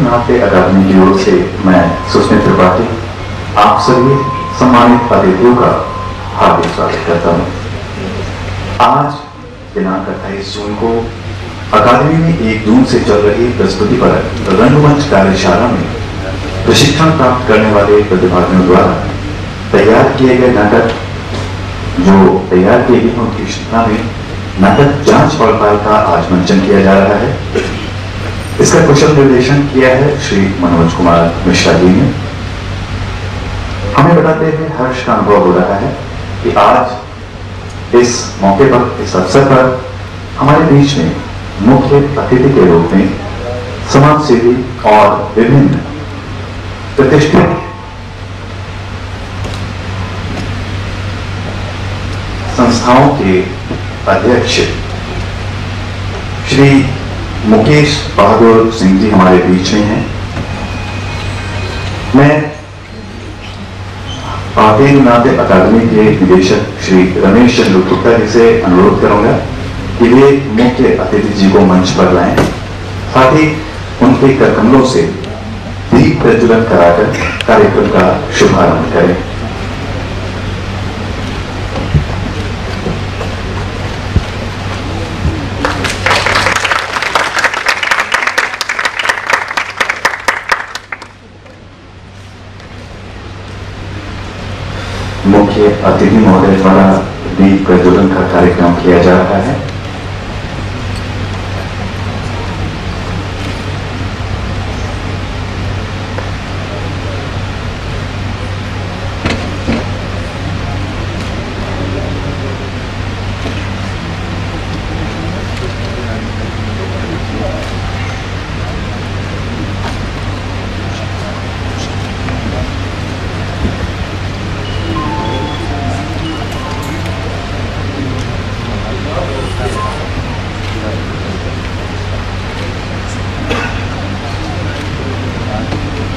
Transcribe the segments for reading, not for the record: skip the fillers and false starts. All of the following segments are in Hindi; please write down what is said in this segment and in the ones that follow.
नाट्य अकादमी की ओर से मैं सुस्मित त्रिपाठी आप सभी सम्मानित अतिथियों का हार्दिक स्वागत करता हूं। आज दिनांक 28 जून को अकादमी में 1 जून से चल रही प्रस्तुति पर रंगमंच कार्यशाला में प्रशिक्षण प्राप्त करने वाले प्रतिभागियों द्वारा तैयार किए गए नाटक जो तैयार किए गए उनकी श्रृंखला में नाटक जांच पड़ताल का आज मंचन किया जा रहा है। इसका कुशल निर्देशन किया है श्री मनोज कुमार मिश्रा जी ने। हमें बताते हुए हर्ष का अनुभव हो रहा है कि आज इस मौके पर, इस अवसर पर हमारे बीच में मुख्य अतिथि के रूप में समाजसेवी और विभिन्न प्रतिष्ठित संस्थाओं के अध्यक्ष श्री मुकेश बहादुर सिंह जी हमारे बीच में हैं। मैं भारतीय नाट्य अकादमी के निदेशक श्री रमेश चंद्र गुप्ता जी से अनुरोध करूंगा कि वे मुख्य अतिथि जी को मंच पर लाएं, साथ ही उनके करकमलों से दीप प्रज्वलन कराकर कार्यक्रम का शुभारंभ करें। मुख्य अतिथि महोदय द्वारा दीप प्रज्वलन का कार्यक्रम किया जा रहा है।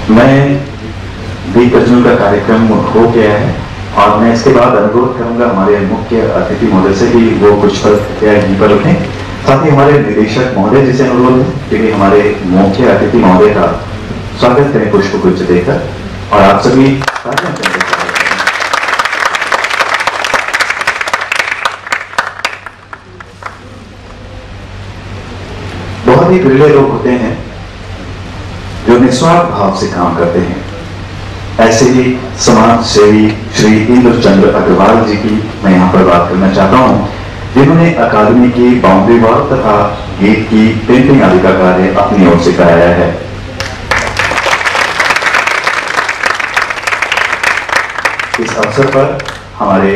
मैं दीप प्रज्वलन का कार्यक्रम हो गया है और मैं इसके बाद अनुरोध करूंगा हमारे मुख्य अतिथि महोदय से कि वो कुछ पल यहीं पर रखें। साथ ही हमारे निदेशक महोदय जी से अनुरोध है कि हमारे मुख्य अतिथि महोदय का स्वागत करें पुष्प गुच्छ देकर और आप सभी बहुत ही विरले लोग होते हैं जो निस्वार्थ भाव से काम करते हैं। ऐसे ही समाज सेवी श्री इंद्र चंद्र अग्रवाल जी की मैं यहाँ पर बात करना चाहता हूँ, जिन्होंने अकादमी की बाउंड्री वॉल तथा गेट की पेंटिंग आदि का कार्य अपनी ओर से कराया है। इस अवसर पर हमारे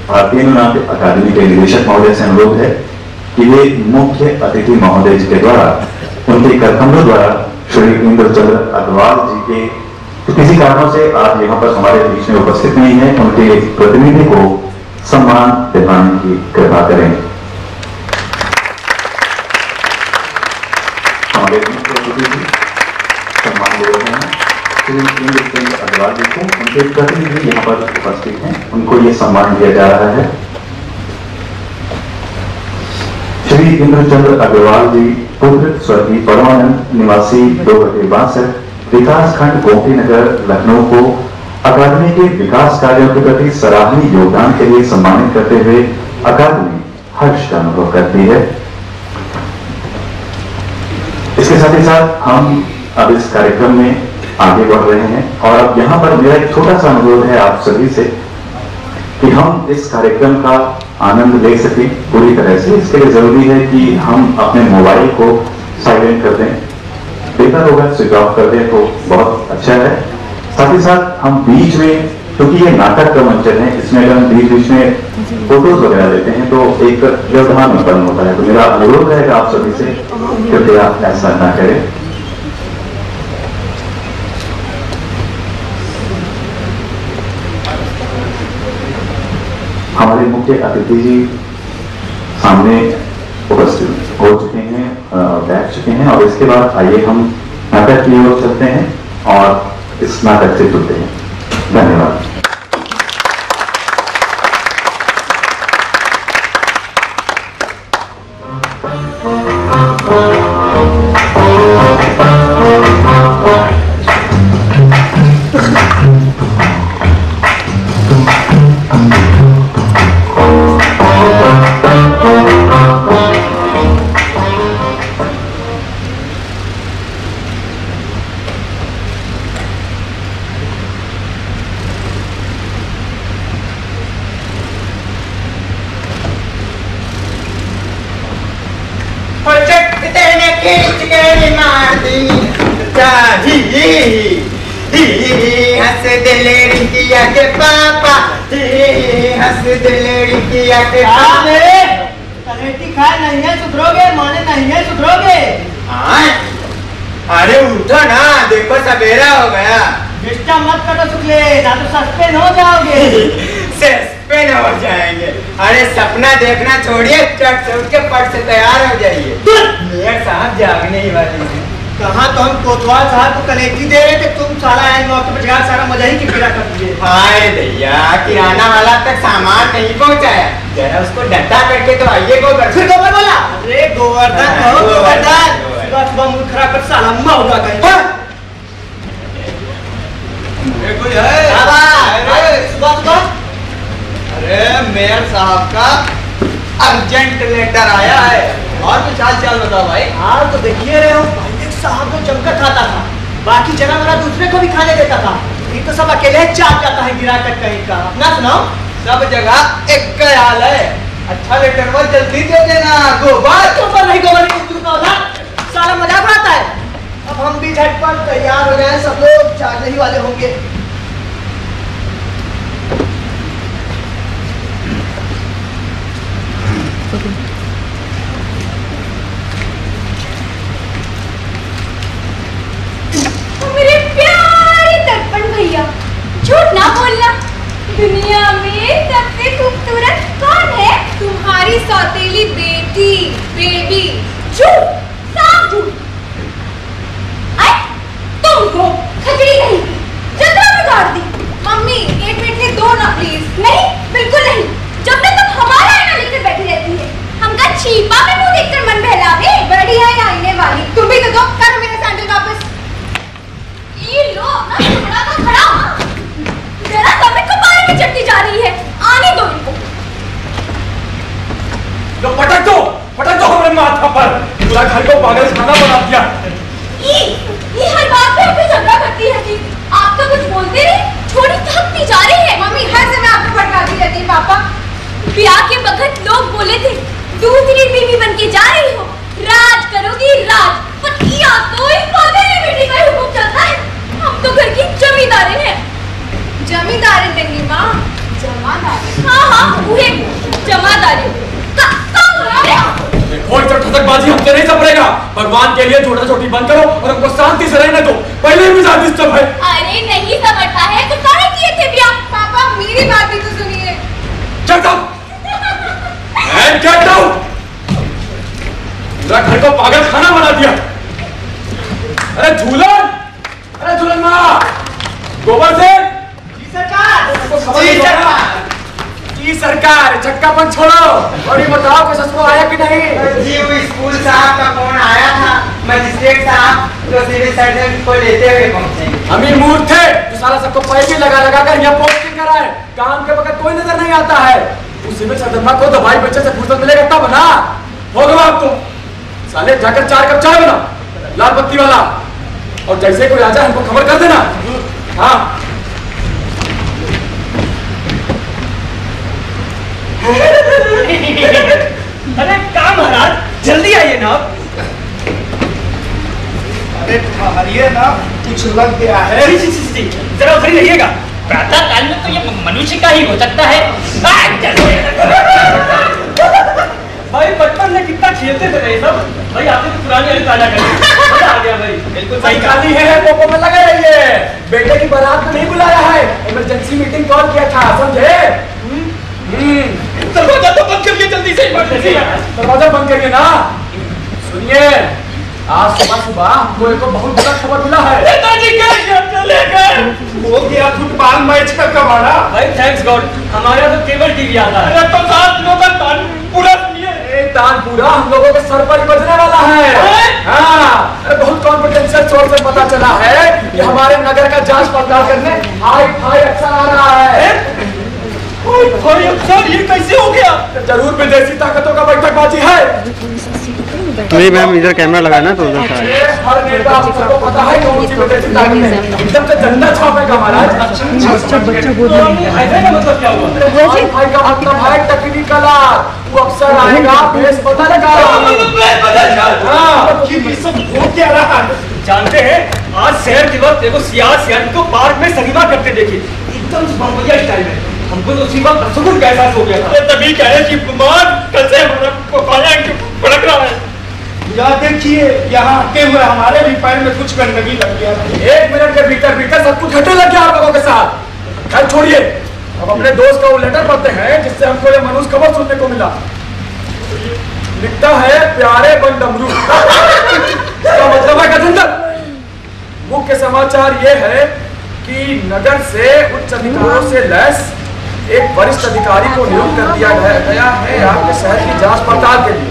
भारतीय नाट्य अकादमी के निदेशक महोदय से अनुरोध है कि वे मुख्य अतिथि महोदय जी के द्वारा उनके करकमलों द्वारा श्री इंद्र चंद्र अग्रवाल जी के किसी कारणों से आज यहाँ पर हमारे बीच में उपस्थित नहीं है, उनके प्रतिनिधि को सम्मान दिलाने की कृपा करें। हमारे मुख्य अतिथि सम्मान दे रहे हैं श्री इंद्र चंद्र अग्रवाल जी को, उनके प्रतिनिधि यहाँ पर उपस्थित हैं, उनको ये सम्मान दिया जा रहा है। श्री इंद्र चंद्र अग्रवाल जी पुत्र स्वर्गीय परमानंद निवासी 2/62 विकास खंड गोमती नगर लखनऊ को अकादमी के विकास कार्यों के प्रति सराहनीय योगदान के लिए सम्मानित करते हुए अकादमी हर्ष का अनुभव करती है। इसके साथ ही साथ हम अब इस कार्यक्रम में आगे बढ़ रहे हैं और अब यहाँ पर मेरा एक छोटा सा अनुरोध है आप सभी से कि हम इस कार्यक्रम का आनंद ले सकें पूरी तरह से। इसके लिए जरूरी है कि हम अपने मोबाइल को साइलेंट कर दें, बेहतर होगा स्विच ऑफ कर दें तो बहुत अच्छा है। साथ ही साथ हम बीच में, क्योंकि ये नाटक का मंचन है, इसमें अगर हम बीच बीच में फोटोज वगैरह लेते हैं तो एक व्यवधान उत्पन्न होता है। तो मेरा अनुरोध है कि आप सभी से कृपया ऐसा ना करें। हमारे मुख्य अतिथि जी सामने उपस्थित हो चुके हैं, बैठ चुके हैं और इसके बाद आइए हम नाटक की ओर चलते हैं और इस नाटक से जुड़ते हैं। धन्यवाद। हंस दिल रिंकिया के पापा, हंस दिल रिंकिया के पापा। कलेटी खाए नहीं है सुधरोगे, माने नहीं है सुधरोगे। अरे उठो ना, देखो सवेरा हो गया। डिस्टर्ब मत करो शुक्ले, ना तो सस्पेंड हो जाओगे। सस्पेंड हो जाएंगे। अरे सपना देखना छोड़िए, चट से उठ के पट से तैयार हो जाइए। मेयर साहब जागने ही वाले हैं। कहाँ तो हम कोतवाल साहब को कलेटी दे रहे थे, तुम साला ऐन मौके पर जगह सारा मजा ही किरकिरा कर दिए। हाय भैया, किराना वाला तक सामान नहीं पहुंचाया, जरा उसको डंडा करके तो आइए गोबर। फिर गोबर बोला? अरे गोवर्धन कहो, गोवर्धन। सुबह सुबह मुंह खराब कर साला मौला कहीं। कोई है? सुबह सुबह? अरे मेयर साहब का अर्जेंट लेटर आया है। और कुछ हाल चाल बताओ भाई। हाल तो देखिए रहे हो, साहब तो जमकर खाता था, बाकी जना मेरा दूसरे को भी खाने देता था। ये तो सब अकेले चाप जाता है गिरा कर कहीं का। अपना सुनाओ। सब जगह एक का हाल है। अच्छा लेटर वो जल्दी दे देना। गोबर नहीं सारा मजाक उड़ाता है। अब हम भी झटपट तैयार हो गए, सब लोग जागने ही वाले होंगे। मेरे प्यारे दर्पण भैया, झूठ ना बोलना। दुनिया में सबसे खूबसूरत कौन है? तुम्हारी सौतेली बेटी, बेबी। झूठ, साफ झूठ। तुमको खजड़ी नहीं, जगह बिगाड़ दी। मम्मी एक मिनट के दो ना प्लीज। नहीं, बिल्कुल नहीं। जब तक तुम हमारा आईना लेकर बैठी रहती है, हमका छीपा में मुंह देखकर मन बहलावे। बड़ी है आईने वाली। तुम भी तो दो, करो मेरे सैंडल वापस। ये लो ना, खड़ा था खड़ा। जरा कभी को पानी में चढ़ती जा रही है, आने दो इनको। लो पटक दो हमारे माथा पर। पूरा घर को पागल खाना बना दिया। ये हर बात पे आपको झगड़ा करती है कि आप तो कुछ बोलते नहीं, छोड़ी थकती जा रही है। मम्मी हर समय आपको भड़काती रहती है। पापा ब्याह के वक्त लोग बोले थे दूसरी बीवी बन के जा रही हो, राज करोगी राज। पर या तो इस सौतेली बेटी का हुक्म चलता है। हम तो घर की जमींदारिन है। जमींदारिन नहीं माँ, जमादारिन। हाँ वही जमादारिन। देखो इधर ठसकबाजी हमसे नहीं सपरेगा। भगवान के लिए छोटा छोटी बंद करो और हमको शांति से रहने दो। पहले ही मिजाज डिस्टर्ब है। अरे नहीं समझता है तो सारे किए थे ब्याह। पापा मेरी बात भी तो सुनिए। Get out! And get out! पूरा घर को पागल खाना बना दिया। अरे झूलन माँ, गोबर से। जी सरकार। जी सरकार, चक्कापन छोड़ो और ये बताओ कि ससुर आया कि नहीं? जी वो स्कूल साहब का फोन आया था, मजिस्ट्रेट साहब तो सिविल सर्जन को लेते हुए पहुंचे। हम ही मूर्ख थे जो सारा सबको पैसे लगा कर यहाँ पोस्टिंग कराए। काम के वक्त कोई नजर नहीं आता है। उस सिविल सर्जन को दवाई बेचे से फुर्सत मिलेगा तब ना। हो गया आप तो साले, जाकर 4 कप चाय बना लाल बत्ती वाला, और जैसे कोई आ जाए हमको खबर कर देना। हाँ अरे क्या महाराज, जल्दी आइए ना। अरे ठहरिए ना, कुछ लग गया है। जरा उधर ही रहिएगा। प्रातः काल में तो ये मनुष्य का ही हो सकता है। भाई बचपन में कितना खेलते थे ये सब। भाई आपने तो पुरानी वाली ताजा कर दी। मजा आ गया भाई। बिल्कुल सही काली है, पोपो में लगा रहिए। बेटे की बारात में नहीं बुलाया है, इमरजेंसी मीटिंग कॉल किया था, समझे? दरवाजा तो बंद करिए जल्दी से। दरवाजा बंद करिए ना। सुनिए, आज सुबह हमको एक बहुत बड़ा खबर मिला है। नेताजी हो गया फुटबॉल मैच का कबाड़ा। भाई थैंक्स गॉड, हमारे यहाँ तो केबल टीवी आता है। तो 7 लोगों का दान पूरा सुनिए। दान पूरा हम लोगों के सर पर ही बजने वाला है। हाँ, अरे बहुत कॉन्फिडेंशियल सोर्स से पता चला है कि हमारे नगर का जांच पड़ताल करने हाई फाई अक्सर आ रहा है। ये कैसे हो गया? जरूर विदेशी ताकतों का बैठकबाजी है। नहीं मैम, इधर कैमरा लगा ना तो उधर से हर नेता सबको पता है कौन सी विदेशी ताकत है। एकदम से झंडा छापेगा महाराज। बच्चा बोल रहा है। ऐसे का मतलब क्या हुआ? हाई का मतलब है टेक्निकल आर्ट। वो अक्सर आएगा, भेष बदलेगा। हाँ, ये सब हो क्या रहा? जानते हैं आज शहर के वक्त देखो सियासी को पार्क में सलीमा करते देखे एकदम बढ़िया स्टाइल में। हमको तो उसी वक्त सुकून का एहसास हो गया था। तभी कहे कि कल से हमारा भड़क रहा है। या देखिए यहाँ आते हुए हमारे भी पैर में कुछ गंदगी लग गया। 1 मिनट के भीतर भीतर सब कुछ घटने लग गया आप लोगों के साथ। खैर छोड़िए, अब अपने दोस्त का वो लेटर पढ़ते हैं जिससे हमको ये मनुष्य खबर सुनने को मिला। लिखता है प्यारे बन डमरू। इसका मतलब है गजेंद्र। मुख्य समाचार ये है कि नगर से उच्च अधिकारियों से लैस एक वरिष्ठ अधिकारी को नियुक्त कर दिया गया है आपके शहर की जांच पड़ताल के लिए।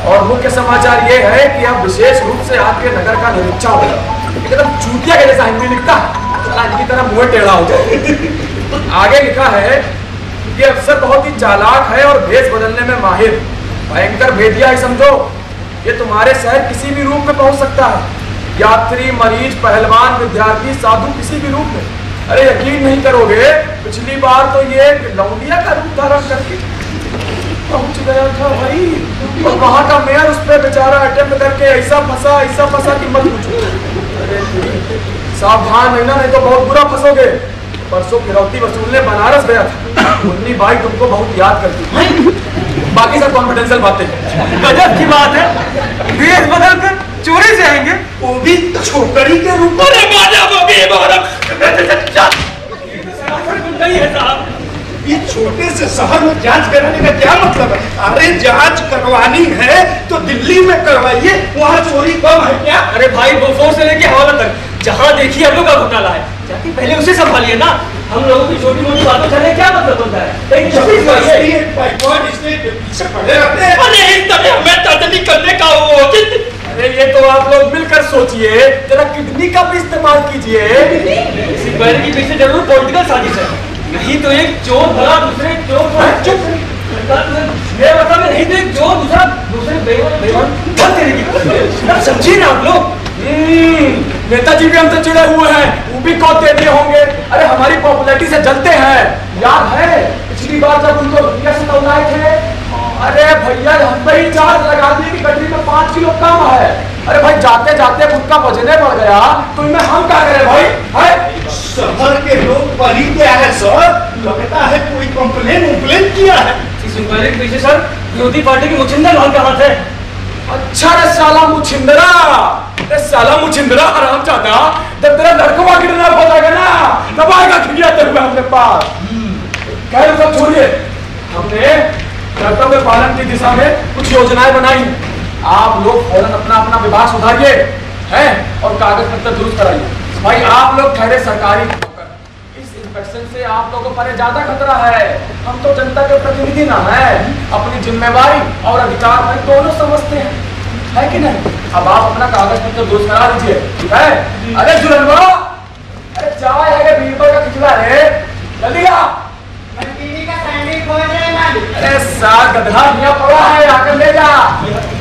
और मुख्य समाचार ये है कि अब विशेष रूप से आपके नगर का निरीक्षण होगा। एकदम चूतिया के जैसा हिंदी लिखता, चला इनकी तरह मुंह टेढ़ा हो जाए। आगे लिखा है ये अफसर बहुत ही चालाक है और भेष बदलने में माहिर, भयंकर भेदिया है समझो। ये तुम्हारे शहर किसी भी रूप में पहुंच सकता है, यात्री, मरीज, पहलवान, विद्यार्थी, साधु, किसी भी रूप में। अरे यकीन नहीं करोगे, पिछली बार तो ये लौंडिया का रूप धारण करके पहुंच गया था भाई, और वहां का मेयर उस पर बेचारा अटेम्प्ट करके ऐसा फंसा कि मत पूछो। अरे सावधान रहना, नहीं तो बहुत बुरा फंसोगे। परसों फिरौती वसूलने बनारस गया था, मुन्नी भाई तुमको बहुत याद करती। बाकी सब कॉन्फिडेंशियल बातें। गजब की बात है, भेष बदल कर चोरी से आएंगे, वो भी छोकरी के रूप में। नहीं है साहब, ये छोटे से शहर में जांच कराने का क्या मतलब है? अरे जांच करवानी है तो दिल्ली में करवाइए, वहाँ चोरी कम है क्या? अरे भाई बोफोर से लेके हवाला तक जहाँ देखिए हम लोग का घोटाला है, जाके पहले उसे संभालिए ना। हम लोगों की छोटी मोटी बातों चले क्या मतलब बनता है? अरे ये तो आप लोग मिलकर सोचिए, जरा किडनी का भी इस्तेमाल कीजिए। इसी बैल के पीछे जरूर पॉलिटिकल साजिश है, नहीं तो एक चोर भला दूसरे चोर चुप मेरे मतलब में नहीं तो एक चोर दूसरे बेईमान बन करेगी। समझिए ना आप लोग। नेताजी भी हमसे चिड़े हुए हैं, वो भी कौन देते होंगे। अरे हमारी पॉपुलैरिटी से जलते हैं। याद है पिछली बार जब उनको रुपया से तौलाए थे, अरे भैया हम पे ही चार्ज लगा दिए कि गड्डी में 5 किलो कम है। अरे भाई जाते जाते उनका वजन बढ़ गया तो इनमें हम क्या करें भाई? है शहर के लोग पढ़ी क्या है सर? लगता है कोई कंप्लेन किया है। इस इंक्वायरी के पीछे सर विरोधी पार्टी के मुचिंदर लाल का हाथ है। अच्छा रे साला मुछिंदरा, साला मुछिंदरा हरामजादा, जब तेरा लड़कवा किडनैप हो जाएगा ना तब आएगा खिड़ियाते हुए अपने पास। खैर सब छोड़िए, हमने कर्तव्य पालन की दिशा में कुछ योजनाएं बनाई। आप लोग फौरन अपना अपना विभाग सुधारिए हैं और कागज पत्र दुरुस्त कराइए। भाई आप लोग ठहरे सरकारी नौकर, इस इंस्पेक्शन से आप लोगों पर ज्यादा खतरा है। हम तो जनता के प्रतिनिधि ना है, अपनी जिम्मेवारी और अधिकार भाई दोनों समझते हैं, है कि नहीं? अब आप अपना कागज पत्र दुरुस्त करा दीजिए, ठीक है? अरे जुलनवा, अरे चाय है बीरबल का खिचड़ा है, जल्दी आ। अरे साग गधा दिया पड़ा है, आकर ले जा।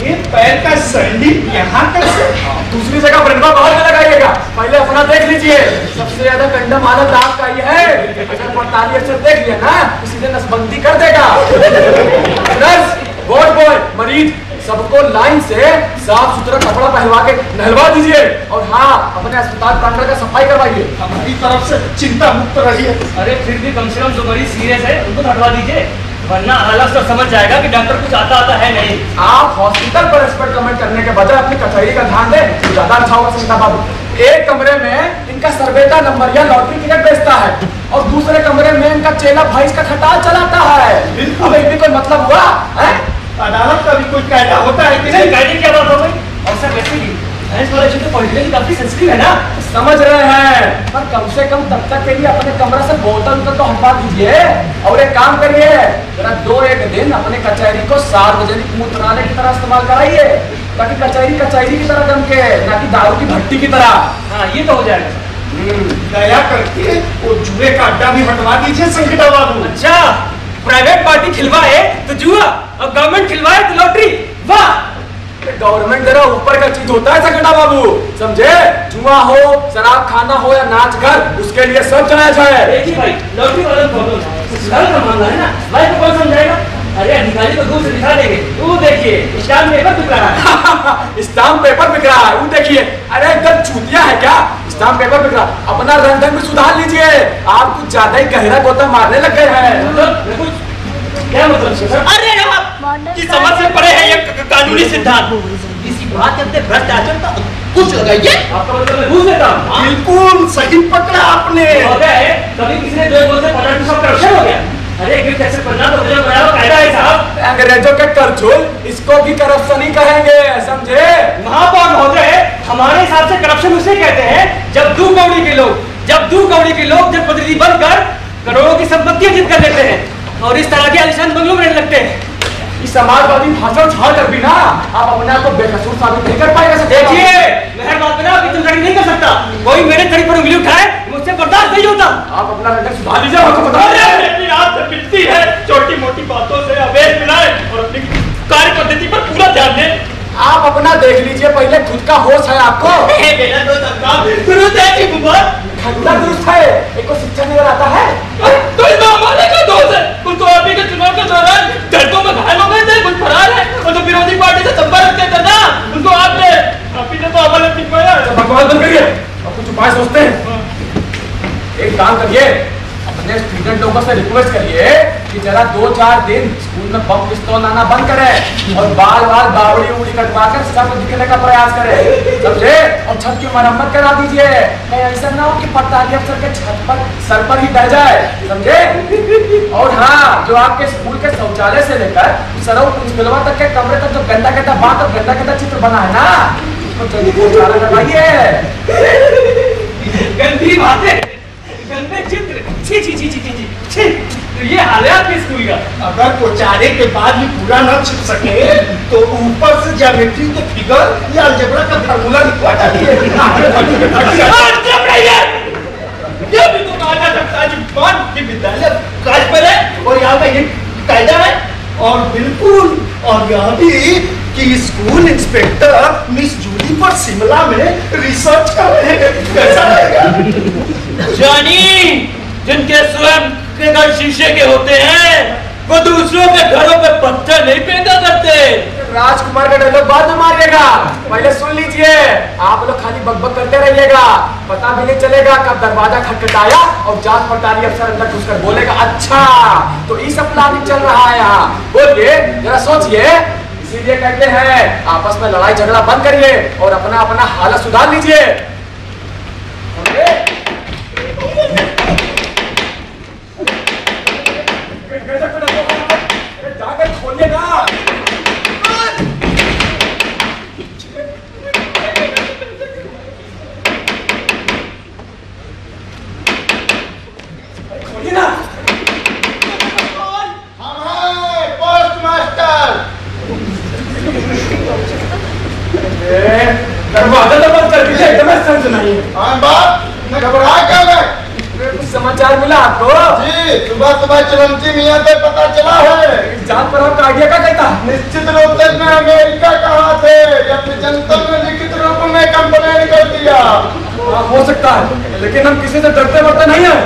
ये पैर का सैंडल यहाँ कैसे? दूसरी जगह ब्रेंडवा बाहर में लगाइएगा, पहले अपना देख लीजिए। सबसे ज्यादा कंडम हालत आपका ये है, अगर 45 अक्षर देख लिया ना तो सीधे नसबंदी कर देगा। नर्स, वार्ड बॉय, मरीज सबको लाइन से साफ सुथरा कपड़ा पहनवा के नहलवा दीजिए। और हाँ, अपने अस्पताल प्रांगण का सफाई करवाइए। हमारी तरफ से चिंता मुक्त रहिए। अरे फिर भी कम से कम जो मरीज सीरियस है उनको हटवा दीजिए, वरना हालत से समझ जाएगा कि डॉक्टर कुछ आता है नहीं। आप हॉस्पिटल पर एक्सपर्ट कमेंट करने के बजाय अपनी कचहरी का ध्यान दें तो ज्यादा अच्छा होगा। संगीता बाबू, एक कमरे में इनका सर्वेटा नंबर या लॉटरी टिकट बेचता है और दूसरे कमरे में इनका चेला भाई का खटाल चलाता है। अब ये भी कोई मतलब हुआ है? अदालत का भी कोई कायदा होता है कि नहीं? कायदे क्या बात हो गई? और सर वैसे भी भैंस वाला तो पॉलिटिकली काफी सेंसिटिव है ना। समझ रहे हैं, पर कम से कम तब तक के लिए अपने कमरे से बोतल तो हटवा दीजिए। और एक काम करिए, जरा 2-1 दिन अपने कचहरी को सार्वजनिक मूत्रालय की तरह इस्तेमाल कराइए, ताकि कचहरी की तरह जम के, ना कि दारू की भट्टी की तरह। हाँ ये तो हो जाएगा। दया करके वो जुए का अड्डा भी हटवा दीजिए संगीता बाबू। अच्छा, प्राइवेट पार्टी खिलवाए तो जुआ, अब गवर्नमेंट खिलवाए तो लॉटरी। वाह, गवर्नमेंट जरा ऊपर का चीज होता है संगीता बाबू, समझे? जुआ हो, शराब खाना हो या नाच घर, उसके लिए सब जायज है। देखिए भाई, लॉटरी वाला प्रॉब्लम है, घर का मामला है ना, भाई को कौन समझाएगा? अरे अधिकारी तो दूर से दिखा देंगे। वो देखिए स्टाम्प पेपर बिक रहा है। स्टाम्प पेपर बिक रहा है, वो देखिए। अरे एकदम चूतिया है क्या? स्टाम्प पेपर बिक रहा। अपना रंग ढंग भी सुधार लीजिए, आप कुछ ज्यादा ही गहरा गोता मारने लग गए हैं। क्या मतलब? अरे आप की समझ से परे है ये कानूनी सिद्धांत। किसी बात के अंदर भ्रष्ट आचरण का कुछ लगाइए। आपका मतलब घूस देता हूँ। बिल्कुल सही पकड़ा आपने। हो गया है, कभी किसी ने 2 बोल से 50% करप्शन हो गया। अरे गिफ्ट टैक्स पन्ना तो मुझे बनाया कायदा है साहब। अंग्रेजों के करचोल, इसको भी करप्शन ही कहेंगे, समझे? महापौर महोदय, हमारे हिसाब से करप्शन उसे कहते हैं जब दो कौड़ी के लोग जनप्रतिनिधि बनकर करोड़ों की संपत्ति अर्जित कर लेते हैं और इस तरह के आलिशान बंगलों में रहने लगते हैं। इस समाजवादी भाषण झाड़ कर भी ना आप अपने आप को बेकसूर साबित नहीं कर पाएंगे। देखिए, मैं बात बना आपकी तुलना नहीं कर सकता। कोई मेरे शरीर पर उंगली उठाए मुझसे बर्दाश्त नहीं होता। आप अपना रंग सुधार लीजिए। आपको बता लेकिन आपसे मिलती है छोटी मोटी बातों से अवेश मिलाए और अपनी कार्य पद्धति पर पूरा ध्यान दें। आप अपना देख लीजिए पहले, खुद का होश है आपको? मेरा तो सबका दुरुस्त है कि खतरा दुरुस्त है, एक शिक्षा नजर आता है। तो इस मामले का दोष है। उनको अभी के चुनाव के दौरान सड़कों में घायल हो गए थे, कुछ फरार है और जो विरोधी पार्टी से संपर्क रखते थे ना, उनको आपने तो अमल दिखवाया। बकवास बंद करिए और कुछ उपाय सोचते हैं। एक काम करिए, अपने स्टूडेंट लोगों से रिक्वेस्ट करिए कि जरा 2-4 दिन स्कूल में बम पिस्तौल आना बंद करें और बाल बावड़ी उड़ी कटवा कर सब दिखने का प्रयास करें, समझे? और छत की मरम्मत करा दीजिए। कहीं ऐसा ना हो कि पटवारी अफसर के छत पर सर पर ही बह जाए, समझे? और हाँ, जो आपके स्कूल के शौचालय से लेकर सरव प्रिंसिपलवा तक के कमरे तक जो गंदा बात और गंदा चित्र बना है ना, उसको जल्दी शौचालय करवाइए। गंदी बातें, गंदे चित्र, छी छी छी छी छी छी। तो ये हाल है आपके स्कूल का। अगर पोचारे के बाद भी पूरा न छिप सके तो ऊपर से ज्योमेट्री के फिगर या अलजेब्रा का फार्मूला लिखवा डालिए। ये भी तो कहा जा सकता है कि विद्यालय कार्य पर है और यहाँ का ये कायदा है। और बिल्कुल, और यह भी कि स्कूल इंस्पेक्टर मिस जूली पर शिमला में रिसर्च कर रहे हैं। कैसा रहेगा? जानी, जिनके स्वयं के घर शीशे के होते हैं वो दूसरों के घरों पे पत्थर नहीं पैदा करते। राजकुमार का डायलॉग बाद में मारिएगा, पहले सुन लीजिए। आप लोग खाली बकबक करते रहिएगा, पता भी नहीं चलेगा कब दरवाजा खटखटाया और जांच पड़ताली अफसर अंदर घुसकर बोलेगा अच्छा तो ये सब प्लानिंग चल रहा है यहाँ। बोलिए, जरा सोचिए। इसीलिए कहते हैं आपस में लड़ाई झगड़ा बंद करिए और अपना अपना हालत सुधार लीजिए। जाकर खोलिएगा। दरवाजा तो बंद कर दीजिए, एकदम समझ नहीं है। हाँ बाप, मैं घबरा क्या मैं? कुछ समाचार मिला आपको? जी, सुबह चलमची मियाँ से पता चला है। जांच पर आपका आइडिया क्या कहता? निश्चित रूप से मैं अमेरिका कहाँ थे अपने जनता में लिखित रूप में कंप्लेन कर दिया। हो सकता है, लेकिन हम किसी से डरते वरते नहीं है।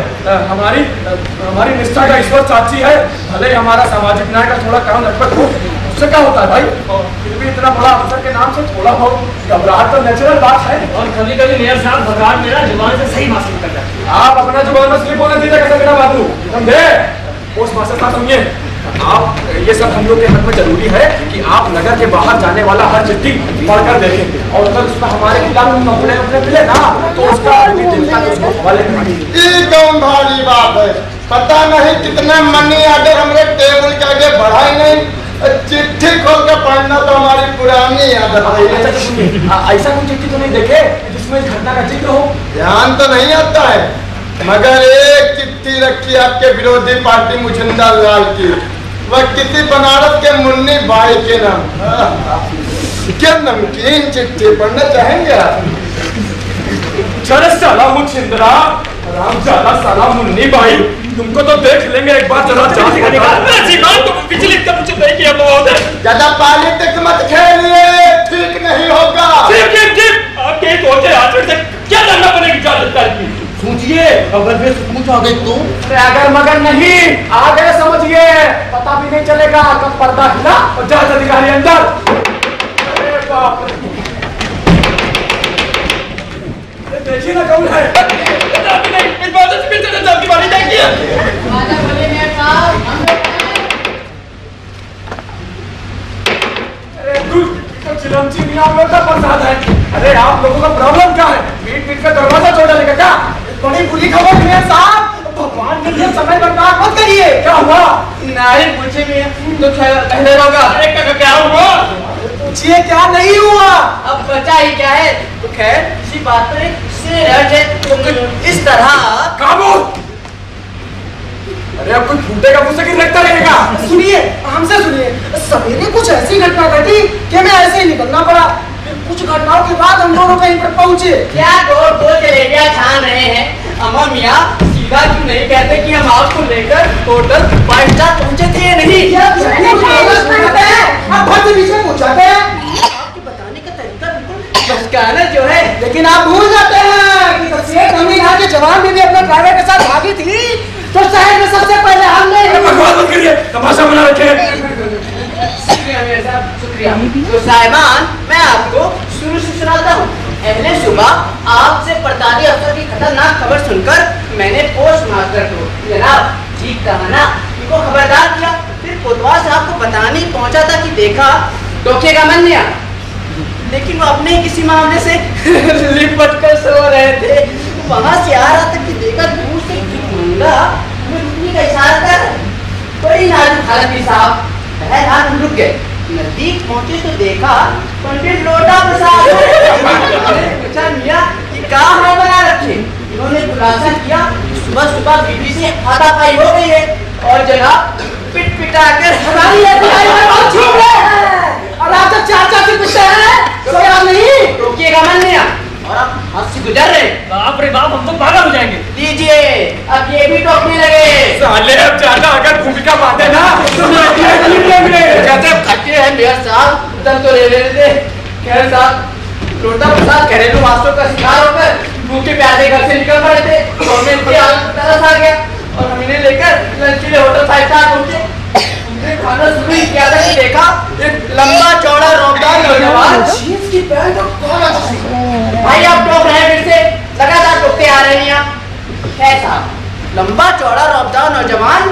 हमारी निष्ठा का ईश्वर साक्षी है। भले ही हमारा सामाजिक न्याय का थोड़ा काम लटपट हो, उससे क्या होता है भाई? फिर भी इतना बड़ा अफसर के नाम से थोड़ा हो घबराहट तो नेचुरल बात है। और कभी कभी मेयर साहब भगवान मेरा जुबान से सही मास्टर कर जाते हैं। आप अपना जुबान में स्लिप होने दीजिए कैसे बिना बाबू, समझे? पोस्ट मास्टर साहब सुनिए, आप ये सब हम लोग के हक में जरूरी है कि आप नगर के बाहर जाने वाला हर चिट्ठी पढ़कर देखें और अगर उसमें हमारे खिलाफ कंप्लेन मिले ना तो उसका हवाले करिए। ये कौन भारी बात है? पता नहीं कितने मनी आर्डर हमारे टेबल के आगे बढ़ा ही नहीं। चिट्ठी खोल के पढ़ना तो हमारी पुरानी आदत है। ऐसा कोई चिट्ठी तो नहीं देखे जिसमें इस घटना का जिक्र हो? ध्यान तो नहीं आता है, मगर एक चिट्ठी रखी आपके विरोधी पार्टी मुझंदा लाल की, वह किसी बनारस के मुन्नी बाई के नाम। क्या नमकीन चिट्ठी, पढ़ना चाहेंगे आप? चले साला मुछिंद्रा, रामजादा साला मुन्नी बाई, तुमको तो देख लेंगे एक बार। जरा जांच पिछली मुझे नहीं किया बहुत ज्यादा पॉलिटिक्स मत खेलिए, ठीक नहीं होगा। आपके सोचे आचरण से क्या करना पड़ेगी जानता की? सोचिए, अगर वे सचमुच आ गए तो? अगर मगर नहीं आ गए समझिए, पता पता भी नहीं चलेगा कब पर्दा हिला और जांच अधिकारी अंदर। अरे बाप रे, देखिए ना कौन है। इस बात से फिर से की बारी जाएगी। तो चिलमची मियां लोग का प्रसाद है। अरे आप लोगों का प्रॉब्लम क्या है? पीट पीट कर दरवाजा तोड़ डालेगा क्या? बड़ी बुरी खबर है मेरे साहब। भगवान के लिए समय बर्बाद मत करिए। क्या हुआ? नहीं पूछे मियां तो पहले होगा। अरे क्या हुआ? पूछिए क्या नहीं हुआ। अब बचा ही क्या है। तो खैर इसी बात पर एक शेर है तो कुछ इस तरह। खामोश। अरे अब कुछ फूटेगा मुंह से कि रखता रहेगा। सुनिए, हमसे सुनिए। सवेरे कुछ ऐसी घटना घटी कि मैं ऐसे ही निकलना पड़ा। कुछ घटनाओं के बाद हम दोनों कहीं पर पहुंचे। क्या दो जलेबियां छान रहे हैं अम्मा मियां? सीधा क्यों नहीं कहते कि हम आपको लेकर होटल 5 स्टार पहुंचे थे या नहीं? आप बहुत बीच में पूछाते हैं। आपके बताने का तरीका बिल्कुल बचकाना जो है। लेकिन आप भूल जाते हैं कि शेख अमीर खान के जवान में भी अपने ड्राइवर के साथ भागी थी तो शहर में सबसे पहले हमने। बकवास मत करिए, तमाशा बना रखे। शुक्रिया मेरे साहब, शुक्रिया। तो साहिबान मैं आपको शुरू से सुनाता हूँ। पहले सुबह आपसे पड़ताली अफसर की खतरनाक खबर सुनकर मैंने पोस्ट मास्टर को जनाब ठीक कहा ना इनको खबरदार किया। फिर कोतवाल साहब को बताने पहुंचा था कि देखा धोखे का मन नहीं, लेकिन वो अपने ही किसी मामले से लिपट कर सो रहे थे। वहां से आ रहा था कि देखा दूर से मुंगा रुकने का इशारा कर। बड़ी नाजुक हालत थी साहब। बहरहाल हम रुक गए। नजदीक पहुंचे तो देखा पंडित लोटा प्रसाद। पूछा मियां ये कहाँ हाथ बना रखे? इन्होंने खुलासा किया सुबह सुबह बीबी से हाथापाई हो गई है और जनाब पिट पिटा कर हमारी और आप जब चाचा से पूछते हैं तो याद नहीं। रोकिएगा मन नहीं और आप हाथ से गुजर रहे। बाप रे बाप, हम तो पागल हो जाएंगे। लीजिए अब ये भी टोकने लगे। साले अब ज्यादा अगर भूमिका बांधे ना तो कहते खट्टे हैं मेयर साहब, दम तो ले लेने दे। खैर साहब लोटा प्रसाद घरेलू मास्टरों का शिकार होकर भूखे प्यासे घर से निकल पड़े थे। गवर्नमेंट की हालत में तरस आ गया और हम इन्हें लेकर लंच के लिए होटल 5 स्टार पहुंचे। हमने खाना शुरू ही किया था कि देखा एक लंबा चौड़ा रौबदार नौजवान जीन्स की पैंट और कॉलर से। भाई आप टोक रहे हैं फिर से, लगातार टोकते आ रहे हैं आप। है साहब लंबा चौड़ा रौबदार नौजवान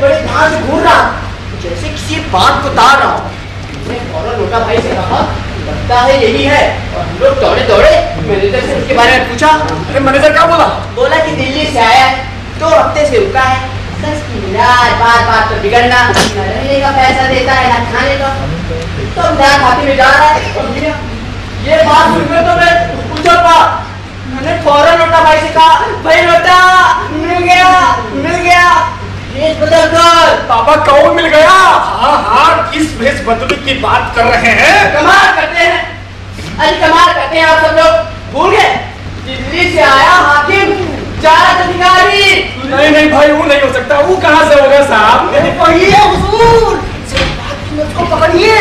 बड़े ध्यान से घूर रहा जैसे किसी बात को तार रहा हो। फौरन लोटा भाई से कहा लगता है यही है और हम लोग दौड़े दौड़े मैनेजर से उसके बारे में पूछा। अरे मैनेजर क्या बोला? बोला कि दिल्ली से आया है, 2 हफ्ते से रुका है। बार बार तो बिगड़ना, न रहने का पैसा देता है न खाने का, तो नया खाते में जा रहा है। और ये बात सुनकर तो मैं पूछा पा। मैंने फौरन लोटा भाई से कहा भाई लोटा मिल गया भेष बदल कर। पापा कौन मिल गया? हाँ किस भेष बदलने की बात कर रहे हैं? कमाल करते हैं, अरे कमाल करते हैं आप सब लोग। भूल गए दिल्ली से आया हाकिम जांच अधिकारी। नहीं भाई वो नहीं हो सकता। वो कहाँ से होगा साहब? पढ़िए हुजूर, मुझको पकड़िए।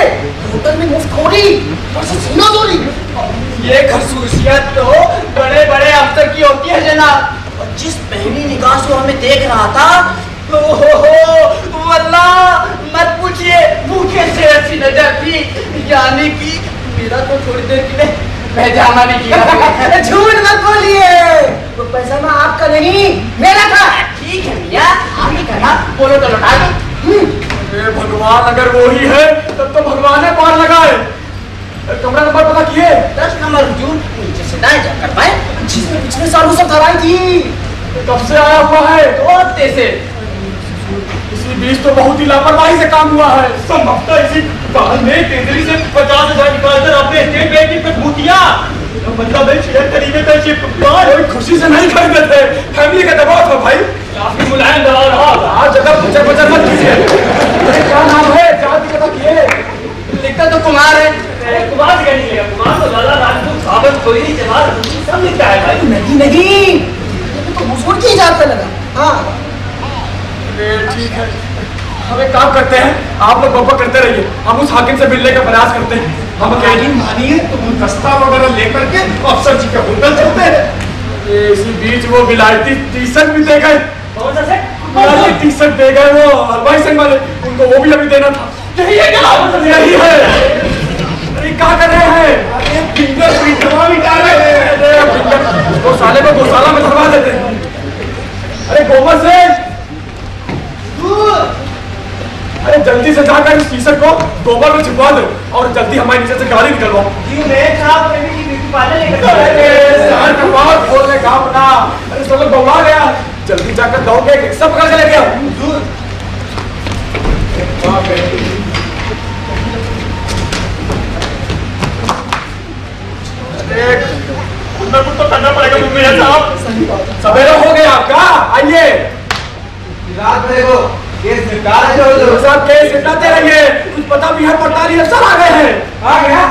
होटल में मुफ्तखोरी और सीना चोरी। ये खसूसियत तो बड़े बड़े अफसर की होती है जनाब। और जिस पहली निगाह से हमें देख रहा था वल्लाह मत पूछिए भूखे से ऐसी नजर थी यानी कि मेरा तो थोड़ी देर के लिए पैजामा नहीं किया। झूठ मत बोलिए, वो पैजामा आपका नहीं मेरा था। ठीक है मियां आप ही कहना, बोलो तो लौटा दो। भगवान अगर वो ही है तब तो भगवान ने पार लगाए। कमरा नंबर पता किए? 10 नंबर हुजूर, नीचे से दाएं जाकर बाएं, जिसमें पिछले साल वो सब धराई थी। कब से आया हुआ है? 2 हफ्ते से। इसी बीच तो बहुत ही लापरवाही से काम हुआ है। संभवतः इसी बाल में केंद्रीय से 50,000 निकालकर अपने स्टेट बैंक की भूतिया मतलब शेयर खरीदे थे। शिप कोई खुशी से नहीं खरीदे थे, फैमिली का दबाव था भाई। काफी मुलायम दबाव रहा। आज जगह पुचर पुचर मत कीजिए। क्या नाम है? जाति पता किए? लिखता तो कुमार है। कुमार से क्या निकलेगा? कुमार तो लाला राजपूत सावन कोई जवान सब लिखता है भाई। नहीं तो हुजूर की इजाजत से लगा। हाँ ठीक है, हम एक काम करते हैं, आप लोग बब्बा करते रहिए, हम उस हाकिम से मिलने का प्रयास करते हैं। हम कहीं मानिए तो दस्ता वगैरह लेकर के अफसर जी का होटल चलते हैं। इसी बीच वो विलायती टी-शर्ट भी दे गए। कौन सा सेट? टी शर्ट दे गए वो हलवाई संग वाले, उनको वो भी अभी देना था। यही है क्या? यही है। अरे क्या कर रहे हैं? फिंगरप्रिंट करवा भी कर रहे हैं। तो साले को गौशाला में धरवा देते हैं। अरे गोबर से अरे जल्दी से जाकर इस टी शर्ट को गोबर में छिपवा दो और जल्दी हमारे नीचे से गाड़ी निकलवाओ। बोलने का अपना। अरे सब लोग दौड़ा गया, जल्दी जाकर दौड़ के रिक्शा पकड़ के लेके आओ। कुछ तो करना पड़ेगा मेरे साहब। सवेरा हो गया आपका, आइए। रात भर को केस निपटा रहे हो। सब केस निपटाते रहिए। कुछ पता भी है, 45 अफसर आ गए हैं। आ गया?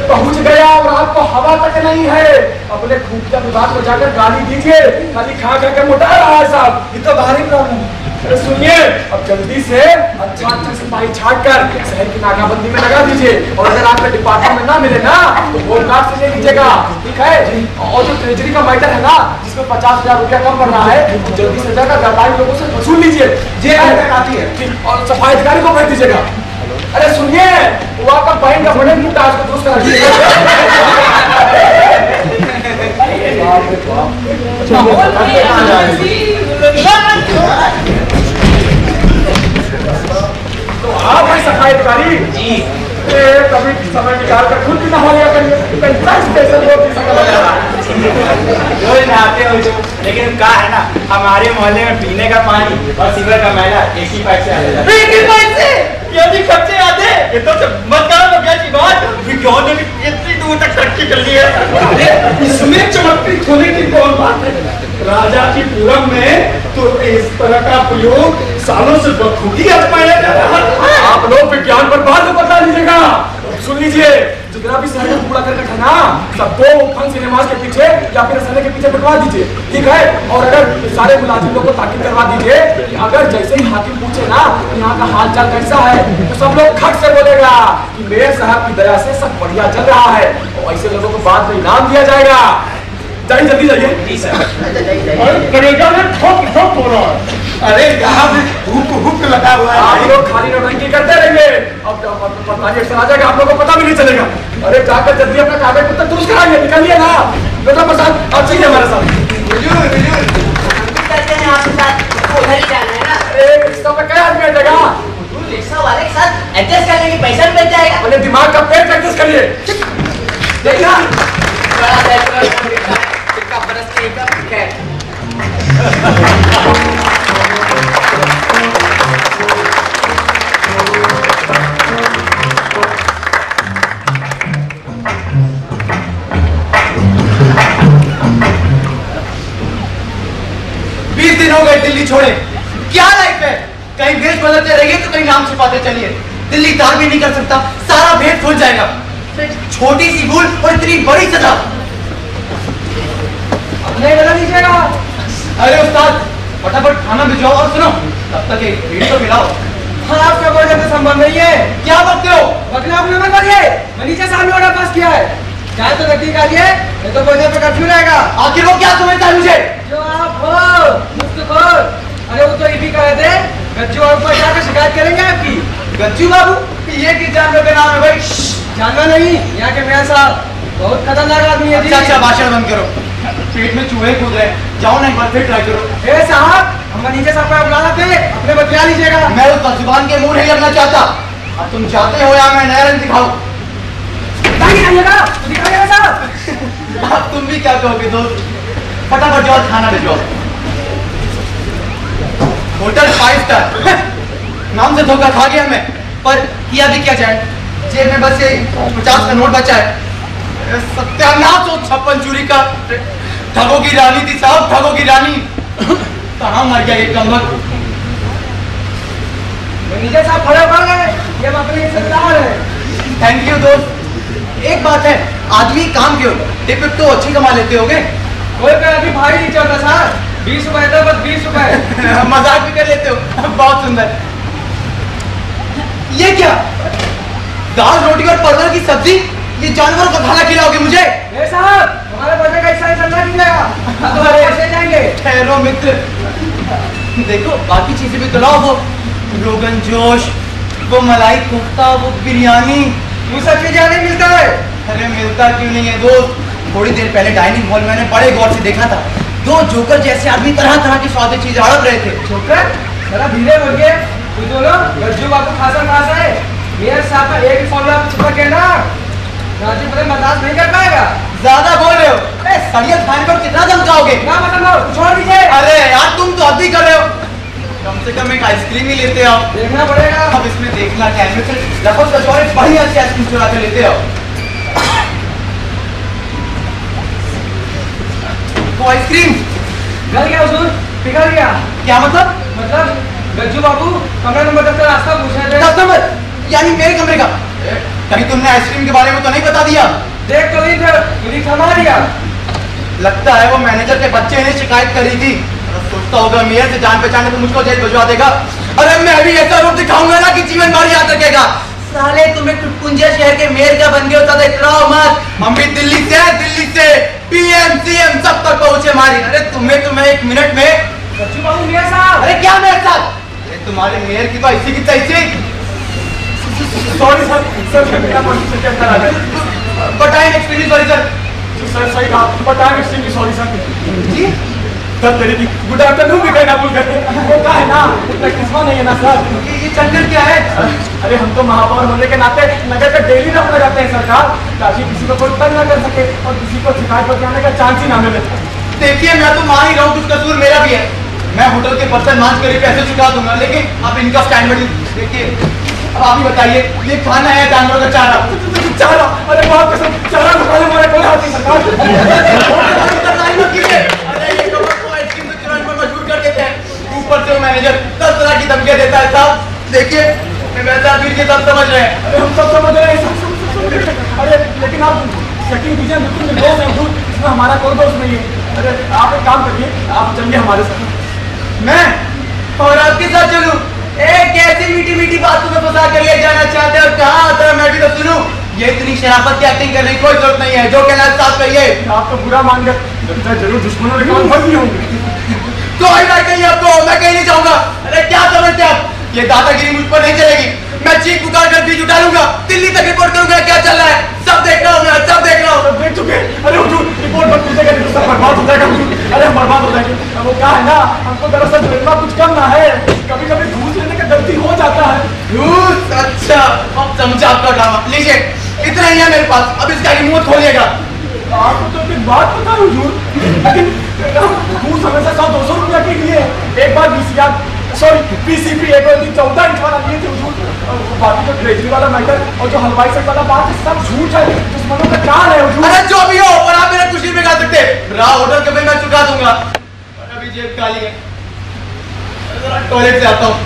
पहुंच गया और आपको हवा तक नहीं है। अपने खुफिया विभाग को जाकर गाली दीजिए, खाली खा खा के मोटा रहा है साहब। ये तो भारी प्रॉब्लम है। अरे सुनिए, अब जल्दी से अच्छा सिपाही छाट कर शहर की नाकाबंदी में लगा दीजिए और अगर आपके डिपार्टमेंट में ना मिले ना तो होमगार्ड से ले लीजिएगा, ठीक है? और जो ट्रेजरी का मैटर है ना, जिसमें 50,000 रुपया कम पड़ रहा है, जल्दी से जाकर व्यापारी लोगों से वसूल लीजिए। ये आती है और सफाई अधिकारी को भेज दीजिएगा। अरे सुनिए, वो आपका बहन का बड़े मुद्दा आज को दोस्त करा दीजिएगा। तो आप हैं सफाई अधिकारी जी? कभी समय निकाल कर खुद भी नहा लिया करिए। लेकिन क्या है ना, हमारे मोहल्ले में पीने का पानी और सीवर का मैला एक ही पाइप से आ जाता है। एक ही पाइप से? ये भी खर्चे आते हैं। ये तो मत करो क्या की बात। विज्ञान ने भी इतनी दूर तक तरक्की कर ली है। इसमें चमत्कारी खोने की कौन बात है? राजा की पूरब में तो इस तरह का प्रयोग सालों से बखूबी आजमाया जा रहा है। आप लोग विज्ञान पर बात बता लीजिएगा। सुन लीजिए, जितना भी शहर में कूड़ा करकट है ना, सबको फन सिनेमास के पीछे या फिर असले के पीछे बिठवा दीजिए, ठीक है? और अगर सारे मुलाजिम लोग को ताकीद करवा दीजिए कि अगर जैसे ही हाकिम पूछे ना यहाँ का हाल चाल कैसा है, तो सब लोग खट से बोलेगा कि मेयर साहब की दया से सब बढ़िया चल रहा है। और ऐसे लोगों को बाद में इनाम दिया जाएगा। जाइए, जल्दी जाइए। करेगा में ठोक ठोक हो रहा है। अरे यहाँ पे हुक लगा हुआ है। आप लोग खाली नौटंकी करते रहिए। अब 45 अफसर आ जाएगा, आप लोगों को पता भी नहीं चलेगा। अरे जाकर जल्दी अपना कागज पत्र दुरुस्त कराइए, निकलिए ना। बेटा प्रसाद, आप चलिए हमारे साथ। चलते हैं आपके साथ, उधर ही जाना है ना। रिक्शा में क्या आदमी बैठेगा? रिक्शा वाले के साथ एडजस्ट करने की पैसा भी बच जाएगा। अपने दिमाग का पेट एडजस्ट करिए। देखना बड़ा सिक्का बरस के एकदम खैर। हो गए दिल्ली छोड़े। क्या लाइफ है? कहीं भेष बदलते रहिए तो कहीं नाम छिपाते चलिए। दिल्ली तार भी नहीं कर सकता, सारा भेद खुल जाएगा। छोटी सी भूल और इतनी बड़ी सजा। नहीं बदल लीजिएगा। अरे उस्ताद, फटाफट खाना भिजवाओ और सुनो, तब तक एक भीड़ तो मिलाओ। हाँ, आपका कोई जैसे संबंध नहीं है। क्या बकते हो? बकला अपने मत करिए। नीचे सामने ऑर्डर पास किया है, चाहे तो व्यक्ति का लिए, नहीं तो कोई पे कर्फ्यू रहेगा। आखिर वो क्या समझता है मुझे? जो आप हो मुफ्तखोर। अरे वो तो ये भी कहे थे गज्जू और ऊपर जाकर शिकायत करेंगे आपकी। गज्जू बाबू, ये किस जानवर का नाम है भाई? जानवर नहीं, यहाँ के मेयर साहब बहुत खतरनाक आदमी है। अच्छा भाषण बंद करो, पेट में चूहे कूद रहे। जाओ ना एक बार फिर ट्राई करो। साहब, हम नीचे साहब को बुला लेते, अपने बतिया लीजिएगा। मैं उस जुबान के मुंह नहीं लगना चाहता। अब तुम चाहते हो या मैं नया रंग दिखाऊं? अब तुम भी क्या कहोगे दोस्त? फटाफट जाओ खाना भिजवाओ। होटल 5 स्टार नाम से धोखा खा गया मैं, पर किया भी क्या जाए। जेब में बस ये 50 का नोट बचा है। सत्यानाश हो 56 चूरी का। ठगों की रानी थी साहब, ठगों की रानी। कहाँ मर गया ये कमबख्त? नीचे साहब खड़े पड़ गए, ये हम अपने सरदार है। थैंक यू दोस्त। एक बात है, आदमी काम क्यों? टिप तो अच्छी कमा लेते होगे। कोई पे अभी भाई नहीं चलता सर। 20 रुपए तो बस 20 रुपए। मजाक भी कर लेते हो, बहुत सुंदर। ये क्या? दाल रोटी और परवल की सब्जी? ये जानवरों का खाना खिलाओगे मुझे? साहब, हमारे बच्चे का हिस्सा चलना नहीं जाएगा। तो पैसे जाएंगे। ठहरो मित्र, देखो बाकी चीजें भी तो लाओ, वो रोगन जोश, वो मलाई कोफ्ता, वो बिरयानी, वो सब चीजें नहीं मिलता है। अरे मिलता क्यों नहीं है दोस्त, थोड़ी देर पहले डाइनिंग हॉल मैंने बड़े गौर से देखा था, दो जोकर जैसे आदमी तरह तरह की स्वादिष्ट चीजें हड़प रहे थे। जोकर जरा धीरे बोलिए, तू दोनों गज्जू बाबू खासा है, मेयर साहब का एक फॉर्मूला छुपा के ना राजू पता बर्दाश्त नहीं कर पाएगा। ज्यादा बोल रहे हो, सरियत खाने पर कितना दम खाओगे? ना मतलब छोड़ दीजिए। अरे यार तुम तो अभी कर रहे हो, कम से कम एक आइसक्रीम ही लेते आओ। देखना पड़ेगा। अब इसमें देखना क्या है, फिर रखो कचौड़े बढ़िया से आइसक्रीम चुरा के लेते आओ। वो आइसक्रीम गल गया हुजूर, पिघल गया। क्या मतलब? मतलब गज्जू बाबू कमरा नंबर 10 का रास्ता पूछ रहे थे। 10 नंबर यानी मेरे कमरे का? कहीं तुमने आइसक्रीम के बारे में तो नहीं बता दिया? देख तो नहीं थे, पुलिस थमा दिया। लगता है वो मैनेजर के बच्चे ने शिकायत करी थी, सोचता होगा मेयर से जान पहचान तो मुझको जेल भिजवा देगा। अरे मैं भी ऐसा रूप दिखाऊंगा ना कि जीवन भर याद रखेगा। साले तुम्हें टुटपुंजा शहर के मेयर का बन गया होता था, इतराओ मत। हम भी दिल्ली से पीएम सीएम सब तक पहुंचे मारी। अरे तुम्हें तो मैं 1 मिनट में। गज्जू बाबू मेयर साहब। अरे क्या मेयर साहब, तुम्हारे मेयर की तो ऐसी की तैसी। सॉरी सर मेरा परमिशन चेक करा दे। But I am extremely sorry sir. Sir सही कहा, but I am extremely sorry sir. जी सर तेरी की गुड आफ्टरनून भी कहना भूल गए, वो क्या है ना, इतना किस्मा नहीं है ना सर। ये चंदन क्या है? अरे हम तो महापौर होने के नाते नगर का डेली रफ लगाते हैं सरकार, ताकि किसी को कोई तंग ना कर सके और किसी को शिकायत पर जाने का चांस ही ना मिले। देखिए मैं तो मान ही रहा हूँ, कुछ कसूर मेरा भी है। मैं होटल के बर्तन मांझ कर पैसे चुका दूंगा, लेकिन आप इनका स्टैंड देखिए। अब आप ही बताइए, ये खाना है जानवरों का चारा? चारा? अरे बाप कसम, चारा दुकान हमारे कोई हाथ नहीं सरकार। अरे ये को आइसक्रीम तो चुराने पर मजबूर कर देते हैं, ऊपर से मैनेजर 10 तरह की धमकियां देता है। साहब देखिए वैसा फिर के सब समझ रहे हैं। अरे हम सब समझ रहे हैं। अरे लेकिन आप यकीन कीजिए, बिल्कुल निर्दोष है हुजूर, इसमें हमारा कोई दोष नहीं है। अरे आप एक काम करिए, आप चलिए हमारे साथ। मैं और आपके साथ चलूं? एक ऐसी मीठी मीठी बातों में फंसा कर ले जाना चाहते हैं और कहा आता मैं भी तो सुनूं। ये इतनी शराफत की एक्टिंग करने की कोई जरूरत नहीं है, जो कहना है साफ कहिए। आप तो बुरा मान गए, जरूर दुश्मनों ने काम भर होंगे। कोई बात नहीं, आपको मैं कहीं नहीं जाऊंगा। अरे क्या समझते आप, ये दादागिरी मुझ पर नहीं चलेगी। मैं चीख पुकार कर बीच उठा लूंगा, दिल्ली तक रिपोर्ट करूंगा क्या चल रहा है, सब देख रहा हूँ मैं, सब देख रहा हूँ। देख चुके। अरे हुजूर रिपोर्ट मत कीजिएगा, सब बर्बाद हो जाएगा हुजूर। अरे हम बर्बाद हो जाएंगे। वो क्या है ना, हमको दरअसल इतना कुछ करना है, कभी कभी घूस लेने का गलती हो जाता है। घूस? अच्छा अब समझा आपका ड्रामा। लीजिए इतना ही है मेरे पास, अब इसका मुंह खोलिएगा। आपको तो एक बात पता है हुजूर, लेकिन घूस हमेशा 100-200 रुपया के लिए। एक बार पीसीपी 14 इंच वाला लिए थे हुजूर। बाकी जो ट्रेजरी वाला मैटर और जो हलवाई सेट वाला बात है सब झूठ है, दुश्मनों का चाल है हुजूर। अरे जो भी हो, पर आप मेरा खुशी में गा सकते। रहा होटल के बिल मैं चुका दूंगा। और अभी जेब खाली है, जरा टॉयलेट से आता हूँ।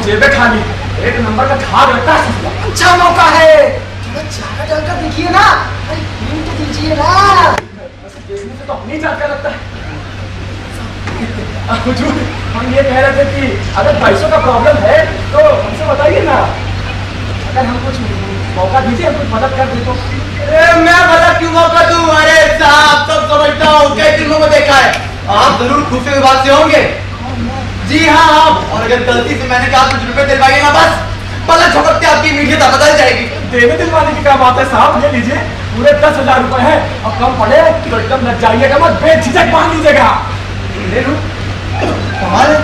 जेबें खाली, एक नंबर का झाग लगता है। अच्छा मौका है, थोड़ा चारा डालकर देखिए ना। अरे क्रीम तो दीजिए ना। देखने से तो अपनी जात का लगता है। हुजूर हम ये कह रहे थे कि अगर पैसों का प्रॉब्लम है तो हमसे बताइए ना, अगर हम कुछ मौका दीजिए, हम कुछ मदद कर दे तो। मैं मदद क्यों मौका दूं? अरे साहब सब समझता हूँ, कई फिल्मों में देखा है। आप जरूर खुफिया विभाग से होंगे। जी हाँ आप, और अगर गलती से मैंने कहा कुछ रुपए दिलवाइए ना, बस पलक झपकते आपकी मीडिया बदल जाएगी। देने दिलवाने की क्या बात है साहब, ये लीजिए पूरे 10,000 रुपए है। अब कम पड़े तो एकदम लग जाइएगा मत, बेझिझक मान लीजिएगा। ले लूं? कमाल है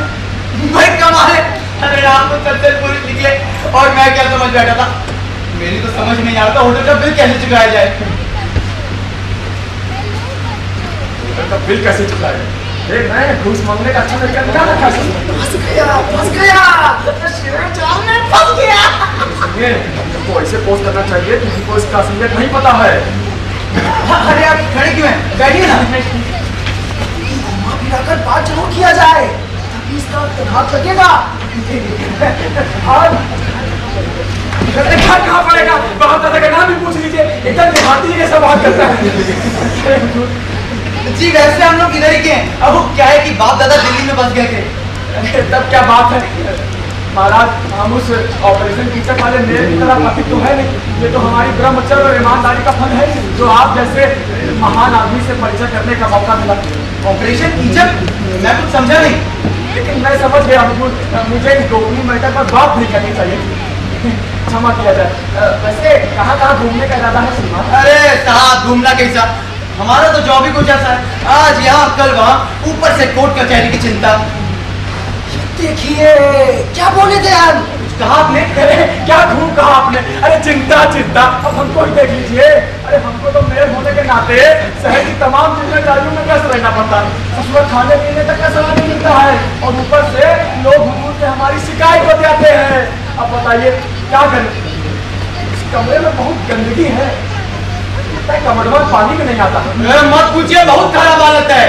भाई, कमाल है। अरे आप तो चलते पूरी निकले और मैं क्या समझ बैठा था। मेरी तो समझ नहीं आता होटल का बिल कैसे चुकाया जाए। होटल का बिल कैसे चुकाया जाए? देख रहे हैं घूस मांगने का अच्छा तरीका निकाल रखा है। फंस गया जाल में फंस गया। हमको ऐसे पोस्ट करना चाहिए, किसी को इसका असलियत नहीं पता है। अरे आप खड़े क्यों हैं, बैठिए ना। अगर बात जरूर किया जाए तभी इसका घात लगेगा। और कहाँ पड़ेगा, बहुत ज्यादा का नाम भी पूछ लीजिए, एकदम देहाती जैसा बात करता है। जी वैसे हम लोग इधर ही के हैं। अब वो क्या है कि बाप दादा दिल्ली में बस गए थे। तब क्या बात है, महाराज हम उस ऑपरेशन कीचक वाले मेरे की तरह पति तो है नहीं, ये तो हमारी ब्रह्मचर्य और ईमानदारी का फल है जो आप जैसे महान आदमी से परिचय करने का मौका मिला। ऑपरेशन कीचक? मैं कुछ समझा नहीं। लेकिन मैं समझ गया हुजूर, मुझे इस गोपनीय मैटर पर बात नहीं करनी चाहिए, क्षमा किया जाए। वैसे कहाँ घूमने का इरादा है श्रीमान? अरे साहब घूमना कैसा, हमारा तो जॉब ही कुछ ऐसा है, आज यहाँ कल वहाँ, ऊपर से कोर्ट कचहरी की चिंता। देखिए क्या बोले थे आप? कुछ कहा आपने? अरे क्या खूब कहा आपने। अरे चिंता चिंता, अब हमको ही देख लीजिए। अरे हमको तो मेयर होने के नाते शहर की तमाम जिम्मेदारियों में व्यस्त रहना पड़ता है, उसमें खाने पीने तक का समय नहीं मिलता है, और ऊपर से लोग हुजूर से हमारी शिकायत हो जाते हैं। अब बताइए क्या करें? इस कमरे में बहुत गंदगी है, कमरे में पानी भी नहीं आता। मत पूछिए, बहुत खराब हालत है।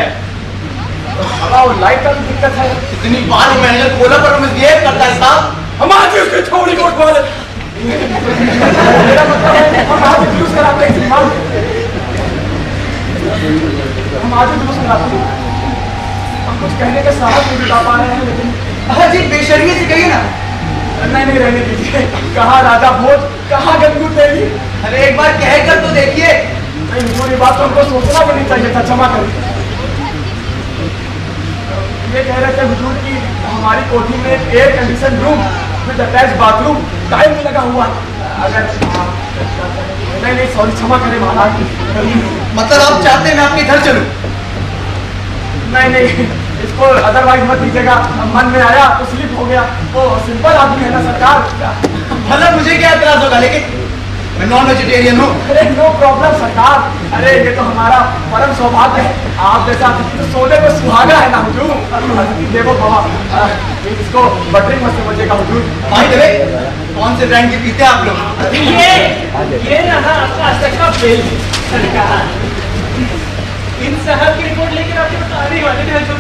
हवा और लाइट का भी दिक्कत है। इतनी बार मैनेजर बोला पर मिसबिहेव करता है साहब। हम आज उसके छोड़ी कोट वाले मेरा मतलब है हम आज जुलूस कराते हैं श्रीमान, हम आज जुलूस कराते हैं। हम कुछ कहने के साहस नहीं जुटा पा रहे हैं, लेकिन जी बेशर्मी से कहिए ना। नहीं रहने दीजिए। कहाँ राजा भोज, कहाँ गंगू देवी। अरे एक बार कह कर तो देखिए। नहीं पूरी बात तो हमको सोचना भी नहीं चाहिए था, क्षमा करिए। ये कह रहे थे हुजूर की हमारी कोठी में air condition room with attach bathroom time में लगा हुआ। अगर नहीं सॉरी, क्षमा करें महाराज। मतलब आप चाहते हैं मैं आपके घर चलूं? नहीं इसको अदरवाइज मत दीजिएगा, मन में आया तो स्लिप हो गया। वो सिंपल आदमी है ना सरकार। भला मुझे क्या एतराज होगा, लेकिन मैं नॉन वेजिटेरियन हूँ। अरे नो प्रॉब्लम सरकार। अरे ये तो हमारा परम सौभाग्य है, आप जैसा तो सोने में सुहागा है ना हुजूर। देखो बाबा इसको बटरिंग मत समझिएगा हुजूर। भाई देवे कौन से ब्रांड की पीते हैं आप लोग? ये रहा आपका आज तक का बिल सरकार। इन साहब की रिपोर्ट लेकर आपके बता रही वाले थे जो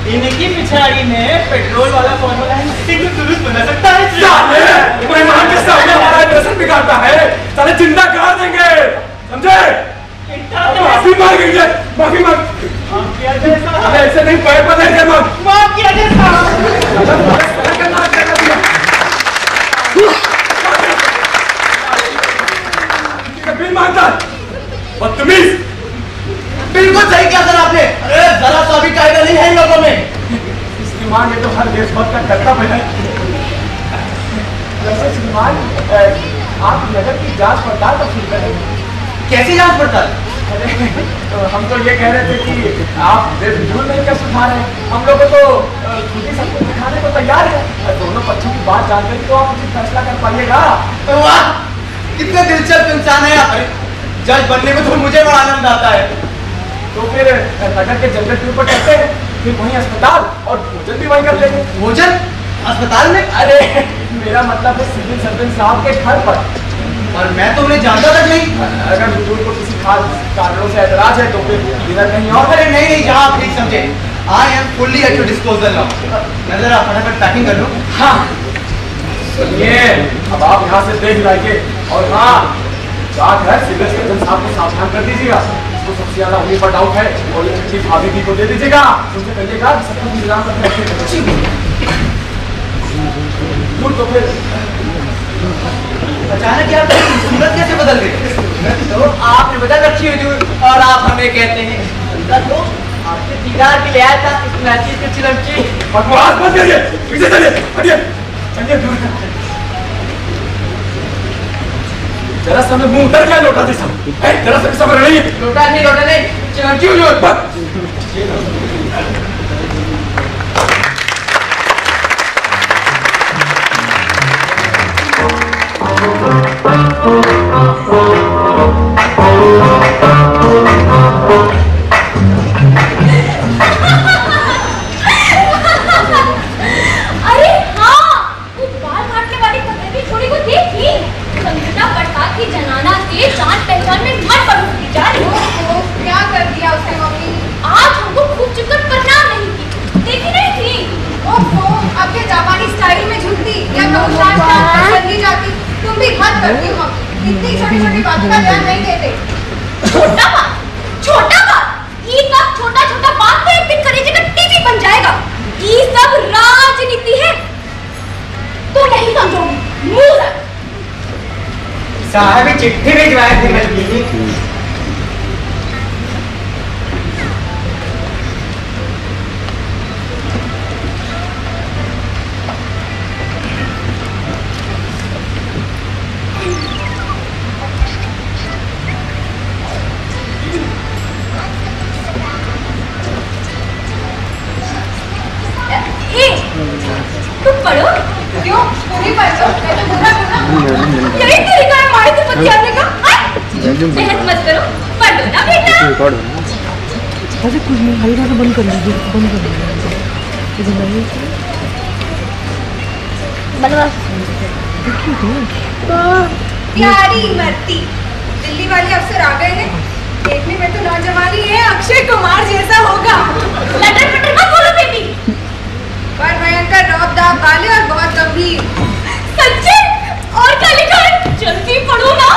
इनकी पिछाड़ी में पेट्रोल वाला फॉर्मूला है, इनको दुरुस्त बना सकता है। मेहमान के सामने हमारा इंप्रेशन बिगाड़ता है, साले जिंदा करा देंगे, समझे? माफी मांगेंगे, माफी मांग। अरे ऐसे नहीं, पैर पर नहीं करना। माफ किया जाए बिल मांगता बदतमीज। बिल्कुल सही किया सर आपने। अरे जरा सा भी कायदा नहीं है इन लोगों में। श्रीमान ये तो हर देशभक्त का कर्तव्य है। वैसे श्रीमान आप नगर की जांच पड़ताल तो शुरू करें। कैसी जांच पड़ताल? अरे तो हम तो ये कह रहे थे कि आप बेफिजूल नहीं कर सुधार हैं, हम लोग तो खुद ही सबको दिखाने को तैयार है। दोनों पक्षों की बात जानकर तो आप उचित फैसला कर पाइएगा। वाह कितने दिलचस्प इंसान है आप। जज बनने में तो मुझे बड़ा आनंद आता है। तो फिर नगर के जनरल के ऊपर करते हैं, फिर वहीं अस्पताल और भोजन भी वहीं कर लेंगे। भोजन अस्पताल में? अरे मेरा मतलब है सिविल सर्जन साहब के घर पर। और मैं तो उन्हें जानता तक नहीं। अगर हुजूर को किसी खास कारणों से ऐतराज है तो फिर इधर कहीं और। अरे नहीं जहाँ आप ठीक समझे। I am fully at your disposal now. मैं जरा फटाफट पैकिंग कर लूँ। हाँ सुनिए, अब आप यहाँ से देख लाइए, और हाँ बात है सिविल सर्जन साहब को सावधान कर दीजिएगा, उसको सबसे ज्यादा उन्हीं पर डाउट है, और ये चिट्ठी भाभी जी को दे दीजिएगा, उनसे कहिएगा सब कुछ इंतजाम करके। तो फिर अचानक यार सूरत कैसे बदल गई? तो आपने बदल रखी हुजूर, और आप हमें कहते हैं तो आपके दीदार के लिए आया था इस नाची के चिलमची। बकवास मत करिए, पीछे चलिए, हटिए, चलिए दूर। जरा सा मुंह उतर गया लोटा जैसा, जरा सा सब्र नहीं। लोटा नहीं चिलमची हुजूर। अरे हाँ, वो बाल काटने वाली कमेटी छोड़ी को देखी। संगीता बरसात की जनाना से जान पहचान में मत पड़ती जा रही हो। क्या कर दिया उसने मम्मी? आज हमको खूब साहब चिट्ठी भिजवाए थे मलकिनी। तुम पढ़ो क्यों? पूरी पढ़ लो। मैं तो पूरा पढ़ा। यही तरीका है मारे से बचाने का। बहस मत करो, पढ़ लो ना बेटा। अरे कुछ नहीं, हल्का सा बंद कर लीजिए, बंद कर लीजिए। प्यारी इमरती, दिल्ली वाले अफसर आ गए हैं। देखने में तो नौजवानी है, अक्षय कुमार जैसा होगा। लटर पटर मत बोलो बेबी। पर भयंकर रौब-दाब वाले और बहुत गंभीर। सच्चे? और क्या लिखा है? जल्दी पढ़ो ना।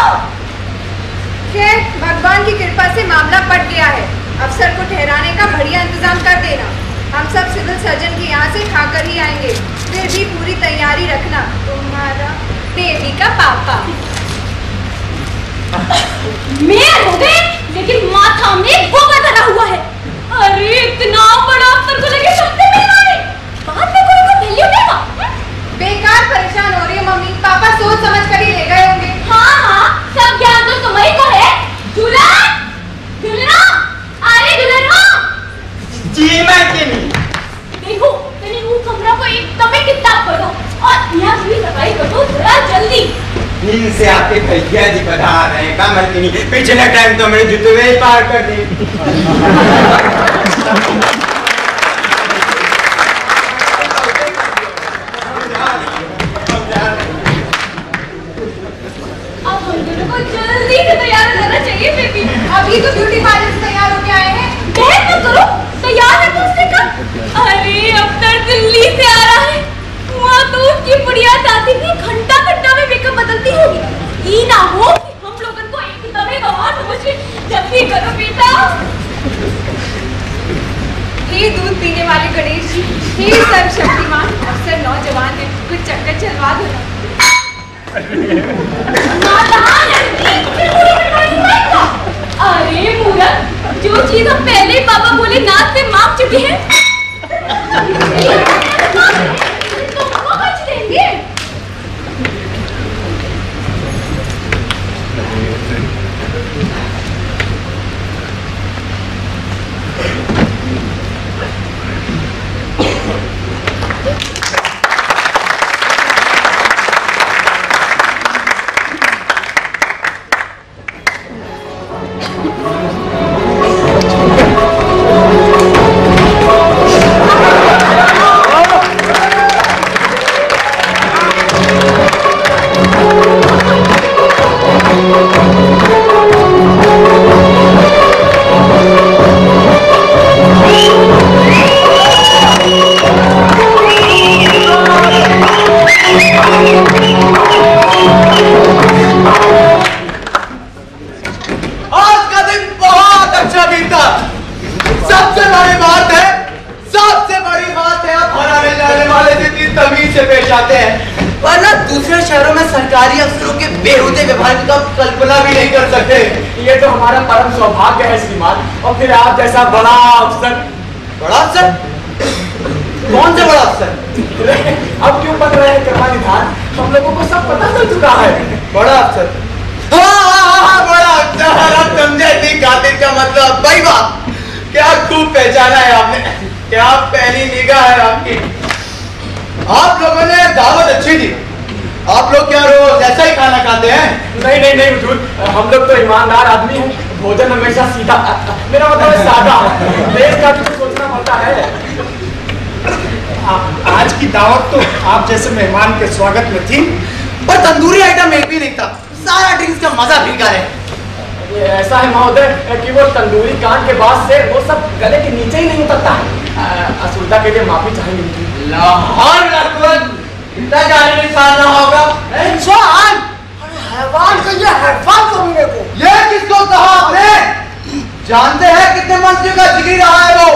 खैर, भगवान की कृपा से मामला पट गया है। अफसर को ठहराने का बढ़िया इंतजाम कर देना। हम सब सिविल सर्जन के यहाँ से खाकर ही आएंगे। फिर भी पूरी तैयारी रखना। तुम्हारा बेबी का पापा। मेयर हो गए, लेकिन माथा में गोबर भरा हुआ है। अरे इतना बड़ा अफसर को लेके चलते नहीं मारे। बाद में कोई को वैल्यू देगा। बेकार परेशान हो रही है मम्मी। पापा सोच समझ कर ही ले गए होंगे। हाँ हाँ, सब ज्ञान तो तुम्हें को है। दुल्हन, दुल्हन, अरे दुल्हन। जी मैं के नहीं। देखो, मैंने वो कमरा को एकदम ही किताब पढ़ो और यहाँ की सफाई करो जरा जल्दी। इनसे आपके भैया जी बता रहे हैं का मलकिनी, पिछले टाइम तो मेरे जूते ही पार कर दी। अब हम दोनों को जल्दी से तैयार हो जाना चाहिए बेबी। अभी तो ब्यूटी पार्लर से तैयार होके आए हैं। बहस मत करो, तैयार है तो उससे कब? अरे अफसर दिल्ली से आ रहा है। वहाँ तो उसकी बुढ़िया दादी भी घंटा घंटा में मेकअप बदलती होगी। ये ना हो कि हम लोगों को एकदम ही गंवार समझ ले। जल्दी करो बेटा। हे दूध पीने वाले गणेश जी, हे सर्वशक्तिमान, अफसर नौजवान है, कुछ चक्कर चलवा दो ना। अरे मूरत, जो चीज हम पहले ही पापा बोले नाथ पे मांग चुके हैं, तुमको बच देंगे। ये तो हमारा परम सौभाग्य है श्रीमान। और फिर आप जैसा बड़ा अफसर। बड़ा अफसर? कौन से बड़ा अफसर? अब क्यों बन रहे हैं कर्माधिकार? हम लोगों को सब पता चल चुका है। बड़ा अफसर? हाँ, बड़ा अफसर। अब समझे थी खातिर का मतलब। भाई बात क्या खूब पहचाना है आपने। क्या पहली निगाह है आपकी। आप लोगों ने दावत अच्छी दी। आप लोग क्या रोज ऐसा ही खाना खाते हैं? नहीं नहीं नहीं हुजूर, हम लोग तो ईमानदार आदमी हैं। भोजन हमेशा सीधा, मेरा मतलब है सादा। देश का भी सोचना पड़ता है। आज की दावत तो आप जैसे मेहमान के स्वागत में थी, पर तंदूरी आइटम एक भी नहीं था। सारा ड्रिंक्स का मजा फीका है। ये ऐसा है महोदय कि वो तंदूरी कांड के बाद से वो सब गले के नीचे ही नहीं उतरता है। असुविधा के लिए माफी चाहेंगे। लाहौर रखवत इतना जाने निशान ना होगा। इंसान हैवान का ये हैवान करूंगे को। ये किसको कहा आपने? जानते हैं कितने मंत्रियों का जिक्र रहा है वो?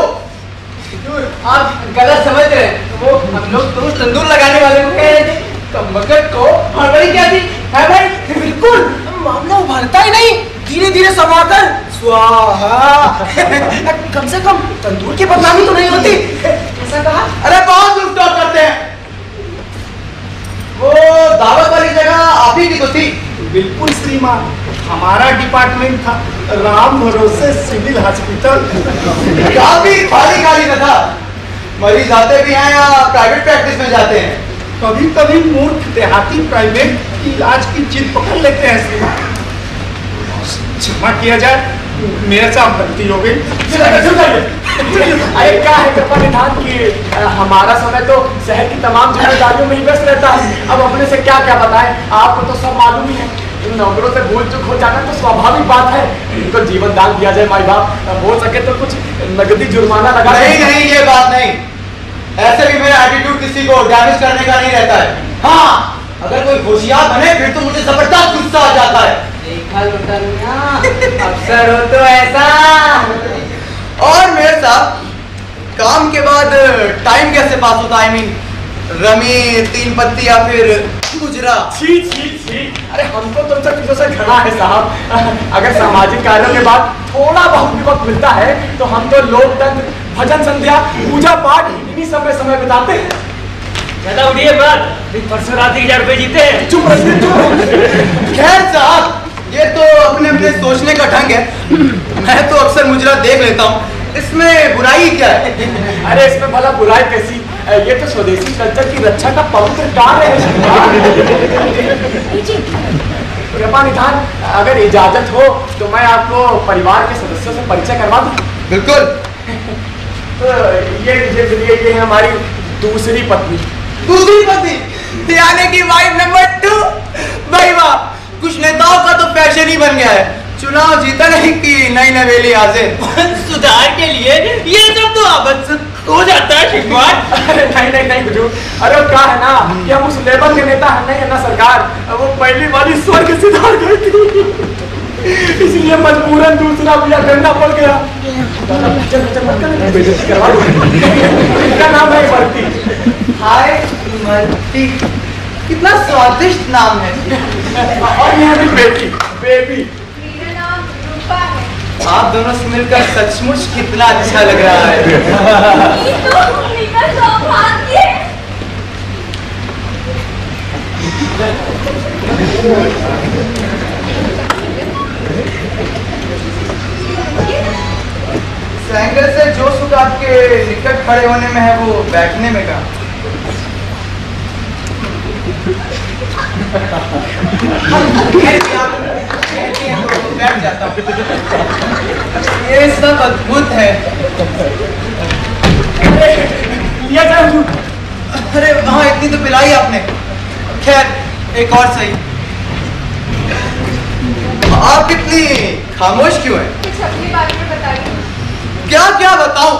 आप गलत समझ रहे हैं। वो हम लोग तो तंदूर लगाने वाले को कह रहे थे। कमबख्त को हड़बड़ी क्या थी? है भाई? बिल्कुल मामला उभरता ही नहीं, धीरे धीरे समाकर स्वाहा। कम से कम तंदूर की बदनामी तो नहीं होती। ऐसा कहा? अरे बहुत लुटतोड़ करते हैं। वो दावत वाली जगह आप ही की तो थी? बिल्कुल श्रीमान, हमारा डिपार्टमेंट था, राम भरोसे सिविल हॉस्पिटल। काफी खाली खाली था। मरीज आते भी हैं या प्राइवेट प्रैक्टिस में जाते हैं? कभी कभी मूर्ख देहाती प्राइवेट इलाज की जिद पकड़ लेते हैं श्रीमान। क्षमा किया जाए, मेरे साथ गलती हो गई। अरे क्या है कृपा निधान की हमारा समय तो शहर की तमाम जिम्मेदारियों में ही व्यस्त रहता है। अब अपने से क्या क्या बताएं, आपको तो सब मालूम ही है। इन नौकरों से भूल चूक हो जाना तो स्वाभाविक बात है। इनको जीवन दान दिया जाए माई बाप, हो सके तो कुछ नगदी जुर्माना लगा। नहीं, ये बात नहीं। ऐसे भी मेरा एटीट्यूड किसी को डैमेज करने का नहीं रहता है। हाँ, अगर कोई होशियार बने फिर तो मुझे जबरदस्त गुस्सा आ जाता है। देखा लुटनिया, अफसर हो तो ऐसा। और मेरे साथ काम के बाद टाइम कैसे पास होता है? आई मीन रमी, 3 पत्ती या फिर गुजरा? छी छी छी, अरे हमको तो चीजों से घृणा है साहब। अगर सामाजिक कार्यों के बाद थोड़ा बहुत भी वक्त मिलता है तो हम तो लोकतंत्र, भजन संध्या, पूजा पाठ इन्हीं सब में समय बिताते हैं। ज्यादा उड़िए बात, परसों रात 1000 रुपए जीते हैं। चुप रहिए। खैर साहब, ये तो अपने अपने सोचने का ढंग है। मैं तो अक्सर मुजरा देख लेता हूँ, इसमें बुराई क्या है? अरे इसमें भला बुराई कैसी? ये तो स्वदेशी कल्चर की रक्षा का पवित्र कार्य है। कृपा निधान, अगर इजाजत हो तो मैं आपको परिवार के सदस्यों से परिचय करवा दूं। बिल्कुल। तो ये है हमारी दूसरी पत्नी। दूसरी पत्नी यानी कि वाइफ नंबर 2। भाई वाह, कुछ नेताओं का तो फैशन ही बन गया है, चुनाव जीता नहीं कि नई नवेली हाजिर। सुधार के लिए ये सब तो आवश्यक हो जाता है शिकवार। अरे नहीं हुजूर, अरे क्या है ना कि हम उस लेवल के नेता है नहीं है ना सरकार, वो पहली वाली स्वर्ग सिधार गई थी, इसलिए मजबूरन दूसरा बिया करना पड़ गया। क्या नाम है इमरती? हाय इमरती, कितना स्वादिष्ट नाम है। और ये भी बेटी बेबी। मेरा नाम रूपा है। आप दोनों से मिलकर सचमुच कितना अच्छा लग रहा है। ये तो मम्मी का सौभाग्य है। सैंगल से जो सुख आपके निकट खड़े होने में है वो बैठने में का। बैठ जाता हूँ। ये सब अद्भुत है। अरे हाँ, इतनी तो पिलाई आपने। खैर एक और सही, आप इतनी खामोश क्यों हैं? कुछ अपने बारे में बताइए। क्या बताऊं?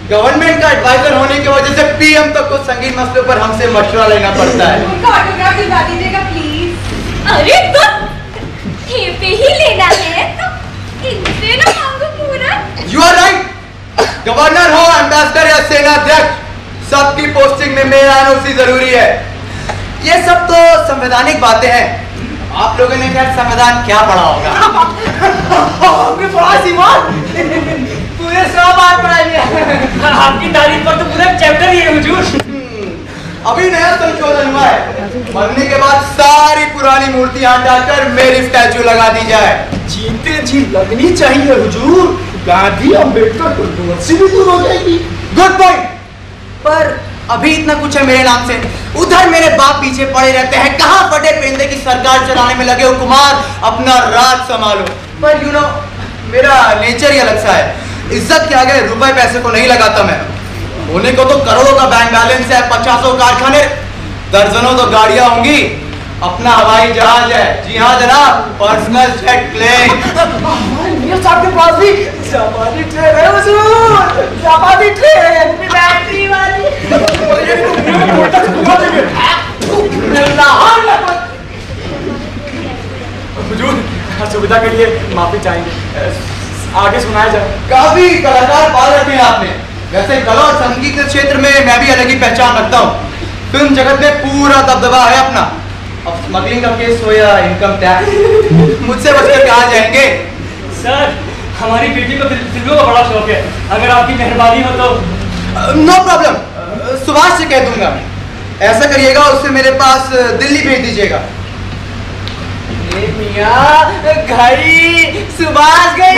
गवर्नमेंट का एडवाइजर होने की वजह से पीएम तक को संगीन मसलों पर हमसे मशवरा लेना पड़ता है। उनका ऑटोग्राफ दिलवा दीजिएगा प्लीज। अरे पे ही लेना है तो इनसे ना मांगो पूरा। You are right. गवर्नर हो, एम्बेसडर या सेना अध्यक्ष, सबकी पोस्टिंग में मेरा एनओसी जरूरी है। ये सब तो संवैधानिक बातें हैं। आप लोगों ने खैर संविधान क्या पढ़ा होगा? हमने पढ़ा सीमान, पूरे 100 बार पढ़ा लिया। आपकी तारीफ पर तो पूरा चैप्टर ही है हुजूर। अभी नया संशोधन हुआ है, मरने के बाद सारी पुरानी मूर्तियां हटाकर मेरी स्टैचू लगा दी जाए। जीते जी लगनी चाहिए हुजूर, गांधी अम्बेडकर कंट्रोवर्सी भी दूर हो जाएगी। Good point. पर अभी इतना कुछ है मेरे नाम से, उधर मेरे बाप पीछे पड़े रहते हैं, कहाँ फटे पेंदे की सरकार चलाने में लगे हो कुमार, अपना राज संभालो। पर यू नो, मेरा नेचर ही अलग सा है। इज्जत के आगे रुपए पैसे को नहीं लगाता मैं। होने को तो करोड़ों का बैंक बैलेंस है, 50 कारखाने, दर्जनों तो गाड़ियां होंगी, अपना हवाई जहाज है। जी हाँ जनाब, पर्सनल जेट प्लेन। मेरे साहब के पास भी जापानी ट्रेन है हुजूर, जापानी ट्रेन, बैटरी वाली। हुजूर, सुविधा के लिए माफी चाहेंगे, आगे सुनाया जाए। काफी कलाकार पाल रखे हैं आपने। वैसे कला और संगीत के क्षेत्र में मैं भी अलग ही पहचान रखता हूँ। फिल्म जगत में पूरा दबदबा है अपना। स्मगलिंग का केस हो या इनकम टैक्स, मुझसे बचकर कहाँ जाएंगे? सर, हमारी बेटी को फिल्मों का बड़ा शौक है, अगर आपकी मेहरबानी हो तो। नो प्रॉब्लम, सुभाष से कह दूंगा। ऐसा करिएगा, उससे मेरे पास दिल्ली भेज दीजिएगा। मियां, घड़ी सुभाष गई।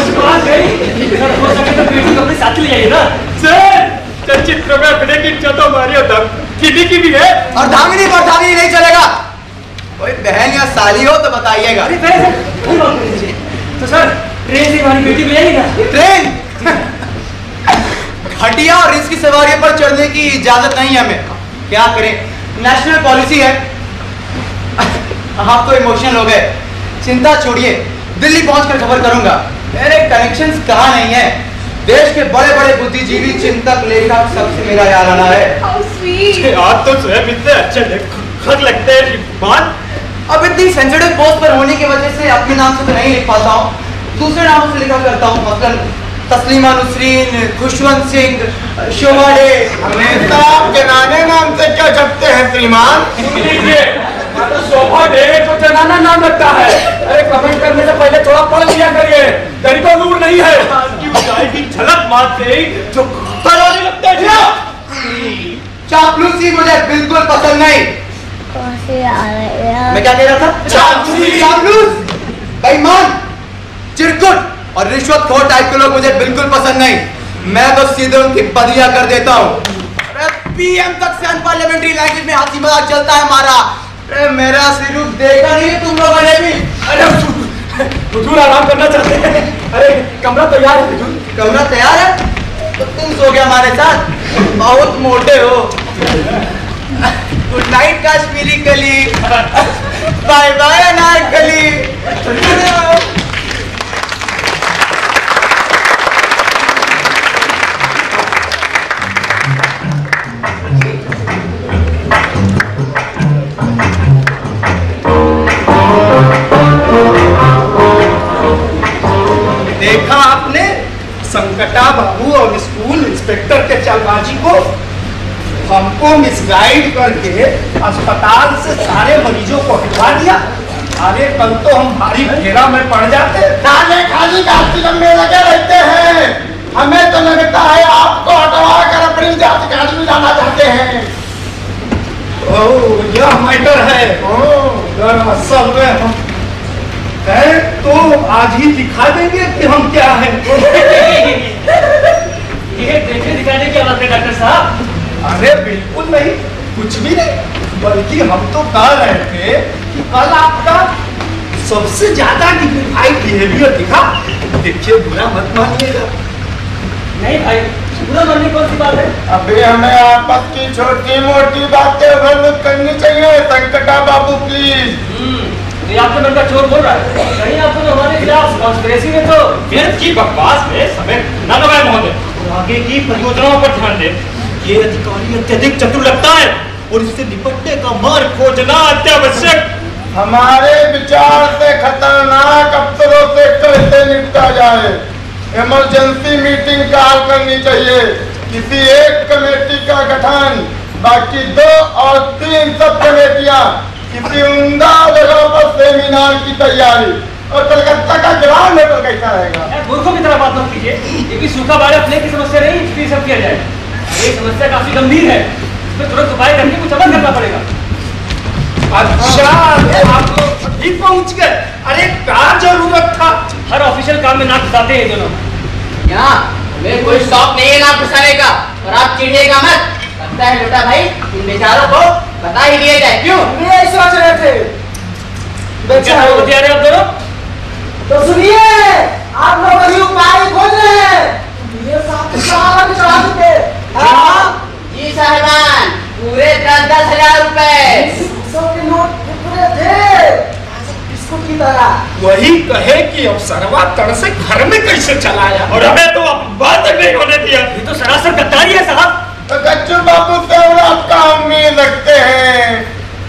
सुभाष गई? सर, हो सके तो बेटी को अपने साथ ले जाइए ना। सर, चलचित्र में अभिनय की इच्छा तो हमारी दीदी की भी है। और धांगनी पर धांगनी नहीं चलेगा। कोई बहन या साली हो तो बताइएगा। तो सर, ट्रेन से हमारी बेटी मिलेगी ना? ट्रेन? घटिया और रिस्क की सवारी पर चढ़ने की इजाजत नहीं है हमें। क्या करें, नेशनल पॉलिसी है। आप तो इमोशनल हो गए, चिंता छोड़िए, दिल्ली पहुंचकर खबर करूंगा। मेरे कनेक्शंस कहाँ नहीं है। देश के बड़े बड़े बुद्धिजीवी, चिंतक, लेखक सबसे मेरा यार आना है। आप तो स्वयं इतने अच्छे लेखक लगते हैं श्रीमान। अब इतनी सेंसिटिव पोस्ट पर होने की वजह से अपने नाम से तो नहीं लिख पाता हूँ, दूसरे नामों से लिखा करता हूँ। मसलन तस्लीमा नुसरीन, खुशवंत सिंह, शोभा डे। हमेशा आपके नाने नाम से क्या जपते हैं श्रीमान? तो शोभा डे तो जनाना नाम लगता है। अरे कमेंट करने से पहले थोड़ा पढ़ लिया करिए, गरी को दूर नहीं है। की ऊंचाई की झलक मारते ही जो कराने लगता है। चापलूसी मुझे बिल्कुल पसंद नहीं। मैं क्या कह रहा था? चापलूस, बेईमान, चिरकुट और रिश्वतखोर टाइप के लोग मुझे बिल्कुल पसंद नहीं। मैं तो सीधे उनकी बदिया कर देता हूँ। पीएम तक से अनपार्लियामेंट्री लैंग्वेज में हंसी मजाक चलता है हमारा। अरे मेरा सिरूप देखा नहीं तुम लोगों ने भी? अरे हुजूर आराम करना चाहते हैं? अरे कमरा तैयार है हुजूर। कमरा तैयार है तो तुम सो गया हमारे साथ, बहुत मोटे हो। गुड नाइट काश्मीरी कली, बाय बाय अनारकली। देखा आपने संकटा बाबू और स्कूल इंस्पेक्टर के चालबाजी को? हमको मिसगाइड करके अस्पताल से सारे मरीजों को हटवा दिया। अरे कल तो हम भारी घेरा में पड़ जाते। खाली खाली गाड़ी में लगे रहते हैं। हमें तो लगता है आपको हटवा कर अपनी जाति गाड़ी में जाना चाहते हैं। ओह, यह मैटर है। असल में हम है तो आज ही दिखा देंगे कि हम क्या हैं। ये देखने दिखाने की बात है डॉक्टर साहब। अरे बिल्कुल नहीं, कुछ भी नहीं, बल्कि हम तो कह रहे थे कि कल आपका सबसे ज्यादा डिग्निफाइड बिहेवियर दिखा। देखिए, बुरा मत मानिएगा। नहीं भाई, बुरा मानने कौन सी बात है? अबे हमें आपस की छोटी मोटी बातें ओवरलुक करनी चाहिए। संकटा बाबू प्लीज। ये आपके मन का चोर बोल रहा है। कहीं आपको तो हमारे खिलाफ कॉन्स्पिरेसी में तो व्यर्थ की बकवास में समय न लगाए महोदय। आगे की परियोजनाओं पर ध्यान दें। ये अधिकारी अत्यधिक चतुर लगता है और इससे निपटने का मार्ग खोजना अत्यावश्यक। हमारे विचार से खतरनाक अफसरों से कैसे निपटा जाए, इमरजेंसी मीटिंग कॉल करनी चाहिए। किसी एक कमेटी का गठन, बाकी 2 और 3 सब कमेटियां किसी उम्दा जगह पर सेमिनार की तैयारी। और कलकत्ता का ग्राउंड होटल कैसा रहेगा? मूर्खों की तरह बात मत कीजिए। ये भी सूखा बाढ़ अपने की समस्या नहीं, इसकी सब किया जाए। ये समस्या काफी गंभीर है, इसमें तुरंत उपाय करके कुछ अमल करना पड़ेगा। अच्छा, आप लोग ठीक पहुंच गए। अरे क्या जरूरत था? हर ऑफिशियल काम में नाक घुसाते हैं दोनों। यहाँ हमें कोई शौक नहीं है नाक घुसाने का, और आप चिढ़िएगा मत। लगता है लोटा भाई, इन बेचारों को बता ही दिया जाए। क्यों? ये सोच रहे थे। क्या बतिया रहे आप दोनों? तो सुनिए, आप लोग अभी उपाय खोज रहे हैं। ये साला भी चढ़ा चुके। जी साहिबान, पूरे 10-10 हजार रुपए 100 के नोट पूरे थे, बिस्कुट की तरह। वही कहे कि अवसरवा तड़ से घर में कैसे चलाया, और हमें तो बात तक नहीं होने दिया। ये तो सरासर गद्दारी है साहब। तो गच्चू बाबू से आपका उम्मीद रखते हैं।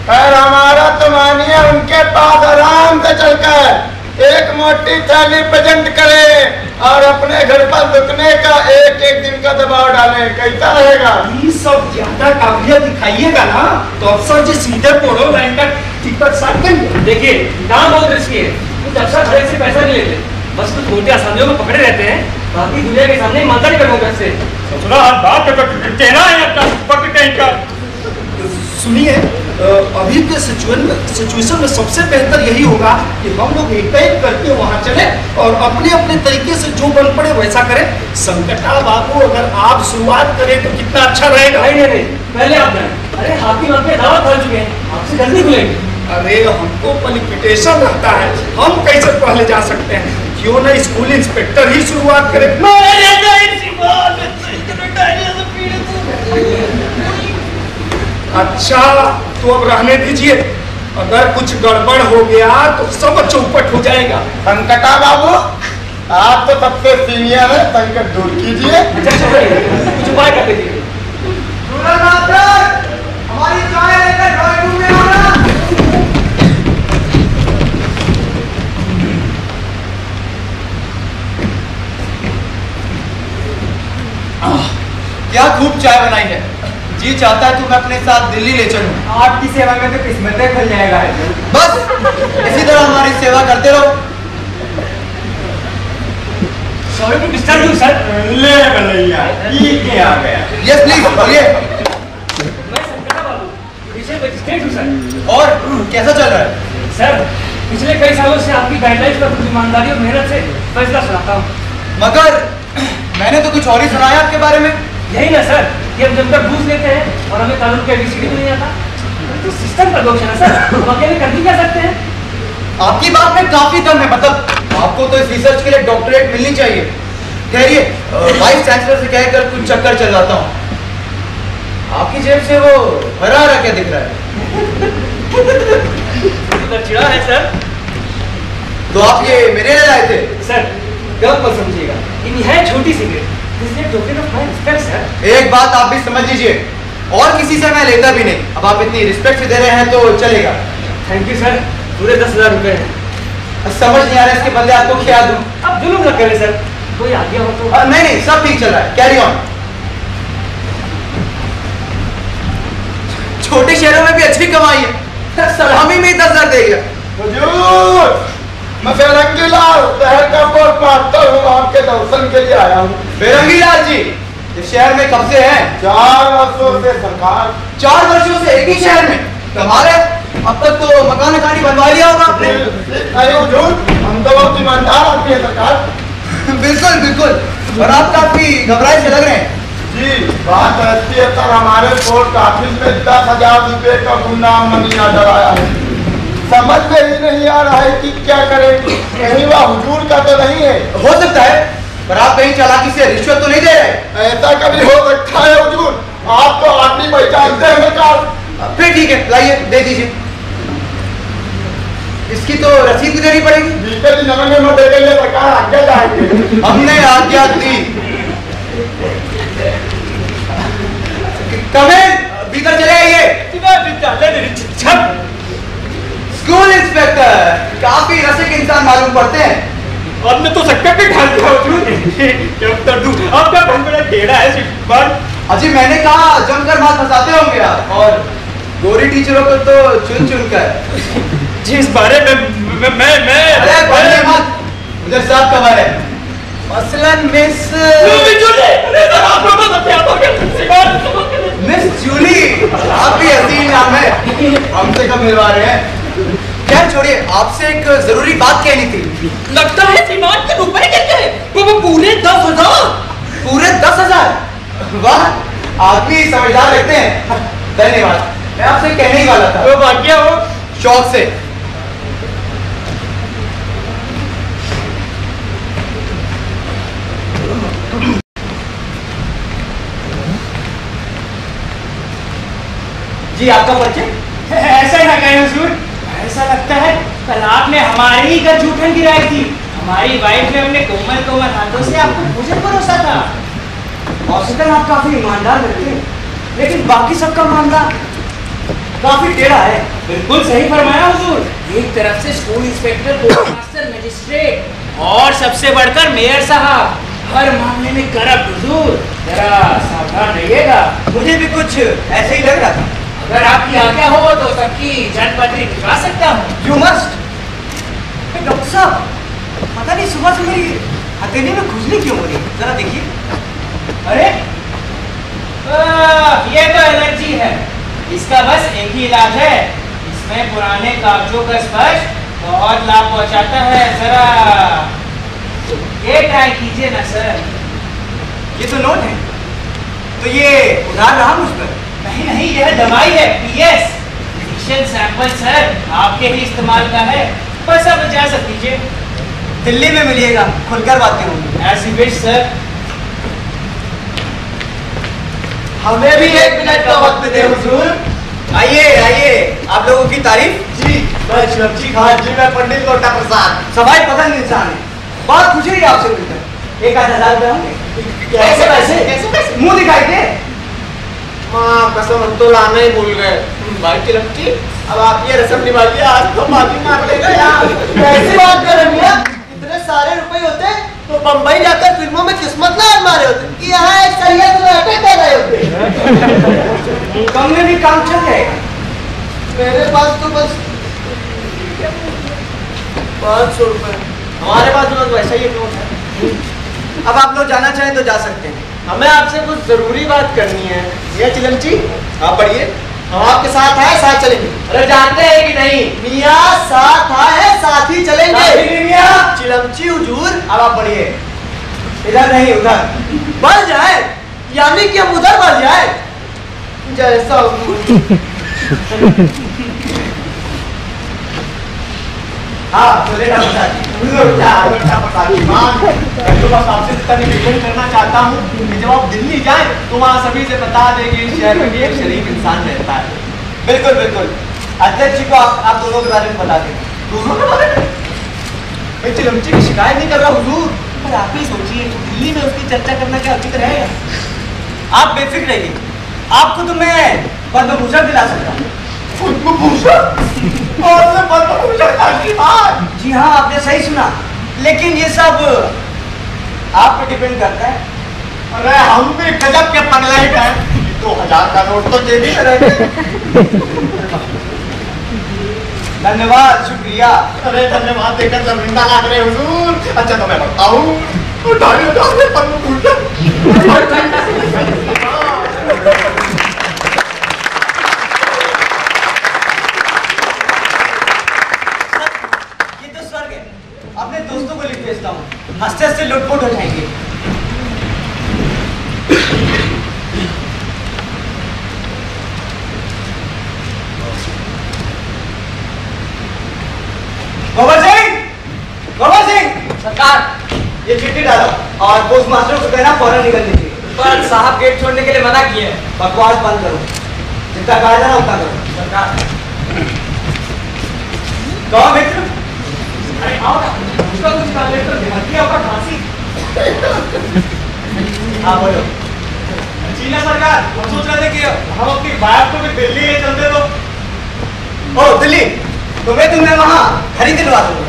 खैर हमारा तो मानिए, उनके पास आराम से चलकर एक मोटी थाली प्रेजेंट करें और अपने घर पर रुकने का एक एक दिन का दबाव डालें, कैसा रहेगा? ये सब ज्यादा काबिलियत दिखाइएगा ना तो अफसर जी सीधे पोड़ो लाइन का टिकट साफ करेंगे। देखिए काम बहुत रिस्की है, कुछ अफसर हर एक से पैसा नहीं लेते, बस कुछ मोटे आसामियों को पकड़े रहते हैं, बाकी दुनिया के सामने ईमानदारी करूंगा इससे। सुना बात कहना है अपना पकड़ कहीं का। सुनिए, अभी के सिचुएशन में सबसे बेहतर यही होगा कि हम लोग एक करके वहां चले और अपने अपने तरीके से जो बन पड़े वैसा करें। संकटा बाबू, अगर आप शुरुआत करें तो कितना अच्छा रहेगा। नहीं, पहले आप जाएं। अरे हाथी वापे दावा खा चुके हैं, आपसे जल्दी खुलेंगे। अरे हमको क्वालिफिकेशन रहता है, हम कैसे पहले जा सकते हैं? क्यों ना स्कूल इंस्पेक्टर ही शुरुआत करे। अच्छा तो अब रहने दीजिए, अगर कुछ गड़बड़ हो गया तो सब चौपट हो जाएगा। संकटा बाबू, आप तो सबसे सीनियर है, संकट दूर कीजिए। कुछ उपाय कर दीजिए। हमारी चाय लेकर ड्राइंग रूम में आना। क्या खूब चाय बनाई है। जी चाहता है तो मैं अपने साथ दिल्ली ले चलूं। आपकी सेवा में तो किस्मतें खुल जाएगा। बस इसी तरह हमारी सेवा करते रहो। Sorry to disturb you sir. ले भैया, ये आ गया। यस प्लीज बोलिए। मैं संकटा बाबू, विजय मजिस्ट्रेट हूँ सर। और कैसा चल रहा है? सर पिछले कई सालों से आपकी गाइडलाइंस पर कुछ ईमानदारी और मेहनत से फैसला सुनाता हूँ। मगर मैंने तो कुछ और ही सुना है आपके बारे में। यही ना सर, कि हम जमकर घूस लेते हैं और हमें कानून के ABCD नहीं आता, तो सिस्टम का दोष है ना सर, हम अकेले कर भी क्या सकते हैं? आपकी बात में काफी दम है, मतलब आपको तो इस रिसर्च के लिए डॉक्टरेट मिलनी चाहिए। ठहरिए, वाइस चांसलर से कहकर कुछ चक्कर चल जाता हूँ। आपकी जेब से वो हरा हरा क्या दिख रहा है? तो चिड़ा है सर। तो आप ये मेरे लिए लाए थे? सर गलत मत समझिएगा, ये है छोटी सिगरेट, इसलिए token of my respect sir. एक बात आप भी समझ लीजिए, और किसी से मैं लेता भी नहीं। अब आप इतनी रिस्पेक्ट से दे रहे हैं तो चलेगा। थैंक यू सर, पूरे 10,000 रुपए हैं। समझ नहीं आ रहा इसके बदले आपको क्या दूं? अब जुल्म न करें सर, कोई आज्ञा हो तो। नहीं, सब ठीक चल रहा है, कैरी ऑन। छोटे शहरों में भी अच्छी कमाई है, सलामी में 10,000 दे गया। हुजूर, मैं बेरंगी लाल शहर का पोस्ट मास्टर हूँ, आपके दर्शन के लिए आया हूँ। बेरंगी लाल जी, इस शहर में कब से हैं? 4 वर्षों से सरकार। 4 वर्षों से एक ही शहर में? कमाल है, अब तक तो मकान खानी बनवा लिया होगा आपने। अरे हुजूर, हम तो बहुत ईमानदार आदमी है सरकार। बिल्कुल बिल्कुल, और आप काफी घबराए से लग रहे हैं। जी बात ऐसी है सर, हमारे पोस्ट ऑफिस में 10,000 रुपए का गुमनाम मनी ऑर्डर आया है। समझ में ही नहीं आ रहा है कि क्या करें। कहीं वह हुजूर का तो नहीं है? हो सकता है, पर आप कहीं चालाकी से रिश्वत तो नहीं दे रहे? ऐसा कभी हो सकता है हुजूर? आप तो आदमी पहचानते हैं सरकार। फिर ठीक है, लाइए दे दीजिए। इसकी तो रसीद भी देनी पड़ेगी। बीते दिन नमन में दे देंगे सरकार, आज्ञा जाएगी। हमने आज्ञा दी। कमें भीतर चले आइए। स्कूल इंस्पेक्टर काफी रसिक इंसान मालूम पड़ते हैं। आपने तो सक्का पे ढाल दिया क्या उत्तर दूं? आपका बहुत बड़ा टेढ़ा है सिर्फ। अजी मैंने कहा जमकर बात फंसाते होंगे आप, और गोरी टीचरों को तो चुन चुन कर। जी इस बारे में मैं अरे बोलिए मत, मुझे सब खबर है। मसलन मिस जूली, आप भी हसीन नाम है, हमसे कब मिलवा रहे हैं? क्या छोड़िए, आपसे एक जरूरी बात कहनी थी। लगता है सीमान के रुपए गिर गए। वो पूरे 10,000। पूरे 10,000? वाह, आदमी समझदार रहते हैं। धन्यवाद, मैं आपसे कहने ही वाला था। तो भाग्य हो शौक से। जी आपका परिचय? ऐसा ना कहें हुजूर, ऐसा लगता है कल आपने हमारी ही घर जूठन गिराई थी। हमारी वाइफ ने अपने कोमल कोमल हाथों से आपको भोजन परोसा था। औसतन आप काफी ईमानदार लगते हैं, लेकिन बाकी सबका मामला काफी टेढ़ा है। बिल्कुल सही फरमाया हुजूर। एक तरफ से school inspector post master judicial magistrate और सबसे बढ़कर मेयर साहब, हर मामले में करप्ट हुजूर, जरा सावधान रहिएगा। मुझे भी कुछ ऐसे ही लग रहा था। अगर आपकी आज्ञा हो तो सबकी जनपत्री भिजवा सकता हूँ। You must. डॉक्टर साहब, पता नहीं सुबह से मेरी हथेली में खुजली क्यों हो रही है, जरा देखिए। अरे ये तो एलर्जी है, इसका बस एक ही इलाज है। इसमें पुराने कागजों का स्पर्श बहुत लाभ पहुंचाता है, जरा ये ट्राई कीजिए ना सर। ये तो नोट है, तो ये उधार रहा मुझ पर? नहीं नहीं, यह दवाई है, पीएस फिजिशियन सैंपल सर, आपके ही इस्तेमाल का है, बस अब इजाजत दीजिए। दिल्ली में मिलिएगा, खुलकर बातें होंगी। ऐसी विश सर। हमें भी 1 मिनट का वक्त दे हुजूर। आइए आइए, आप लोगों की तारीफ। जी मैं शिवजी खान जी, मैं पंडित लोटा प्रसाद। सफाई पसंद इंसान है, बहुत खुशी हुई आपसे मिलकर। 1,000 रुपये होंगे। कैसे पैसे? कैसे पैसे? मुंह दिखाई दे। माँ कसम, हम तो लाना ही भूल गए। भाई चिलमची, अब आप ये रस्म निभाइए, आज तो माफी मांग लेगा यार। कैसी बात कर रहे हैं? इतने सारे रुपए होते तो बंबई जाकर फिल्मों में किस्मत ना मारे होते, यहाँ एक सरिया तो अटैक कर रहे होते। कम में भी काम चल जाएगा। मेरे पास तो बस 500 रुपए। हमारे पास तो वैसा ही नोट है। अब आप लोग जाना चाहें तो जा सकते हैं। हमें आपसे कुछ जरूरी बात करनी है। ये चिलमची, आप पढ़िए। हम आपके साथ आए, साथ चलेंगे। अरे जानते हैं कि नहीं? मियाँ साथ आए, साथ ही चलेंगे। मियाँ चिलमची हुजूर, अब आप पढ़िए। इधर नहीं, उधर बढ़ जाए, यानी कि हम उधर बढ़ जाए। जैसा हाँ, तो लेटा तो बस आपसे इतना निवेदन करना चाहता हूँ कि जब आप दिल्ली जाए तो वहाँ सभी से बता दें कि इस शहर में भी एक शरीफ इंसान रहता है। बिल्कुल बिल्कुल, अध्यक्ष जी को आप दोनों के बारे में बता दें। दोनों के बारे में? मैं चिलमची की शिकायत नहीं कर रहा हुजूर, पर आप ही सोचिए, दिल्ली में उसकी चर्चा करना क्या उचित रहेगा? आप बेफिक्र रहिए, आपको तो मैं पद्म भूषण दिला सकता हूँ। जी हाँ, आपने सही सुना, लेकिन ये सब आप पे डिपेंड करता है। अरे हम भी गजब के पगलाइट हैं। 2000 का नोट तो जेबी में रहेगा। धन्यवाद, शुक्रिया। अरे धन्यवाद देकर शर्मिंदा लग रहे हुजूर। अच्छा तो मैं बताऊँ, 2,500 में पद्म भूषण। अपने दोस्तों को लिख भेजता हूँ, हंसते हंसते लुटपुट हो जाएंगे। गोबर सिंह सरकार, ये चिट्ठी डालो और पोस्ट मास्टर को कहना फौरन निकल लीजिए। पर साहब गेट छोड़ने के लिए मना किए हैं। बकवास बंद करो, जितना कहा जाना उतना करो। सरकार कहो मित्र। अरे आओ ना, उसका कुछ कर ले तो दिमागी आपका फांसी। हाँ बोलो। जी ना सरकार, हम सोच रहे थे कि हम अपनी बाइक को भी दिल्ली ले चलते तो। ओ दिल्ली, तुम्हें वहाँ खरीद दिलवा दूंगा।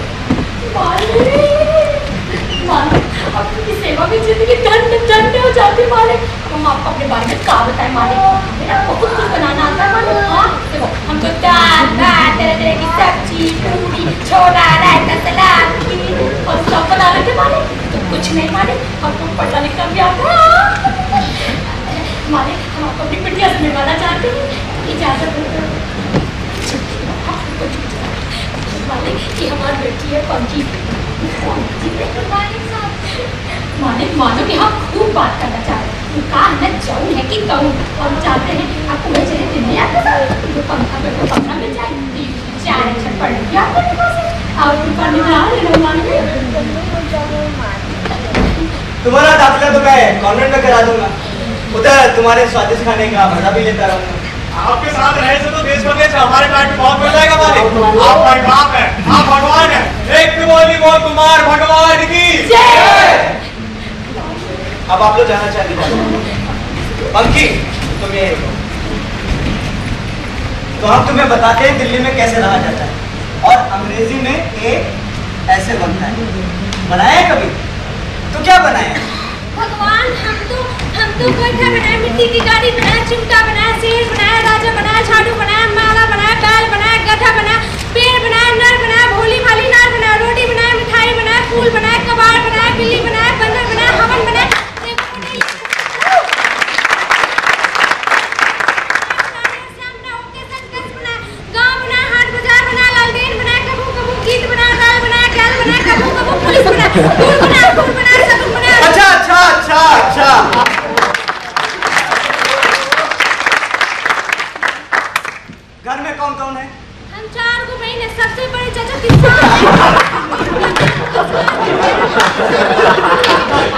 आपकी सेवा में जिंदगी घंटे हो जाती है मालिक। हम आपको अपने बारे में क्या बताएं मालिक? मेरा बहुत कुछ बनाना आता है मालिक। हाँ देखो, हमको दाल भात तरह तरह की सब्जी पूरी छोला रायता सलाद खीर और सब बना लेते मालिक। तो कुछ नहीं मालिक, हमको पढ़ना लिखना भी आता है मालिक। हम आपको अपनी बिटिया से मिलवाना चाहते हैं, इजाजत दो मालिक कि हमारी बेटी है पंकी। मालिक मानो कि हम खूब बात करना चाहते हैं, कहा न जाऊँ है कि कहूँ, और चाहते हैं आपको मैं चले दिल्ली आते तो पंखा पे पंखा मिल जाए, 4 अक्षर पढ़ लिया और तुम्हारा दाखिला तो मैं कॉन्वेंट में करा दूंगा, उधर तुम्हारे स्वादिष्ट खाने का मजा भी लेता रहूंगा। आपके साथ रहे से तो देश प्रदेश हमारे पार्टी बहुत मिल जाएगा मालिक। आप भाई बाप है, आप भगवान है। एक बोली बोल कुमार भगवान की जय। अब आप लोग जाना चाहिए। पंकी तुम ये तो हम तुम्हें बताते हैं दिल्ली में कैसे रहा जाता है, और अंग्रेजी में A ऐसे बनता है। बनाया कभी? तो क्या बनाया? भगवान, हम तो गड्ढा बनाया, मिट्टी की गाड़ी बनाया, चिमटा बनाया, शेर बनाया, राजा बनाया, झाड़ू बनाया, माला बनाया, बैल बनाया, गधा बनाया, पेड़ बनाया, नर बनाया, भोली भाली नार बनाया, रोटी बनाया, मिठाई बनाया, फूल बनाया, कबाड़ बनाया, बिल्ली बनाया, बंदर बनाया, हवन बनाया, गाँव बनाया, हाट बाजार बनाया, लालटेन बनाया, कबू कबू गीत बनाया, दाल बनाया, गैल बनाया, कबू कबू पुलिस बनाया, फूल बनाया, फूल बनाया, सब बनाया। अच्छा अच्छा अच्छा अच्छा। घर में कौन कौन है? हम 4 को बहन है, सबसे बड़े चाचा किसान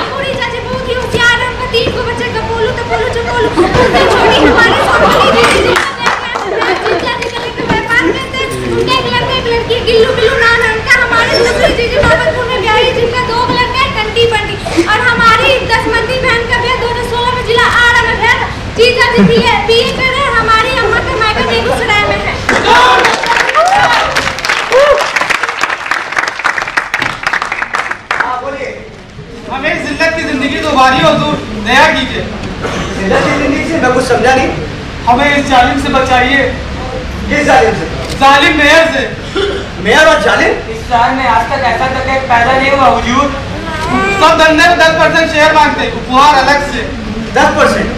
बूढ़ी चाची बहुत ही होशियार है, उनका 3 को बच्चे का बोलू तो बोलू जो बोलू, उससे छोटी हमारी छोटी दीदी व्यापार करते हैं, उनका एक लड़का एक लड़की गिल्लू बिल्लू नाम है उनका। हमारे दूसरी जीजी बाबतपुर में ब्याह है जिनका 2 लड़का है टंटी बंटी, और हमारी 10 मंदी बहन का ब्याह 2016 में जिला आरा में है। जीजा जी बीए कर रहे, हमारी अम्मा का मायका बेगूसराय में है। हमें जिल्लत की जिंदगी दोबारी हो तो दया कीजिए। जिल्लत की जिंदगी से मैं कुछ समझा नहीं। हमें इस जालिम से बचाइए। किस जालिम से? जालिम मेयर से। मेयर और जालिम? इस शहर में आज तक ऐसा तक पैदा नहीं हुआ हुजूर। सब धंधे में 10% शेयर मांगते हैं, उपहार अलग से। 10%?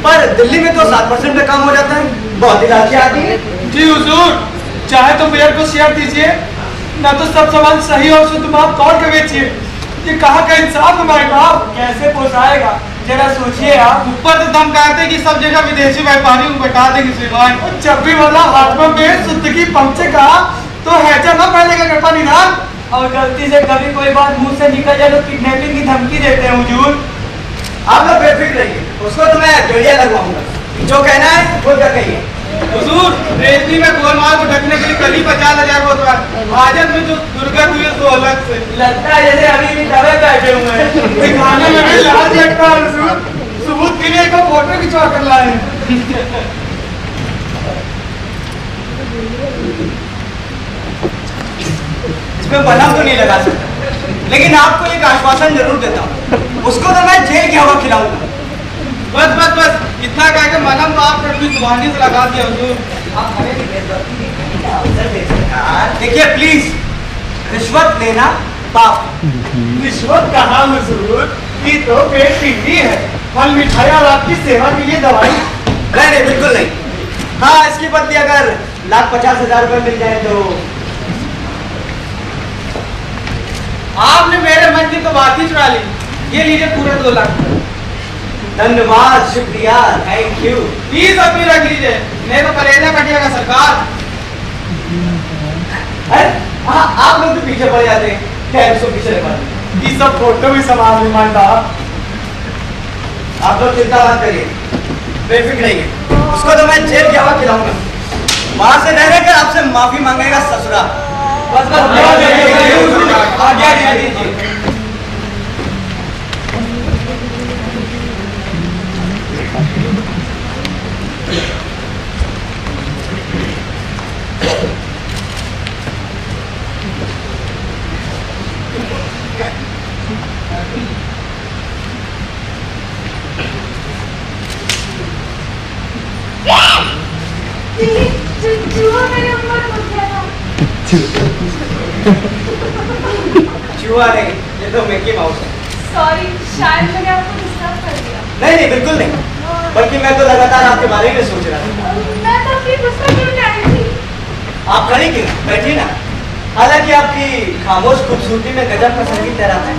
पर दिल्ली में तो 7% में काम हो जाता है। बहुत ही लालची आती है। जी हुजूर, चाहे तो मेयर को शेयर दीजिए, ना तो सब सामान सही और शुद्ध माप तोड़ के बेचिए। ये कहाँ का इंसाफ हमारे बाप? कैसे पोसाएगा? जरा सोचिए आप। ऊपर तो दम कहते कि सब जगह विदेशी व्यापारी को बैठा देंगे श्रीमान। जब भी वाला हाथ में शुद्ध की पहुंचेगा तो हैजा न पहलेगा कृपा निधान। और गलती से कभी कोई बात मुंह से निकल जाए तो किडनैपिंग की धमकी देते हैं हुजूर। आप लोग बेफिक्र रहिए, उसको तो मैं जड़िया लगवाऊंगा। जो कहना है वो क्या कहिए। हुजूर, रेलवे में गोलमाल को ढकने के लिए करीब 50,000 होता है। हाजत में जो दुर्गत हुई है तो अलग से। लगता है जैसे अभी भी दबे बैठे हुए हैं। दिखाने में भी लाल लगता है हुजूर। सबूत के लिए एक फोटो खिंचवा कर लाए हैं। इसमें बलम तो नहीं लगा सकता, लेकिन आपको एक आश्वासन जरूर देता हूँ, उसको तो मैं जेल की हवा खिलाऊंगा। बस बस बस इतना कह के मलम तो आपने अपनी जुबानी से लगा दिया हुजूर। आप हमें देखिए प्लीज, रिश्वत लेना पाप। रिश्वत कहाँ हुजूर, ये तो पेट पीती है, फल मिठाई और आपकी सेवा के लिए दवाई। नहीं बिल्कुल नहीं। हाँ, इसकी बदली अगर 1,50,000 रुपए मिल जाए तो। आपने मेरे मन की तो बात ही चुरा ली। ये लीजिए पूरे 2 लाख। धन्यवाद, शुक्रिया, थैंक यू। प्लीज अपनी रख लीजिए, नहीं तो कलेजा कटिएगा सरकार। हाँ, आप लोग तो पीछे पड़ जाते हैं, खैर उसको पीछे लगा दीजिए। ये सब फोटो भी संभाल नहीं मानता। आप लोग चिंता मत करिए, बेफिक्र रहिए, उसको तो मैं जेल की हवा खिलाऊंगा। वहां से रह कर आपसे माफी मांगेगा ससुरा। बस बस आज्ञा दीजिए। चूहा नहीं, ये तो मिकी माउस है। सॉरी, शायद मैंने आपको डिस्टर्ब कर दिया। नहीं बिल्कुल नहीं, बल्कि मैं तो लगातार आपके बारे में सोच रहा था। मैं तो अपनी गुस्सा क्यों जानी थी? आप खड़ी क्यों, बैठी ना। हालांकि आपकी खामोश खूबसूरती में गजब का संगीत तैराता है।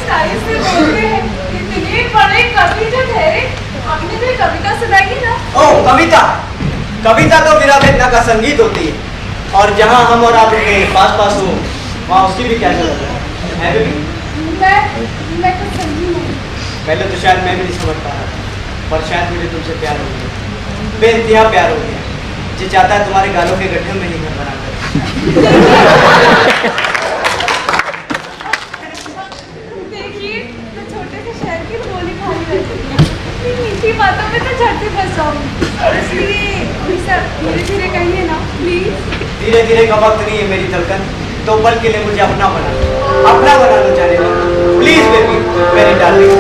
स्टाइल से बोलते हैं, इतने बड़े कवि जो ठहरे, आपने भी कविता सुनाई ना? ओह कविता, कविता तो मेरा वेदना का संगीत होती है, और जहाँ हम और आप पास पास हो वहाँ उसकी भी क्या जरूरत है बेबी? मैं कुछ समझी नहीं। पहले तो शायद मैं भी नहीं समझ पा रहा था, पर शायद मुझे तुमसे प्यार हो गया, बेइंतहा प्यार हो गया। जी चाहता है तुम्हारे गालों के गड्ढे में ही घर बनाकर। देखिए, मैं छोटे से शहर की बोली भारी रहती हूँ, मीठी बातों में तो झट से फंस जाऊंगी, इसलिए धीरे धीरे कहिए ना प्लीज। धीरे धीरे का वक्त नहीं है मेरी धड़कन, तो पल के लिए मुझे अपना बना लो जाने दो प्लीज बेबी, मेरी डार्लिंग।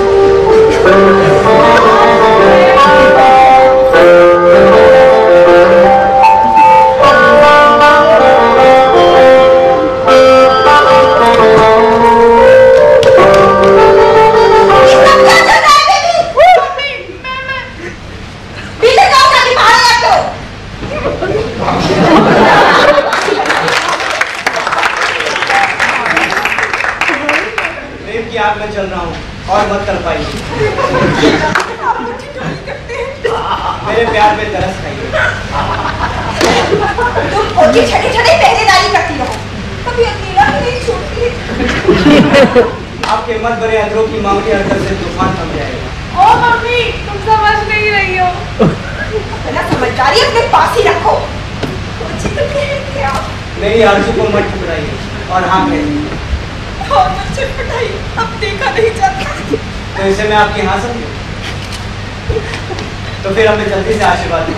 आग में चल रहा हूँ और मत कर पाई। मेरे प्यार में तरस खाइए। तुम उनकी छठी पहरेदारी करती रहो, कभी अकेला भी नहीं छोड़ती। आपके मत भरे अंदरों की मामूली हरकत से तूफान थम जाएगा। ओ मम्मी, तुम समझ नहीं रही हो। अपना समझदारी अपने पास ही रखो। मेरी आरज़ू को मत ठुकराइए और हाँ कहिए। अब देखा नहीं जाता। तो इसे मैं आपकी हाँ समझूं? तो फिर हमें जल्दी से आशीर्वाद दें।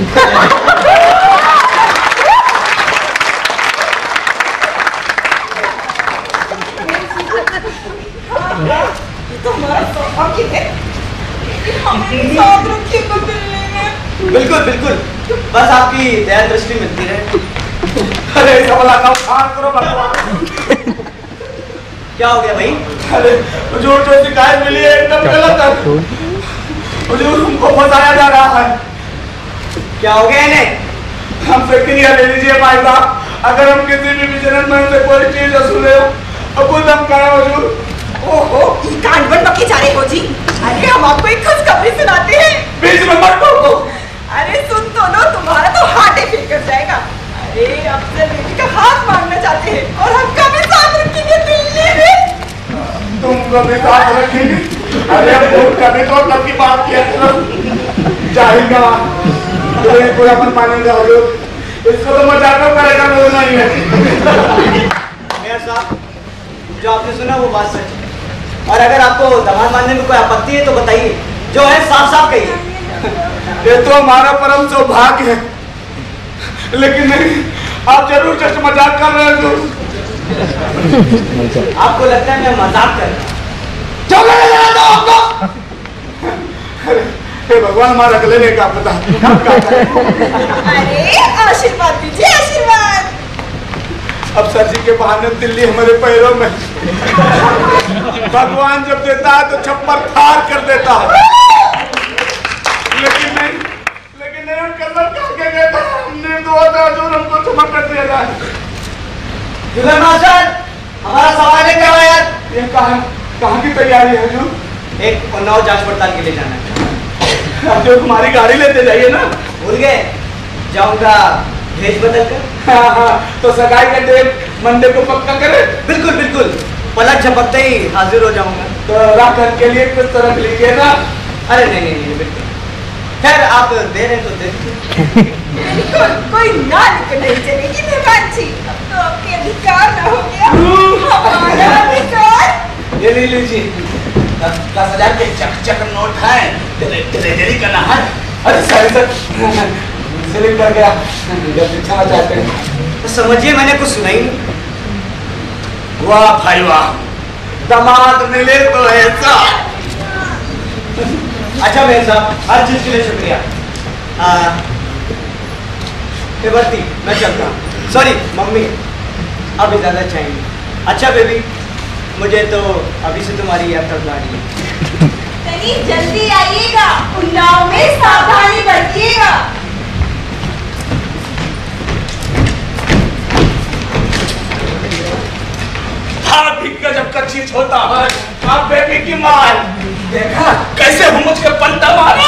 तो हमारा सौभाग्य है कि हमें साथ रखे बदलने में। बिल्कुल बिल्कुल, बस आपकी दया दृष्टि मिलती रहे। अरे सबला का खान करो भगवान। क्या हो गया भाई? अरे हुजूर जो शिकायत मिली है एकदम गलत है। हुजूर हमको फंसाया जा रहा है। क्या हो गया इन्हें? हमसे क्रिया ले लीजिए भाई साहब, अगर हम किसी भी बिजनेसमैन से कोई चीज वसूले और कुछ हम कहें हुजूर। ओहो, ये कान बंद बकी जा रहे हो जी। अरे हम आपको एक खुशखबरी सुनाते हैं। बीच में मत टोको। अरे सुन तो लो, तुम्हारा तो हार्ट ही फेल कर जाएगा। अरे अफसर बेटी का हाथ मांगना चाहते हैं और हम कभी साथ रखेंगे दिल्ली में। तुम कभी साथ रखेंगे? अरे हम कभी तो तब की बात किया जाएगा। कोई अपन मानेंगे हुजूर, इसको तो मजाक करेगा वो नहीं है। मेयर साहब, जो आपने सुना वो बात सच है और अगर आपको दामाद मानने में कोई आपत्ति है तो बताइए, जो है साफ साफ कहिए। ये तो हमारा परम सौभाग्य है, लेकिन नहीं, आप जरूर जस्ट मजाक कर रहे हो। आपको लगता है मैं मजाक कर रहा हूँ? हे भगवान, हमारा गले का पता। अरे आशीर्वाद दीजिए, आशीर्वाद। अब सर जी के बहाने दिल्ली हमारे पैरों में। भगवान जब देता है तो छप्पर फाड़ कर देता है, लेकिन नहीं हम कलर कह गए थे, हमने दुआ था जो हमको क्षमा कर दिया जाए। जुलर मास्टर, हमारा सवाल है क्या यार? ये कहाँ की तैयारी है हुजूर? एक उन्नाव जांच पड़ताल के लिए जाना है। अब जो हमारी गाड़ी लेते जाइए ना। भूल गए? जाऊंगा भेज बदल कर। हाँ, तो सगाई का डेट मंडे को पक्का करें। बिल्कुल बिल्कुल, पलक झपकते ही हाजिर हो जाऊंगा। तो राखन के लिए कुछ तरह लीजिए ना। अरे नहीं बिल्कुल, खैर आप दे रहे तो दे दीजिए। कोई ना नहीं चलेगी मेहमान जी, अब तो आपके अधिकार ना हो गया। हमारा अधिकार। ये ले लीजिए, 10,000 के चक नोट है, ट्रेजरी करना है। अरे सर सिलिंग कर गया, जब क्षमा चाहते हैं। तो समझिए मैंने कुछ सुना ही नहीं। वाह भाई वाह, दामाद मिले तो ऐसा। अच्छा मेरे साहब, हर चीज के लिए शुक्रिया। बेबर्ती, मैं चलता हूँ। सॉरी मम्मी, अब इजाजत चाहिए। अच्छा बेबी, मुझे तो अभी से तुम्हारी यात्रा बुलानी है। चलिए जल्दी आइएगा, उन्नाव में सावधानी बरतिएगा। गजब का चीज होता है। आप बेबी की मार देखा कैसे मुझ के पलटा मारा।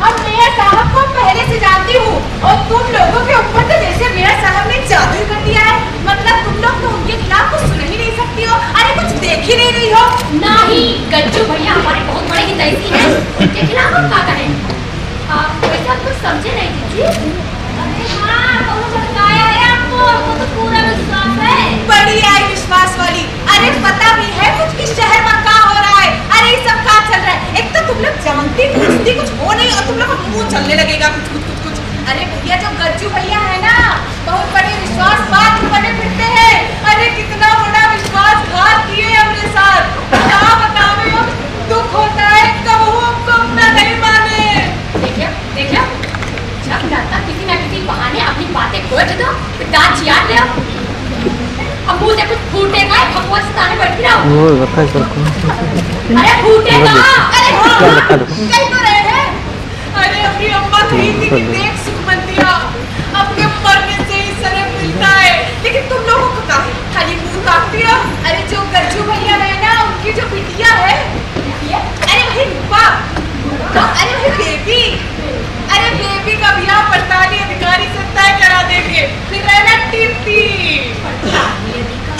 अब मेयर साहब को पहले से जानती हूँ और तुम लोगों के ऊपर तो जैसे मेयर साहब ने जादू कर दिया है। मतलब तुम लोग तो उनके खिलाफ कुछ सुन ही नहीं सकती हो। अरे कुछ देख ही नहीं रही हो। नहीं, गज्जू भैया हमारे बहुत बड़े हितैषी हैं, उनके खिलाफ हम क्या करें? वैसे आप कुछ समझे नहीं दीजिए। अरे हाँ, बहुत बताया है आपको, वो तो पूरा विश्वास है। बड़ी आई विश्वास वाली। अरे पता भी है कुछ कि शहर में क्या हो रहा है। अरे ये सब क्या चल रहा है? एक तो तुम लोग जानती पूछती कुछ हो नहीं और तुम लोग को मुंह चलने लगेगा कुछ। अरे भैया जो गज्जू भैया है ना, बहुत बड़े विश्वास बात बने फिरते हैं। अरे कितना वो रखा है अरे फूटे कहाँ? अरे क्या रखा देखो कहीं तो रहे हैं। अरे अपनी अम्मा कही थी कि देख सुखमंतिया अपने मरने से ही सरे मिलता है, लेकिन तुम लोगों को कहा खाली मुंह काटती हो। अरे जो गज्जू भैया है ना, उनकी जो बिटिया है, अरे वही रूपा, अरे वही बेबी, अरे बेबी का ब्याह पड़ताली अधिकारी से तय करा देंगे, फिर रहना टिप्पी।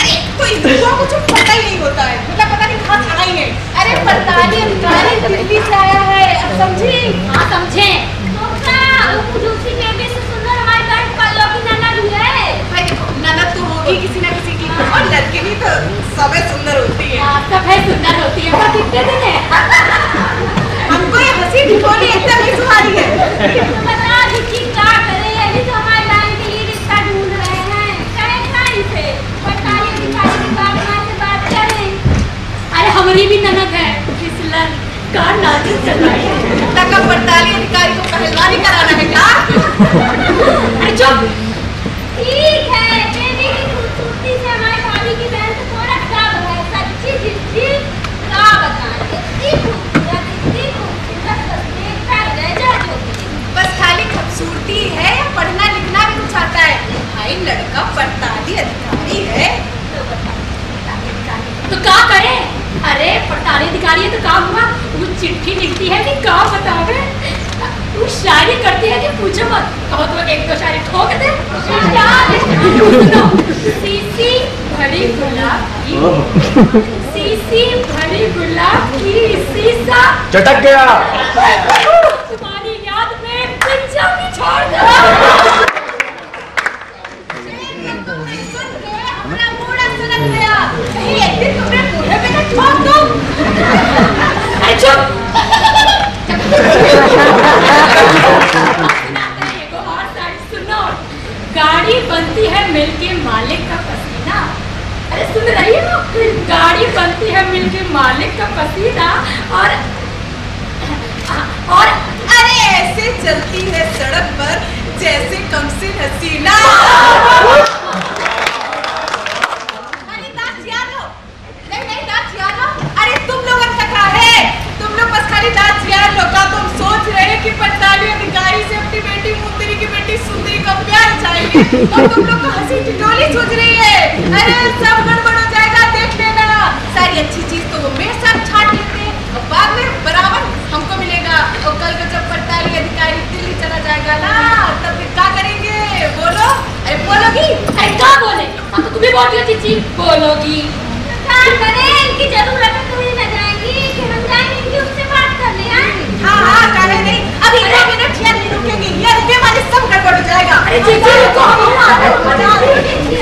अरे तो इन लोगों को कुछ पता ही नहीं होता है, मतलब पता नहीं कहाँ छाना ही है। अरे पड़ताली अधिकारी दिल्ली से आया है, अब समझी? हाँ समझे। दूसरी बेबी से सुंदर हमारे घर पालो की ननद है। भाई देखो, ननद तो होगी किसी न किसी की, और लड़की भी तो सब सुंदर होती है। हाँ सब है सुंदर होती है, पर कितने दिन है? हमको ये हंसी ठिठोली इतना नहीं सुहारी है। बता दीजिए क्या करें, अभी तो हमारे लाइन के लिए रिश्ता ढूंढ रहे हैं, करें कहीं से पड़ताली अधिकारी की बात करें। अरे हमारी भी ननद है, फिसलन का नाटक चल रहा है, तक पड़ताली अधिकारी को पहलवानी कराना है क्या? अरे चुप। ठीक है, बेबी की खूबसूरती से हमारी भाभी की बहन से थोड़ा कम है, सच्ची जिद्दी क्या बताएं, इतनी खूबसूरत बस खाली खूबसूरती है या पढ़ना लिखना भी कुछ आता है? भाई लड़का पड़ताली अधिकारी है तो क्या करे? अरे पड़ताली अधिकारी है तो काम हुआ, वो चिट्ठी लिखती है कि क्या बतावे, वो शायरी करती है कि पूछो मत, कहो तो एक दो शायरी ठोक दे। सीसी भरी गुलाब की, सीसी भरी गुलाब की सीसा चटक गया। तुम्हारी याद में पिंजरा भी छोड़ दो। अपना बूढ़ा सुनक गया, कहीं एक दिन तुमने बूढ़े पे न छोड़ दो। अरे चुप। सुनो, गाड़ी बनती है मिलके मालिक का पसीना। अरे सुन रही हो? गाड़ी बनती है मिलके मालिक का पसीना, और अरे ऐसे चलती है सड़क पर जैसे कमसिन हसीना। अरे तुम लोग क्या है, तुम लोग बस खाली दांत यार लो का, तुम सोच रहे हैं कि पड़ताली अधिकारी से अपनी बेटी मुंदरी की बेटी सुंदरी का प्यार चाहिए, और तुम लोग को हंसी ठिठोली सूझ रही है। अरे सब गड़बड़ हो जाएगा, देख लेना। सारी अच्छी चीज तो वो मेरे साथ छाट लेते हैं, और बाद में बराबर हमको मिलेगा। और कल को जब पड़ताली अधिकारी दिल्ली चला जाएगा ना, तब फिर क्या करेंगे? बोलो। अरे बोलोगी? अरे क्या बोले? हम तो तुम्हें बहुत अच्छी चीज बोलोगी। क्या करें, इनकी जरूरत है, तुम्हें न जाएंगी कि हम जाएंगे उससे बात करने। हाँ हाँ काहे नहीं, अभी 2 मिनट यहाँ नहीं रुकेंगे, ये रुके वाले सब गड़बड़ हो जाएगा। अरे जीजी रुको, हम बता देंगे।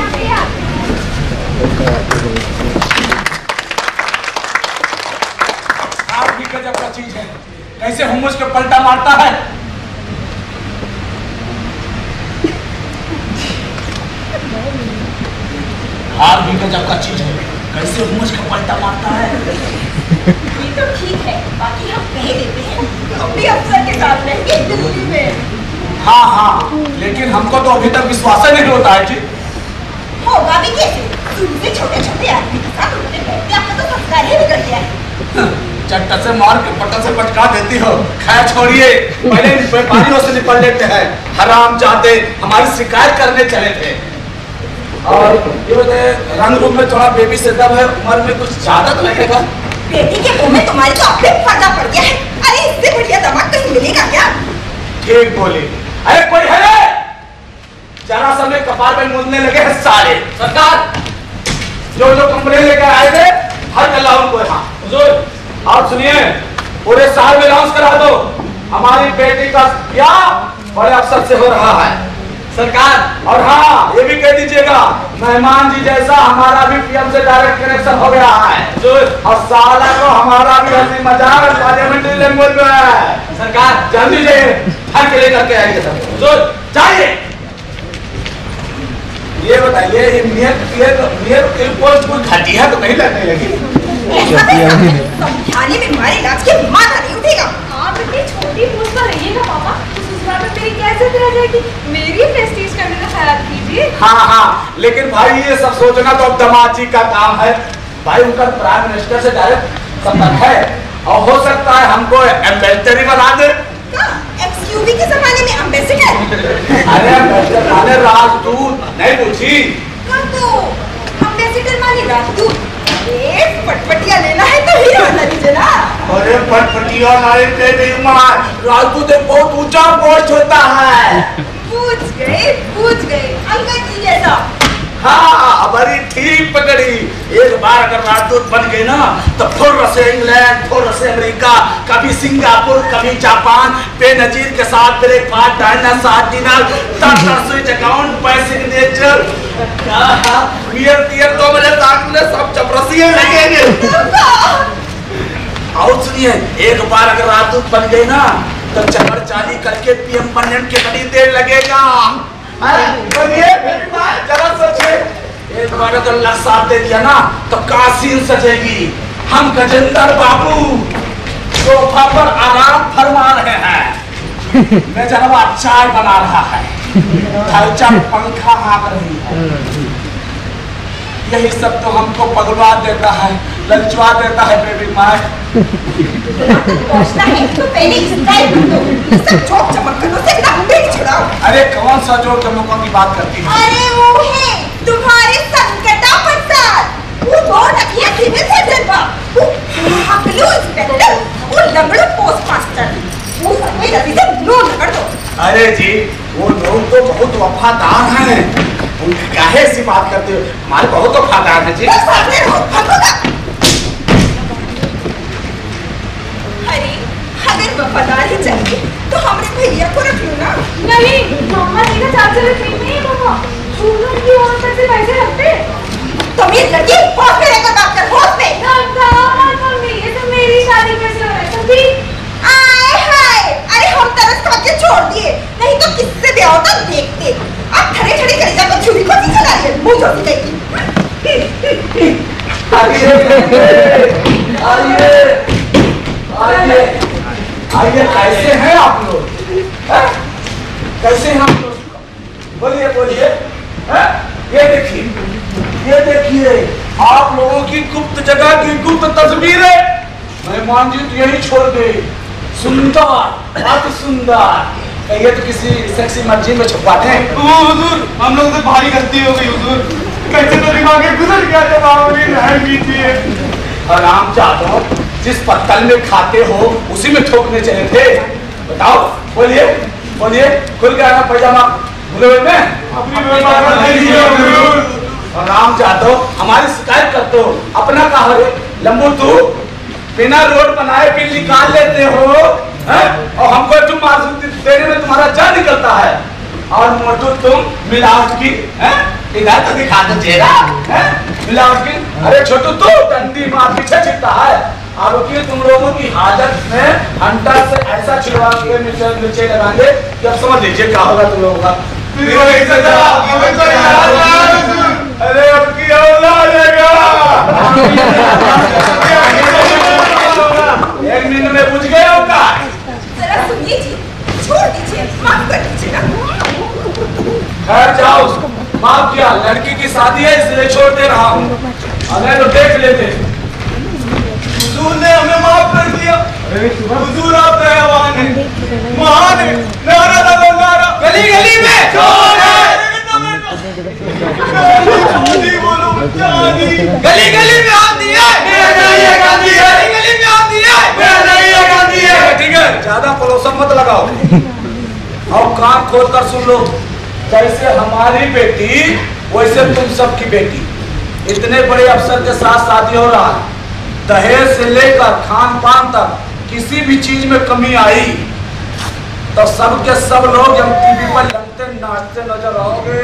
आप भी गजब का चीज है, कैसे हुम्मस को पलटा मारता है। आप भी गजब का चीज है, कैसे हुम्मस को पलटा मारता है। ये तो ठीक है, बाकी हम कह देते हैं अपने अफसर के साथ रहेंगे दिल्ली में। हाँ हाँ, लेकिन हमको तो अभी तक विश्वास नहीं होता है जी। होगा भी कैसे? शुरू से छोटे छोटे आदमी के साथ उठने बैठते, आपका तो संस्कार ही बिगड़ गया है। चट्टा से मार के पट्टा से पटका देती हो। खैर छोड़िए, पहले व्यापारियों से निपट लेते हैं। हराम जाते हमारी शिकायत करने चले थे, और ये बताए रंग रूप में थोड़ा बेबी से दब है, उम्र में कुछ ज्यादा तो लगेगा। बेटी के मुंह में तुम्हारी तो अपने पर्दा पड़ गया है। अरे इससे बढ़िया दमाग कहीं मिलेगा क्या? ठीक बोली। अरे कोई है? जरा समय कपार में मुझने लगे हैं सारे। सरकार, जो जो कंप्लेन लेकर आए थे हर कल उनको यहाँ। हुजूर आप सुनिए, पूरे साल में लॉन्च करा दो, हमारी बेटी का ब्याह बड़े अफसर से हो रहा है सरकार। और हाँ, ये भी कह दीजिएगा मेहमान जी जैसा हमारा भी पीएम से डायरेक्ट कनेक्शन हो गया है, और साला को हमारा भी हंसी मजाक पार्लियामेंट्री लैंग्वेज में है सरकार। जल्दी से हर के लेकर के आएंगे सब। चाहिए ये बताइए, ये पोस्ट कोई घटिया तो नहीं लगने लगी? समझाने में हमारे इलाज के माथा नहीं उठेगा। हाँ बेटी, छोटी पोस्ट पर रहिएगा पापा, ससुराल में मेरी कैसे रह जाएगी? मेरी प्रेस्टीज करने का ख्याल कीजिए। हाँ हाँ, लेकिन भाई ये सब सोचना तो अब दामाद जी का काम है। भाई उनका प्राइम मिनिस्टर से डायरेक्ट संपर्क है और हो सकता है हमको एम्बेसडर ही बना दे। एक्सक्यूवी के जमाने में एम्बेसडर? अरे राजदूत नहीं पूछी। तो एम्बेसडर माने राजदूत। पटपटिया लेना है तो हीरो बना दीजिए ना। अरे पटपटिया लाए राजदूत एक बहुत ऊंचा पोस्ट होता है। पूछ गए अंकल जी जैसा। हाँ बड़ी ठीक पकड़ी। एक बार अगर राजदूत बन गए ना तो फुर्र से इंग्लैंड, फुर्र से अमेरिका, कभी सिंगापुर, कभी जापान, बेनजीर के साथ breakfast, dinar, 7 dinner, 10 switch account, पैसे नेचर, बियर तो मेरे साथ में सब चपरसिए लगेंगे। और सुनिए, एक बार अगर राजदूत बन गए ना तो चमर चाली करके पीएम बनने के बड़ी देर लगेगा। जरा सोचिए, एक बार अगर अल्लाह साथ दे दिया ना तो कासीन सजेगी। हम गजेंद्र बाबू सोफा पर आराम फरमा रहे हैं, मैं जनवा चाय बना रहा है, ढांचा पंखा हाँक रही है। यही सब तो हमको पगलवा देता है, ललचवा देता है बेबी माँ। तो पहले इस टाइप दो, सब चौक चमक कर उसे लंबे छुड़ाओ। अरे कौन सा जोक चमकों की बात करती है? अरे वो है तुम्हारे संकटा प्रसाद, वो दो रखिए सिविल सर्जन का, वो हकलू इंस्पेक्टर, वो लंगड़ू पोस्ट मास्टर, वो सफेद रवि से ब्लू कर दो। अरे जी वो लोग तो बहुत वफादार हैं, उनकी काहे ऐसी बात करते हो? हमारे बहुत वफादार हैं जी। अरे अगर वफादार ही चाहिए तो हमारे भैया को रख लो ना। नहीं मामा जी का चार्जर ठीक नहीं मामा, सुनो की और से पैसे रखते। तुम ये लड़की होश में रहकर बात कर, होश में। मम्मी ये तो मेरी शादी में से हो रहा है तभी। आए हाय, अरे हम तरस खा के छोड़ दिए, नहीं तो किससे ब्याह होता देखते। अब ठड़े ठड़े करेगा तो छुरी को नहीं चला रही है, मुंह जोड़ देगी। आइए कैसे हैं आप लोग? कैसे हैं आप लोग? बोलिए बोलिए। ये देखिए आप लोगों की गुप्त जगह की गुप्त तस्वीरें मेहमान जी तो यही छोड़ गए। सुंदर, अति सुंदर। ये तो किसी सेक्सी मस्जिद में छुपाते हैं। हुजूर हम लोग तो भारी गलती हो गई हुजूर, कैसे तो दिमाग में गुजर गया जब आपने नहर पी थी। आराम चाहो, जिस पत्तल में खाते हो उसी में ठोकने चले थे। बताओ बोलिए बोलिए, खुल गया ना पैजामा भूले में? राम जादव हमारी शिकायत करते हो, अपना कहा रे लंबू तू बिना रोड बनाए बिल निकाल लेते हो है? और हमको तुम देने में तुम्हारा जान निकलता है, और मोटू तुम मिलावट की है? इधर तो दिखा दो चेहरा है मिलावट की। अरे छोटू तू डंडी मार पीछे छिपता है। आरोपी तुम लोगों की हाजत में हंटर से ऐसा छिड़वा के नीचे लगाएंगे कि अब समझ लीजिए क्या होगा तुम लोगों का। अरे अब की एक मिनट में बुझ गए होगा। जरा सुनिए जी, छोड़ दीजिए, माफ कर दीजिए ना। खैर जाओ, माफ किया, लड़की की शादी है इसलिए छोड़ दे रहा हूँ, अगर तो देख लेते। हुजूर ने हमें माफ कर दिया। हुजूर आप दयावान हैं, महान हैं। नारा लगो नारा, गली गली में चोर है। बोलो गली गली में आंधी है, गांधी है, गली गली में आंधी है, गांधी है। ठीक है, ज्यादा पॉल्यूशन मत लगाओ और कान खोल कर सुन लो। जैसे हमारी बेटी वैसे तुम सबकी बेटी, इतने बड़े अफसर के साथ शादी हो रहा है। दहेज से लेकर खान पान तक किसी भी चीज में कमी आई तो सब के सब लोग जब टीवी पर लगते नाचते नजर आओगे।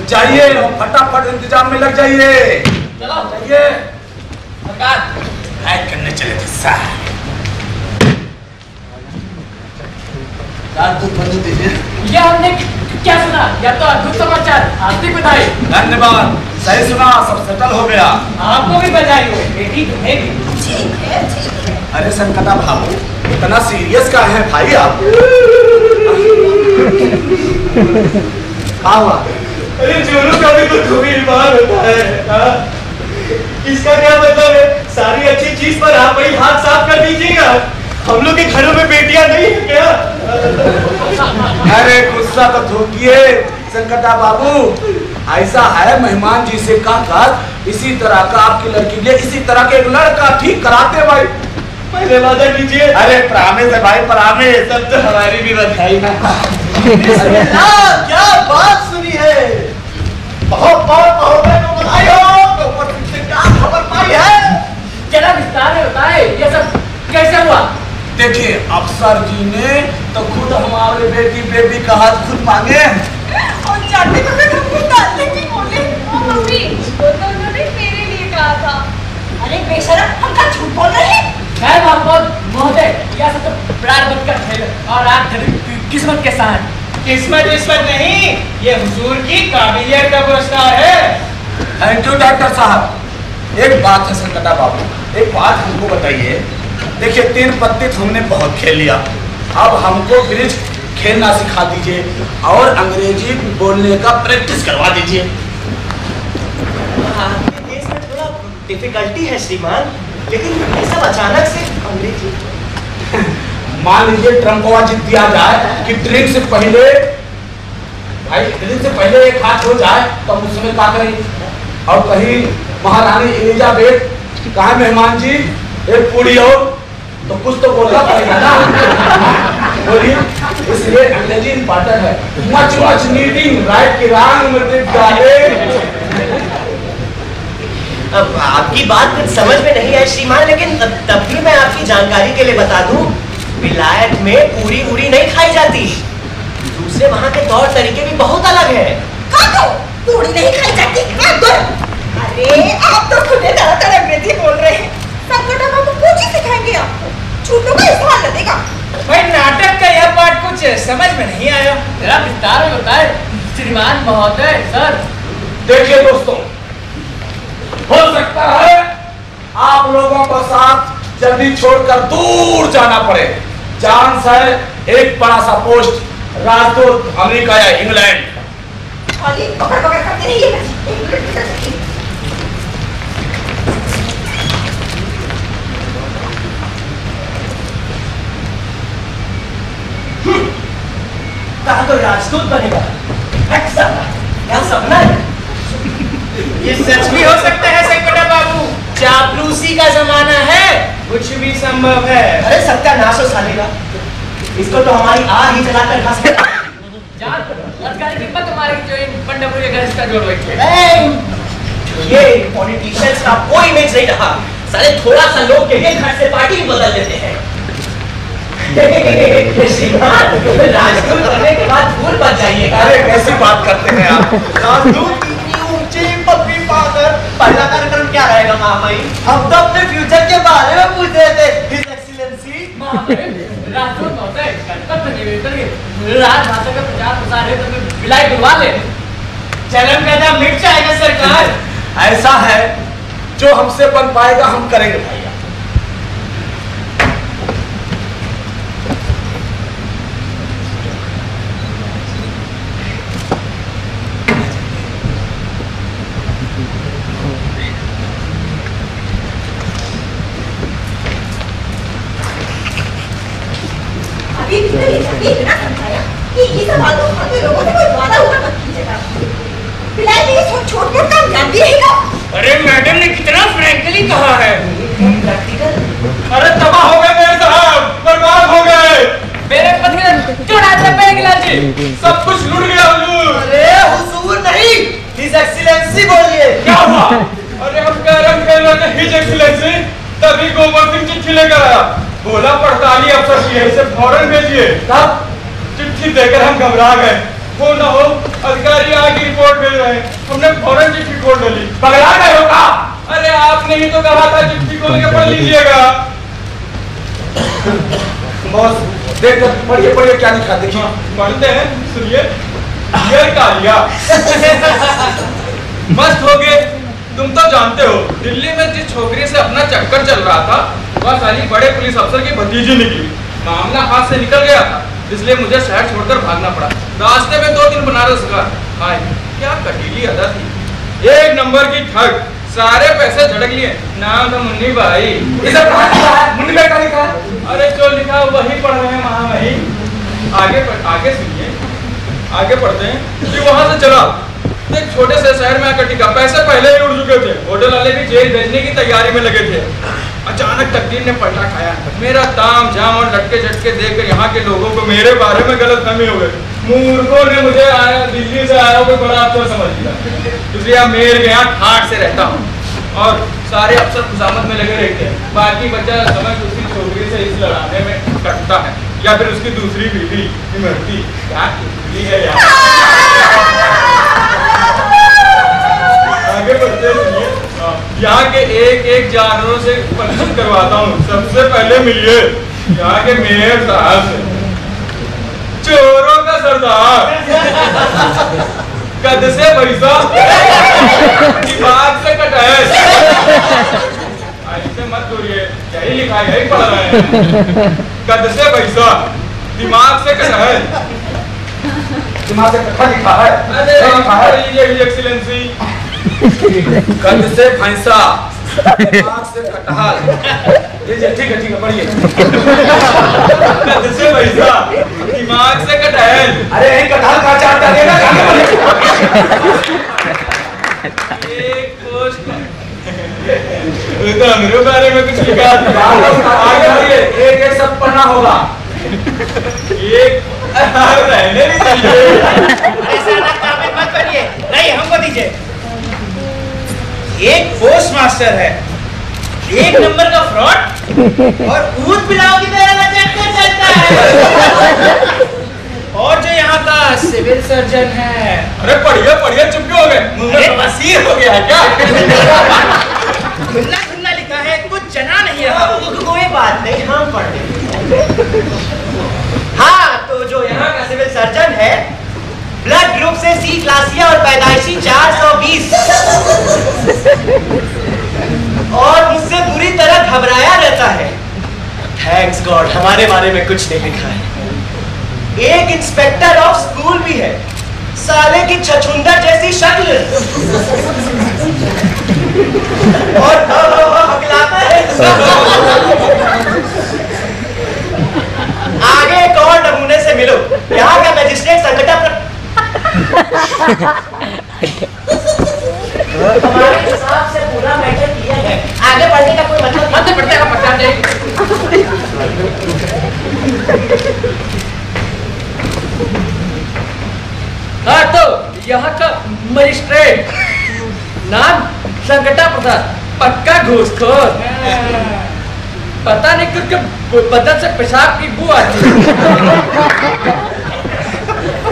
जाइए फटाफट इंतजाम में लग जाइए। चलो जाइए, करने चले थे साहब। ये हमने क्या सुना? या तो अद्भुत समाचार, हार्दिक बधाई। धन्यवाद, सही सुना, सब सेटल हो गया। आपको भी बधाई हो, बेटी तुम्हें भी। ठीक है ठीक है। अरे संकटा भाऊ इतना सीरियस का है भाई आप? क्या हुआ? अरे जोनू का भी तो खूबी ईमान होता है। इसका क्या मतलब है? सारी अच्छी चीज पर आप ही हाथ साफ कर दीजिएगा। हम लोग के घरों में बेटियां नहीं है क्या? अरे गुस्सा तो थूकिए संकटा बाबू, ऐसा है मेहमान जी से कहकर इसी तरह का आपकी लड़की के लिए इसी तरह के एक लड़का ठीक कराते भाई। पहले वादा कीजिए। अरे प्रामिस है भाई, प्रामिस। सब तो हमारी भी बधाई है। क्या बात सुनी है, बहुत महोदय को बधाई हो। तो तुमसे क्या खबर पाई है? जरा विस्तार में बताए ये सब कैसे हुआ? देखिए अफसर जी ने तो खुद हमारे बेटी का हाथ खुद मांगे और जाते तो हमको डालने की बोले। मम्मी वो तो उन्होंने मेरे लिए कहा था। अरे बेशरम, हम क्या झूठ बोल रहे हैं? खैर महोदय, यह सब तो प्रारब्ध का खेल है और आप किस्मत के साथ। किस्मत नहीं, ये हुजूर की काबिलियत का पुरस्कार है। थैंक यू डॉक्टर साहब। एक बात है संकटा बाबू, एक बात हमको बताइए। देखिए 3 पत्ती हमने बहुत खेल लिया, अब हमको ब्रिज खेलना सिखा दीजिए और अंग्रेजी बोलने का प्रैक्टिस करवा दीजिए। आपके देश में थोड़ा डिफिकल्टी है श्रीमान, लेकिन ये सब अचानक से अंग्रेजी। मान लीजिए ट्रम्पवा जीत दिया जाए कि ड्रिंक से पहले भाई ड्रिंक से पहले एक हाथ हो जाए तो उस समय क्या करेंगे? और कहीं महारानी एलिजाबेथ कहा मेहमान जी एक पूरी और तो कुछ तो बोलना पड़ेगा ना। बोलिए, इसलिए अंग्रेजी इंपॉर्टेंट है। मच नीडिंग राइट की रंग मतलब डाले। अब आपकी बात कुछ समझ में नहीं आई श्रीमान, लेकिन तब भी मैं आपकी जानकारी के लिए बता दूं, विलायत में पूरी उड़ी नहीं खाई जाती। दूसरे वहाँ के तौर तरीके भी बहुत अलग है। पूरी नहीं खाई जाती? अरे आप तो खुद तरह अंग्रेजी बोल रहे हैं। संकटा बाबू कुछ ही सिखाएंगे आपको, झूठों का इस्तेमाल न देगा। भाई नाटक का यह पार्ट कुछ समझ में नहीं आया, जरा विस्तार में बताए श्रीमान महोदय। सर देखिए दोस्तों, हो सकता है आप लोगों को साथ जल्दी छोड़कर दूर जाना पड़े। चांस है एक बड़ा सा पोस्ट, राजदूत अमेरिका या इंग्लैंड। पकड़ करते रहिए। कहा तो राजदूत बनेगा, क्या सपना है? ये सच भी हो सकता है संकटा बाबू, चापलूसी का जमाना है, कुछ भी संभव है। अरे सत्यानाश हो सालेगा, इसको तो हमारी आग ही जलाकर खा सकता। पंडापुर के घर का जोड़ बैठे। ये पॉलिटिशियंस का कोई इमेज नहीं रहा, साले थोड़ा सा लोग के लिए घर से पार्टी भी बदल देते हैं। राजदूत बनने के बाद भूल मत जाइएगा। अरे कैसी बात करते हैं आप? राजदूत इतनी ऊंची पदवी पाकर पहला कार्यक्रम क्या रहेगा महामहिम? हम तो अपने फ्यूचर के बारे में पूछ रहे थे हिज एक्सीलेंसी। राजदूत महोदय, राजभाषा का प्रचार प्रसार है तो विलायत बुलवा ले। जन्म का दाम मिट जाएगा सरकार। ऐसा है जो हमसे बन पाएगा हम करेंगे भैया। इतना समझाया कि ये सब लोगों से कोई वादा हुआ मत कीजिएगा। फिलहाल ये छोट-मोट काम जानती रहेगा। अरे मैडम ने कितना फ्रैंकली कहा है। अरे तबाह हो गए मेरे साहब, बर्बाद हो गए। मेरे पति चुरा से पेगला जी, सब कुछ लूट गया हुजूर। अरे हुजूर नहीं, हिज एक्सीलेंसी बोलिए। क्या हुआ? अरे हम कह रहे हैं हिज एक्सीलेंसी, तभी गोबर सिंह चिट्ठी लेकर आया। बोला पड़ताली अफसर की है, इसे फौरन भेजिए। तब चिट्ठी देकर हम घबरा गए, वो न हो अधिकारी आगे रिपोर्ट भेज रहे हैं। हमने फौरन चिट्ठी खोल डाली। पगला गए हो का? अरे आपने ही तो कहा था चिट्ठी खोल के पढ़ लीजिएगा। बॉस देख पढ़िए पढ़िए क्या लिखा देखिए। पढ़ते हैं, सुनिए। डियर कालिया, मस्त हो गए। तुम तो जानते हो दिल्ली में जिस छोकरी से अपना चक्कर चल रहा था वह साली बड़े पुलिस अफसर की भतीजी निकली। मामला हाथ से निकल गया था, इसलिए मुझे शहर छोड़कर भागना पड़ा। रास्ते में 2 दिन बनारस का आए। क्या कटीली अदा थी, एक नंबर की ठग, सारे पैसे झड़क लिए। नाम था मुन्नी भाई। मुन्नी भाई का लिखा? अरे जो लिखा वही पढ़ रहे हैं महामहिम। आगे सुनिए, आगे पढ़ते हैं कि वहां से चला एक छोटे से शहर में आकर टिका। पैसे पहले ही उड़ चुके थे, होटल वाले भी जेल भेजने की तैयारी में लगे थे। अचानक तकदीर ने पलटा खाया। मेरा ताम झाम और लटके झटके देखकर यहाँ के लोगों को मेरे बारे में गलतफहमी हो गई। मूर्खों ने मुझे दिल्ली से आया कोई बड़ा अफसर समझ लिया, इसलिए अब मेरे यहाँ ठाट से रहता हूँ और सारे अफसर खुशामद में लगे रहते हैं। बाकी बच्चा समय दूसरी छोकरी से इस लड़ाने में कटता है या फिर उसकी दूसरी बीवी इमरती। क्या है यार। आगे बढ़ते सुनिए, यहाँ के एक जानवरों से परिचित करवाता हूँ। सबसे पहले मिलिए यहाँ के मेयर साहब से, चोरों का सरदार, कद से भैंसा, दिमाग से कटहल। ऐसे मत बोलिए, यही लिखा है, यही पढ़ रहे हैं। कद से भैंसा, दिमाग से कटहल। दिमाग से कटहल लिखा है? अरे एक्सीलेंसी। कद से भैंसा, दिमाग से कटहल। ठीक है पढ़िए। कद से भैंसा, दिमाग से कटहल। अरे कटहल का चाट डालेगा। एक पोस्ट मेरे बारे में कुछ लिखा। आगे बढ़िए, एक सब पढ़ना होगा। एक रहने भी चाहिए। ऐसा ना काबिल मत बनिए। नहीं, हमको दीजिए। एक पोस्ट मास्टर है, एक नंबर का फ्रॉड और ऊद पिलाओ की तरह लचक कर चलता है। और जो यहाँ का सिविल सर्जन है। अरे पढ़िए चुप क्यों हो गए? मुंह में बसीर हो गया है क्या? खुल्ला लिखा है, कुछ जना नहीं रहा। कोई बात नहीं, हम पढ़ लेंगे। हाँ, तो जो यहाँ का सिविल सर्जन है, ब्लड ग्रुप से सी क्लासिया और पैदाइशी 420 और मुझसे बुरी तरह घबराया रहता है। थैंक्स गॉड, हमारे बारे में कुछ नहीं लिखा है। एक इंस्पेक्टर ऑफ स्कूल भी है, साले की छछुंदर जैसी शक्ल और हकलाता है। आगे एक और नमूने से मिलो, यहाँ का मैजिस्ट्रेट संकटा हमारे हिसाब से पूरा मैटर किया है। आगे बढ़ने का कोई मतलब मत बढ़ने का मतलब नहीं। हाँ, तो यहाँ का मजिस्ट्रेट नाम संकटा प्रसाद, पक्का घूसखोर। पता नहीं क्यों बदन से पेशाब की बू आती है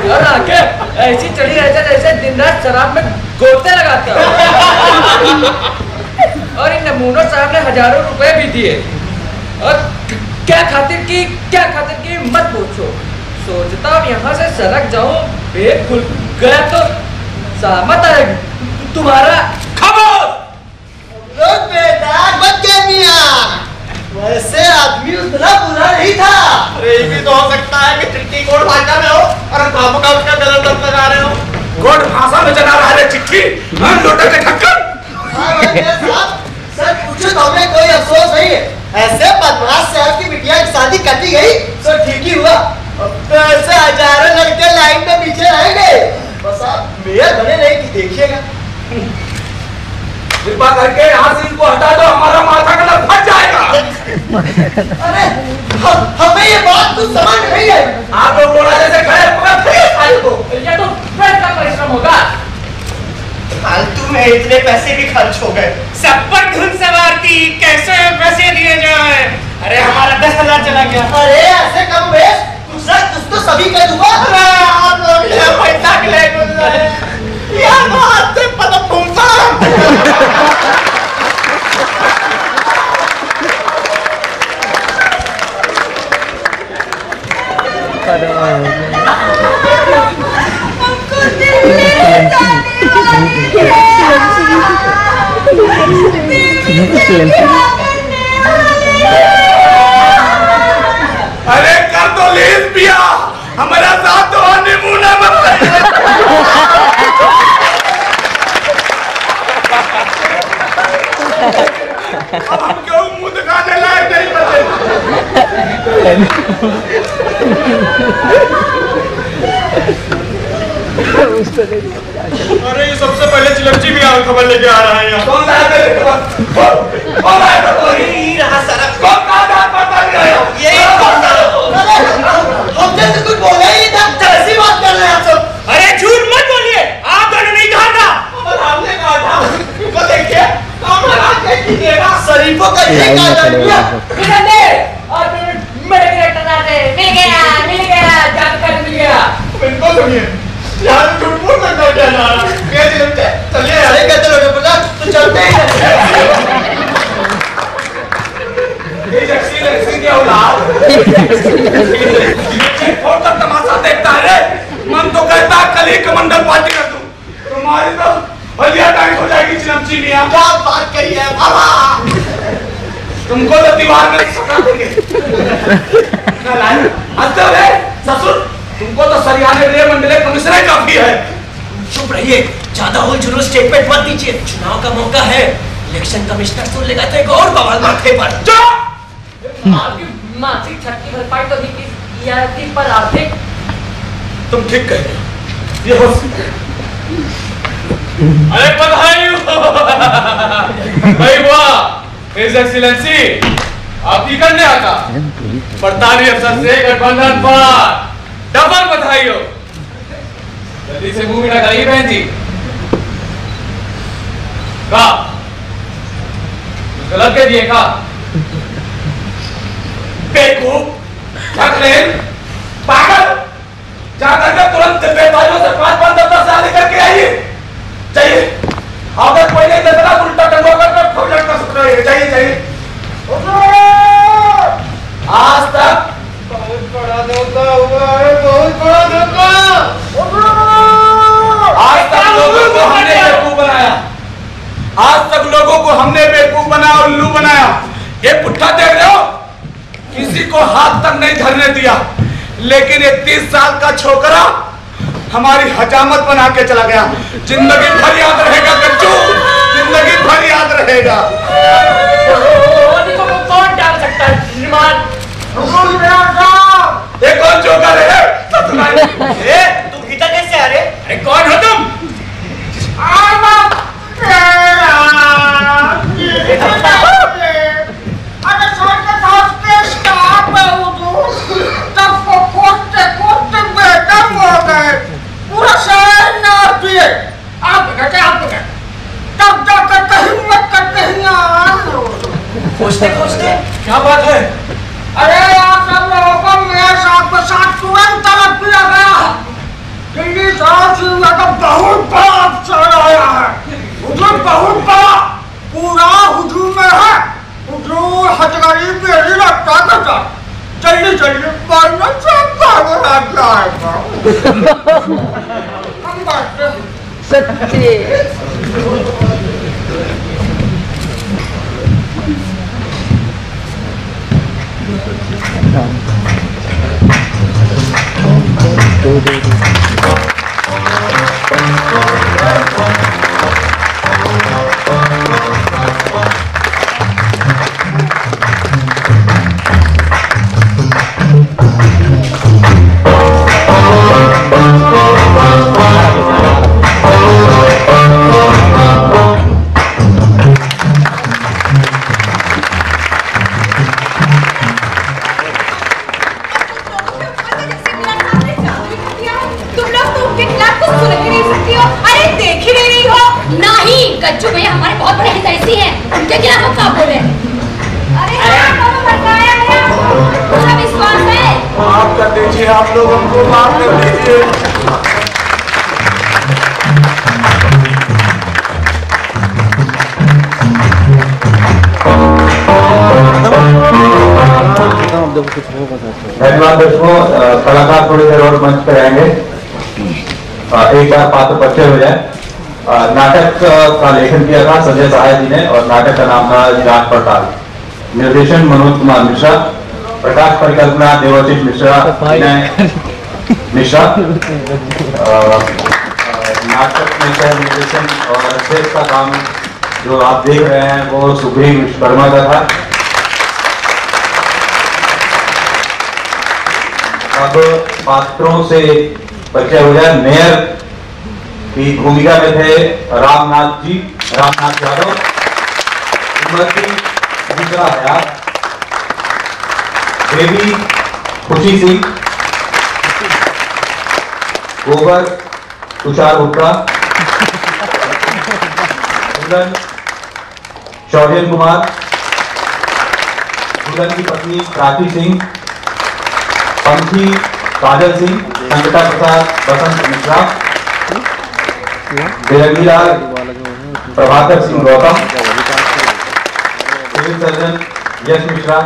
और आंखें ऐसी चढ़ी रहती जैसे दिन रात शराब में गोते लगाते हो। और इन नमूनों साहब ने हजारों रुपए भी दिए और क्या खातिर की मत पूछो। सोचता हूँ यहाँ से सड़क जाऊँ, पेट खुल गया तो सहमत है तुम्हारा। खामोश! लोग बेटा मत कह मियां, वैसे आदमी उतना बुरा नहीं था। अरे ये भी तो हो सकता है कि चिट्ठी कोर्ट भाषा में हो और हम का उसका गलत अर्थ लगा रहे हो। कोर्ट भाषा में चला रहा है चिट्ठी, लोटा के ठक्कर। सर पूछो तो हमें कोई अफसोस नहीं है। ऐसे बदमाश से आपकी बिटिया की शादी कटी गई तो ठीक ही हुआ। अब तो ऐसे हजारों लड़के लाइन में पीछे रहेंगे। बस आप मेयर बने नहीं कि देखिएगा। कृपा करके यहाँ से इनको हटा दो, हमारा माथा का लग फट जाएगा। अरे हमें ये बात कुछ समझ नहीं है। आप लोग बोला जैसे खड़े को ये तो पेट का परिश्रम होगा। फालतू में इतने पैसे भी खर्च हो गए। सब पर धुन सवार की, कैसे पैसे दिए जाए। अरे हमारा 10,000 चला गया। अरे ऐसे कम वेस्ट, दूसरा कुछ तो सभी का दूंगा। आप लोग पैसा के लिए यार बात से पता पूछा। अरे कर तो लीज पिया, हमारा साथ तो हनीमून है। अरे ये सबसे पहले चिलमची भी यहाँ खबर लेके आ रहा है यहाँ। कौन लाया तेरे खबर? कौन लाया खबर? यही रहा सारा। कौन कहा था पता नहीं आया? यही कौन था? हमने तो कुछ बोला ही था। कैसी बात कर रहे हैं आप सब? अरे झूठ मत बोलिए, आप दोनों नहीं कहा था। हमने कहा था। तो देखिए, शरीफों का ये कहा था। मेरे कैरेक्टर मिल गया, जानकारी मिल गया। बिल्कुल सुनिए, यार झूठ बोल कर क्या जा रहा है? चलिए सही कहते लोग बोला तो चलते ही क्या औलाद और तक तमाशा देखता है रे। मन तो कहता है कल ही कमंडल पार्टी कर दूं, तुम्हारी तो बलिया टाइट हो जाएगी चिलमची मियां। क्या बात कही है बाबा? तुमको तो दीवार में सटा देंगे। ससुर, तुमको तो सरियाने रे मंडले कमिश्नर काफी है। चुप रहिए, ज्यादा होल जुलूस स्टेटमेंट मत दीजिए। चुनाव का मौका है, इलेक्शन कमिश्नर सुन लेगा तो एक और बवाल माथे पर। आपकी मासिक छठी भरपाई तो नहीं पर आर्थिक। तुम ठीक कह रहे हो, ये हो। अरे बधाई भाई, वाह हिज एक्सीलेंसी, आप की करने आता 48 अफसर से गठबंधन पर डबल बधाई हो। जल्दी से मुंह मिला करिए बहन जी। गलत कह दिए का? बेवकूफ, ठगलेन, पागल, जाकर के तुरंत बेवाइयों से 5-5-10 साल करके आइए। चाहिए अगर कोई नहीं देता उल्टा टंगो कर खोलट कर सकते हो। चाहिए आज तक बहुत बड़ा धोखा हुआ है, बहुत बड़ा धोखा। आज तक लोगों को हमने बेवकूफ बनाया, आज तक लोगों को हमने बेवकूफ बनाया, उल्लू बनाया। ये पुट्ठा देख रहे हो, किसी को हाथ तक नहीं धरने दिया, लेकिन ये 30 साल का छोकरा हमारी हजामत बना के चला गया। जिंदगी भर याद रहेगा बच्चों, जिंदगी भर याद रहेगा। कौन डाल सकता है श्रीमान? ये कौन जोकर है? तुम इधर कैसे आ रहे? अरे कौन हो तुम? पूरा शहर नाच दिए। आप तब जाकर कहीं मत करते खोजते क्या बात है? अरे आप सब लोगों को मेरे साथ के साथ तुरंत तलब किया गया है। दिल्ली से तो बहुत बड़ा अफसर आया है, हुजूम बहुत बड़ा, पूरा हुजूम में है। हुजूर हथकड़ी मेरी रखता था, जल्दी पढ़ना सच्ची गज्जू भैया हमारे बहुत बड़े हितैषी हैं, उनके खिलाफ हम क्या बोले? अरे भड़काया है, पूरा विश्वास है। माफ कर दीजिए, आप लोग हमको माफ कर दीजिए। धन्यवाद दोस्तों, कलाकार थोड़ी देर और मंच पर आएंगे। एक बार पात्र परिचय हो जाए। नाटक का लेखन किया था संजय सहाय जी ने और नाटक का नाम था जांच पड़ताल। निर्देशन मनोज कुमार मिश्रा, प्रकाश परिकल्पना देवाशीष मिश्रा, मिश्रा। नाटक में सह निर्देशन और अध्यक्ष का काम जो आप देख रहे हैं वो सुग्रीव विश्वकर्मा का था। अब पात्रों से परिचय हो जाए। मेयर की भूमिका में थे रामनाथ यादव, श्रीमती दूसरा हयात, बेबी खुशी सिंह, गोबर तुषार गुप्ता, दुल्हन शौर्यन कुमार, दुल्हन की पत्नी राखी सिंह, पंखी काजल सिंह, संकटा प्रसाद बसंत मिश्रा, बेरंगीलाल प्रभाकर सिंह गौतम, सिविल सर्जन यश मिश्रा,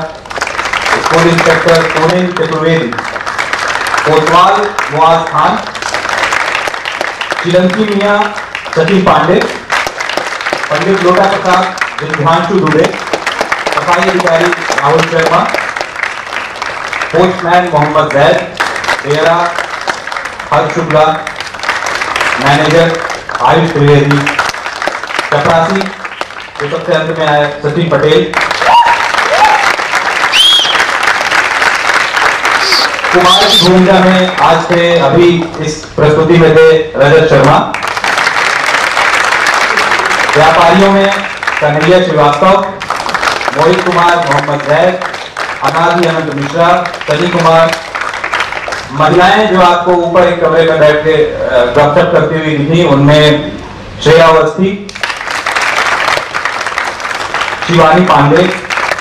स्कूल इंस्पेक्टर सोनेन चतुर्वेदी, कोतवाल मुआज खान, श्रीलंकी मियां सचिन पांडे, पंडित लोटा प्रसाद विध्वांशु दुबे, सफाई अधिकारी राहुल शर्मा, पोस्टमैन मोहम्मद जैद, बेरा हर्ष शुक्ला, मैनेजर आयुष त्रिवेदी, चपरासी जो सबसे अंत में आए सचिन पटेल, कुमार की भूमिका में आज थे अभी इस प्रस्तुति में थे रजत शर्मा, व्यापारियों में कन्हैया श्रीवास्तव, मोहित कुमार मोहम्मद जैद, अनादि अनंत मिश्रा, सनी कुमार, महिलाएं जो आपको ऊपर एक कमरे में बैठ के गपशप करती हुई दिखी उनमें श्रेया अवस्थी, शिवानी पांडे,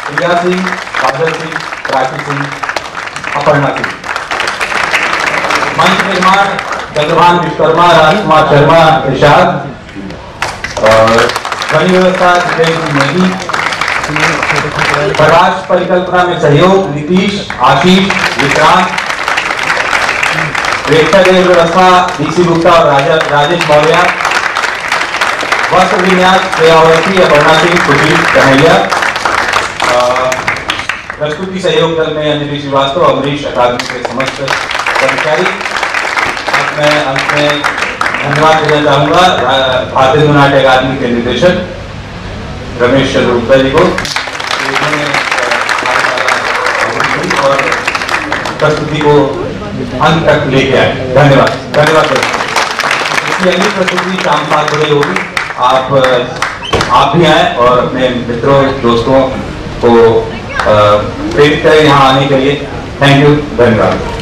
प्रिया सिंह, काजल सिंह, राखी सिंह, अपर्णा सिंह। मंच निर्माण चंद्रभान विश्वकर्मा, राजकुमार शर्मा, इरशाद, और ध्वनि व्यवस्था जितेंद्र नेगी, प्रकाश परिकल्पना में सहयोग नीतीश, आशीष, विक्रांत, प्रेक्षक व्यवस्था डीसी गुप्ता और राजेश मौर्य, वस्त्र विन्यास श्रेयावती, अपर्णा सिंह, सुशील कन्हैया, प्रस्तुति सहयोग दल में अंजलि श्रीवास्तव, अमरीश अकादमी के समस्त कर्मचारी। अब मैं अंत में धन्यवाद देना चाहूंगा भारतीय नाट्य अकादमी के निदेशक रमेश चंद्र गुप्ता जी को, और प्रस्तुति को अंत तक लेके आए। धन्यवाद। इसकी अगली प्रस्तुति शाम 7 बजे होगी। आप भी आए और अपने मित्रों दोस्तों को प्रेरित करें यहाँ आने के लिए। थैंक यू, धन्यवाद।